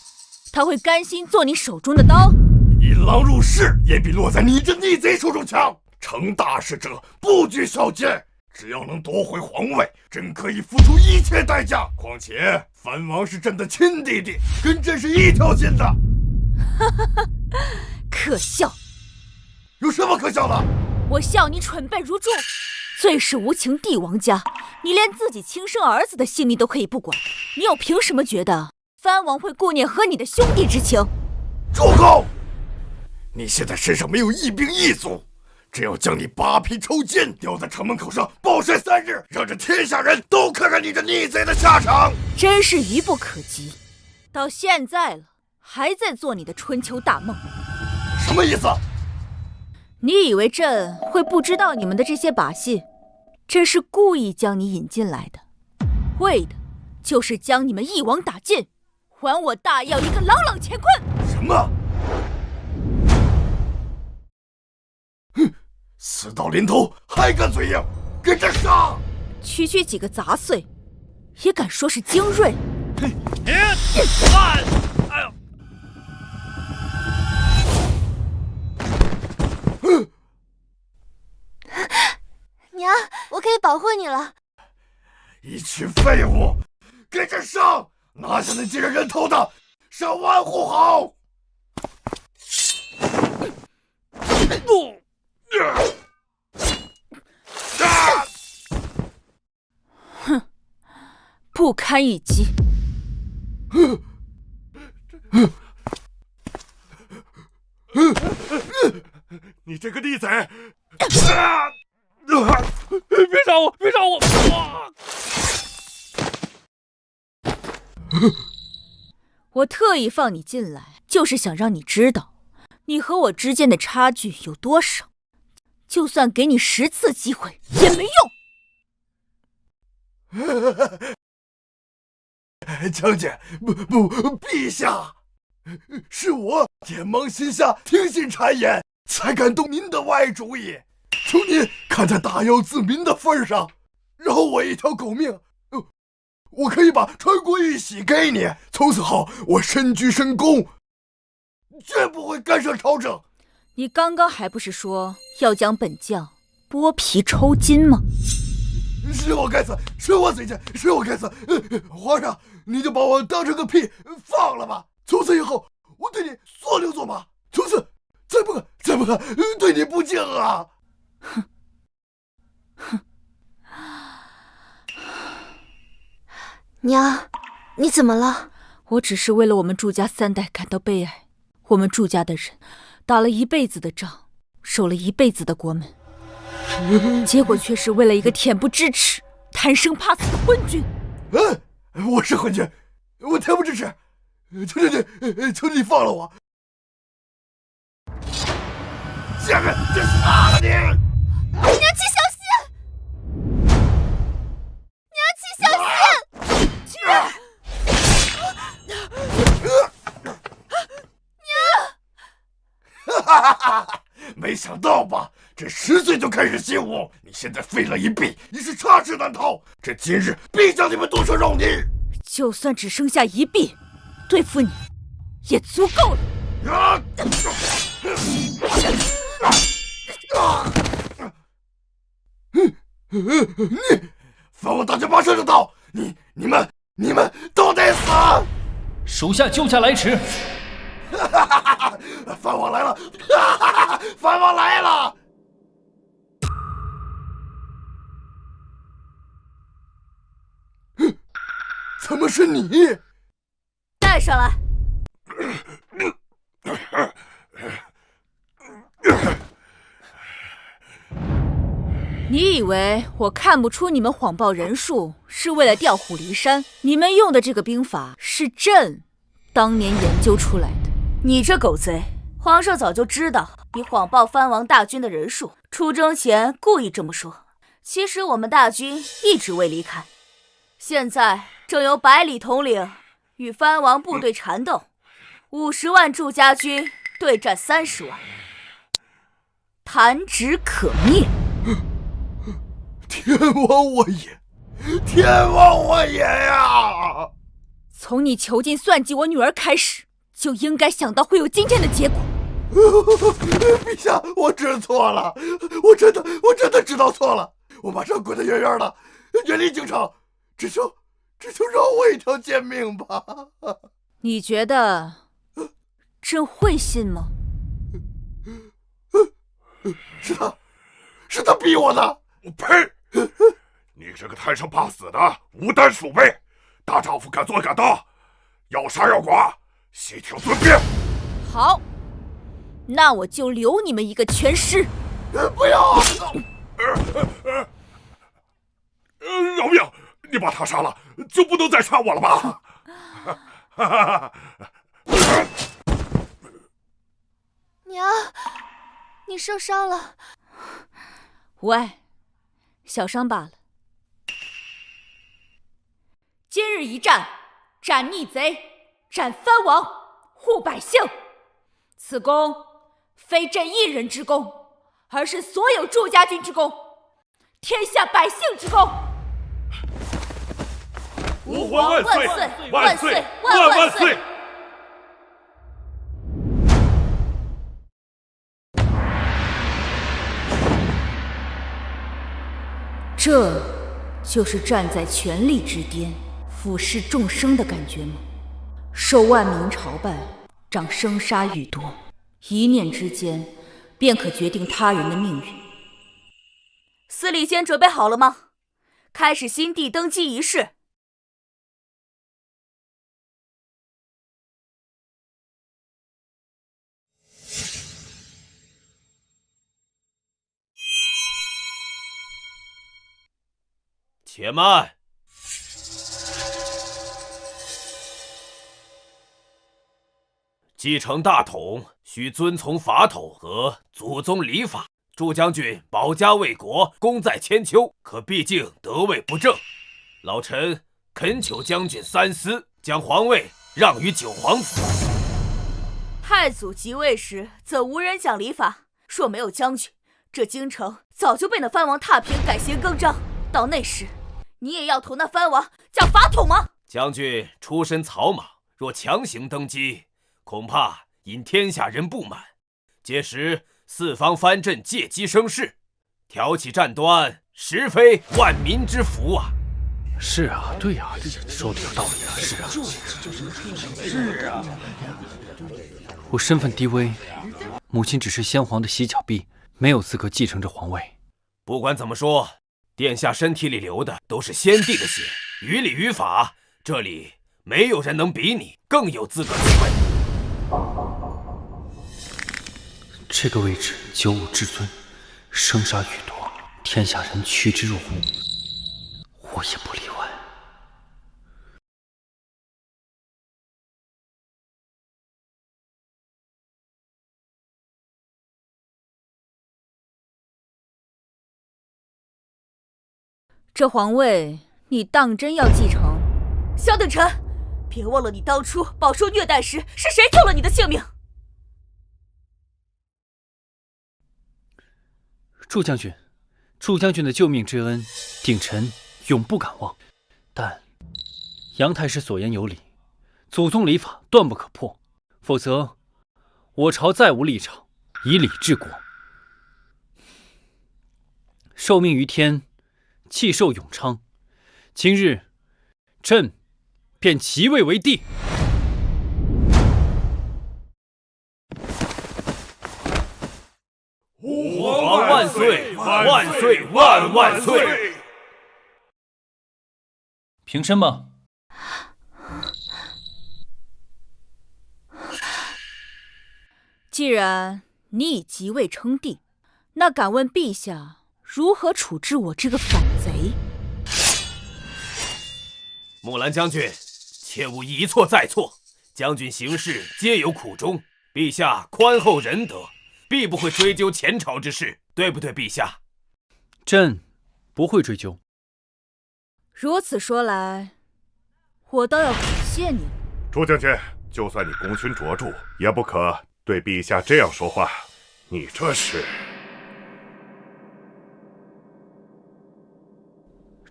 他会甘心做你手中的刀？引狼入室也比落在你这逆贼手中强。成大事者不拘小节，只要能夺回皇位，朕可以付出一切代价。况且藩王是朕的亲弟弟，跟朕是一条心的。可笑！有什么可笑的？我笑你蠢笨如猪，最是无情帝王家，你连自己亲生儿子的性命都可以不管，你又凭什么觉得藩王会顾念和你的兄弟之情？住口！你现在身上没有一兵一卒，只要将你扒皮抽筋，吊在城门口上暴晒3日，让这天下人都看看你这逆贼的下场。真是愚不可及，到现在了，还在做你的春秋大梦。什么意思？你以为朕会不知道你们的这些把戏？朕是故意将你引进来的，为的就是将你们一网打尽，还我大药一个朗朗乾坤。什么？哼！死到临头还敢嘴硬，给朕杀！区区几个杂碎，也敢说是精锐？哎呦！娘，我可以保护你了。一群废物，给朕上！拿下那几个人头的，上万户好！哼，不堪一击。你这个逆贼！别杀我！别杀我！我特意放你进来，就是想让你知道，你和我之间的差距有多少。就算给你10次机会也没用。将军，不，陛下，是我眼盲心瞎，听信谗言，才敢动您的歪主意。求您看在大药自民的份上，饶我一条狗命。我可以把传国玉玺给你，从此后我身居深宫，绝不会干涉朝政。你刚刚还不是说要将本将剥皮抽筋吗？是我该死，是我嘴贱，是我该死。皇上，你就把我当成个屁放了吧。从此以后，我对你做牛做马，从此再不敢对你不敬啊！哼！娘，你怎么了？我只是为了我们祝家3代感到悲哀。我们祝家的人打了一辈子的仗，守了一辈子的国门，结果却是为了一个恬不知耻、贪生怕死的昏君。我是昏君，我恬不知耻，求你放了我！下面就杀了你！娘亲小心！娘亲小心！没想到吧？这10岁就开始习武，你现在废了一臂，你是插翅难逃。这今日必将你们剁成肉泥！就算只剩下一臂，对付你也足够了。藩王大军马上就到，你们都得死！属下救驾来迟。藩王来了！藩王来了！怎么是你？带上来。你以为我看不出你们谎报人数是为了调虎离山？你们用的这个兵法是朕当年研究出来的。你这狗贼，皇上早就知道你谎报藩王大军的人数，出征前故意这么说。其实我们大军一直未离开，现在正由百里统领与藩王部队缠斗，50万祝家军对战30万，弹指可灭。天亡我也！天亡我也呀！从你囚禁算计我女儿开始，就应该想到会有今天的结果。陛下，我知错了，我真的知道错了，我马上滚得远远的，远离京城，只求饶我一条贱命吧。你觉得朕会信吗？是他逼我的。呸！你这个贪生怕死的无胆鼠辈，大丈夫敢做敢当，要杀要剐，悉听尊便。好，那我就留你们一个全尸。不要！饶命！你把他杀了，就不能再杀我了吧？娘，你受伤了。喂，小伤罢了。今日一战，斩逆贼，斩藩王，护百姓。此功非朕一人之功，而是所有祝家军之功，天下百姓之功。吾皇万岁！万岁！万岁！这就是站在权力之巅，俯视众生的感觉吗？受万民朝拜，掌生杀予夺，一念之间，便可决定他人的命运。司礼监准备好了吗？开始新帝登基仪式。且慢！继承大统，需遵从法统和祖宗礼法。祝将军保家卫国，功在千秋，可毕竟得位不正。老臣恳求将军三思，将皇位让于九皇子。太祖即位时，怎无人讲礼法？若没有将军，这京城早就被那藩王踏平，改弦更张。到那时，你也要同那藩王讲法统吗？将军出身草莽，若强行登基，恐怕引天下人不满，届时四方藩镇借机生事，挑起战端，实非万民之福啊！是啊，对呀，说的有道理啊，是啊，是啊。我身份低微，母亲只是先皇的洗脚婢，没有资格继承这皇位。不管怎么说，殿下身体里流的都是先帝的血，于理于法，这里没有人能比你更有资格继位。这个位置九五至尊，生杀予夺，天下人趋之若鹜，我也不例外。这皇位你当真要继承？萧鼎臣，别忘了你当初饱受虐待时是谁救了你的性命？祝将军的救命之恩，鼎臣永不敢忘。但杨太师所言有理，祖宗礼法断不可破，否则我朝再无立场，以礼治国。受命于天，气寿永昌。今日朕便即位为帝。吾皇万岁！万岁！万岁！平身吧。既然你已即位称帝，那敢问陛下如何处置我这个反贼？木兰将军，切勿一错再错。将军行事皆有苦衷，陛下宽厚仁德，必不会追究前朝之事，对不对，陛下？朕不会追究。如此说来，我倒要感谢你了。朱将军，就算你功勋卓著，也不可对陛下这样说话。你这是……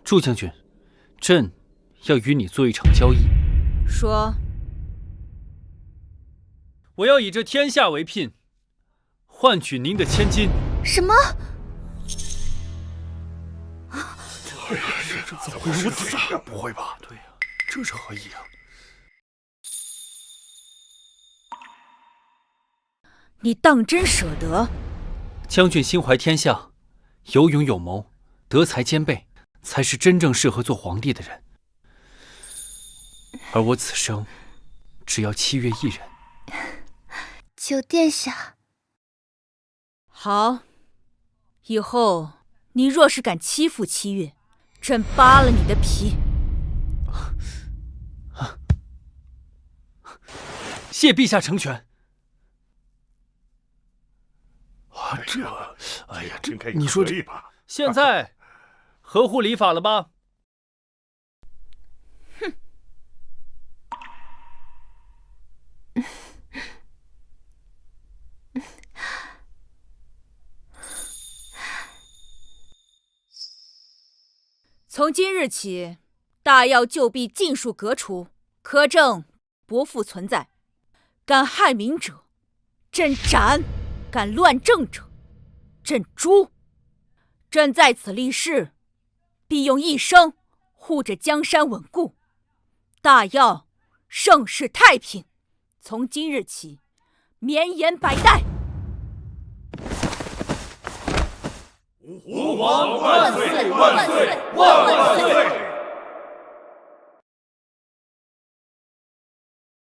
祝将军，朕要与你做一场交易。说。我要以这天下为聘，换取您的千金。什么？这怎么会如此？不会吧？对呀，这是何意啊？你当真舍得？将军心怀天下，有勇有谋，德才兼备，才是真正适合做皇帝的人。而我此生只要7月一人。求殿下。好，以后你若是敢欺负7月，朕扒了你的皮。谢陛下成全。啊，哎呀，这你说这现在合乎礼法了吧？哼。从今日起，大药旧弊尽数革除，苛政不复存在。敢害民者，朕斩；敢乱政者，朕诛。朕在此立誓，必用一生护着江山稳固，大药盛世太平。从今日起，绵延百代。吾皇万岁万岁万万岁！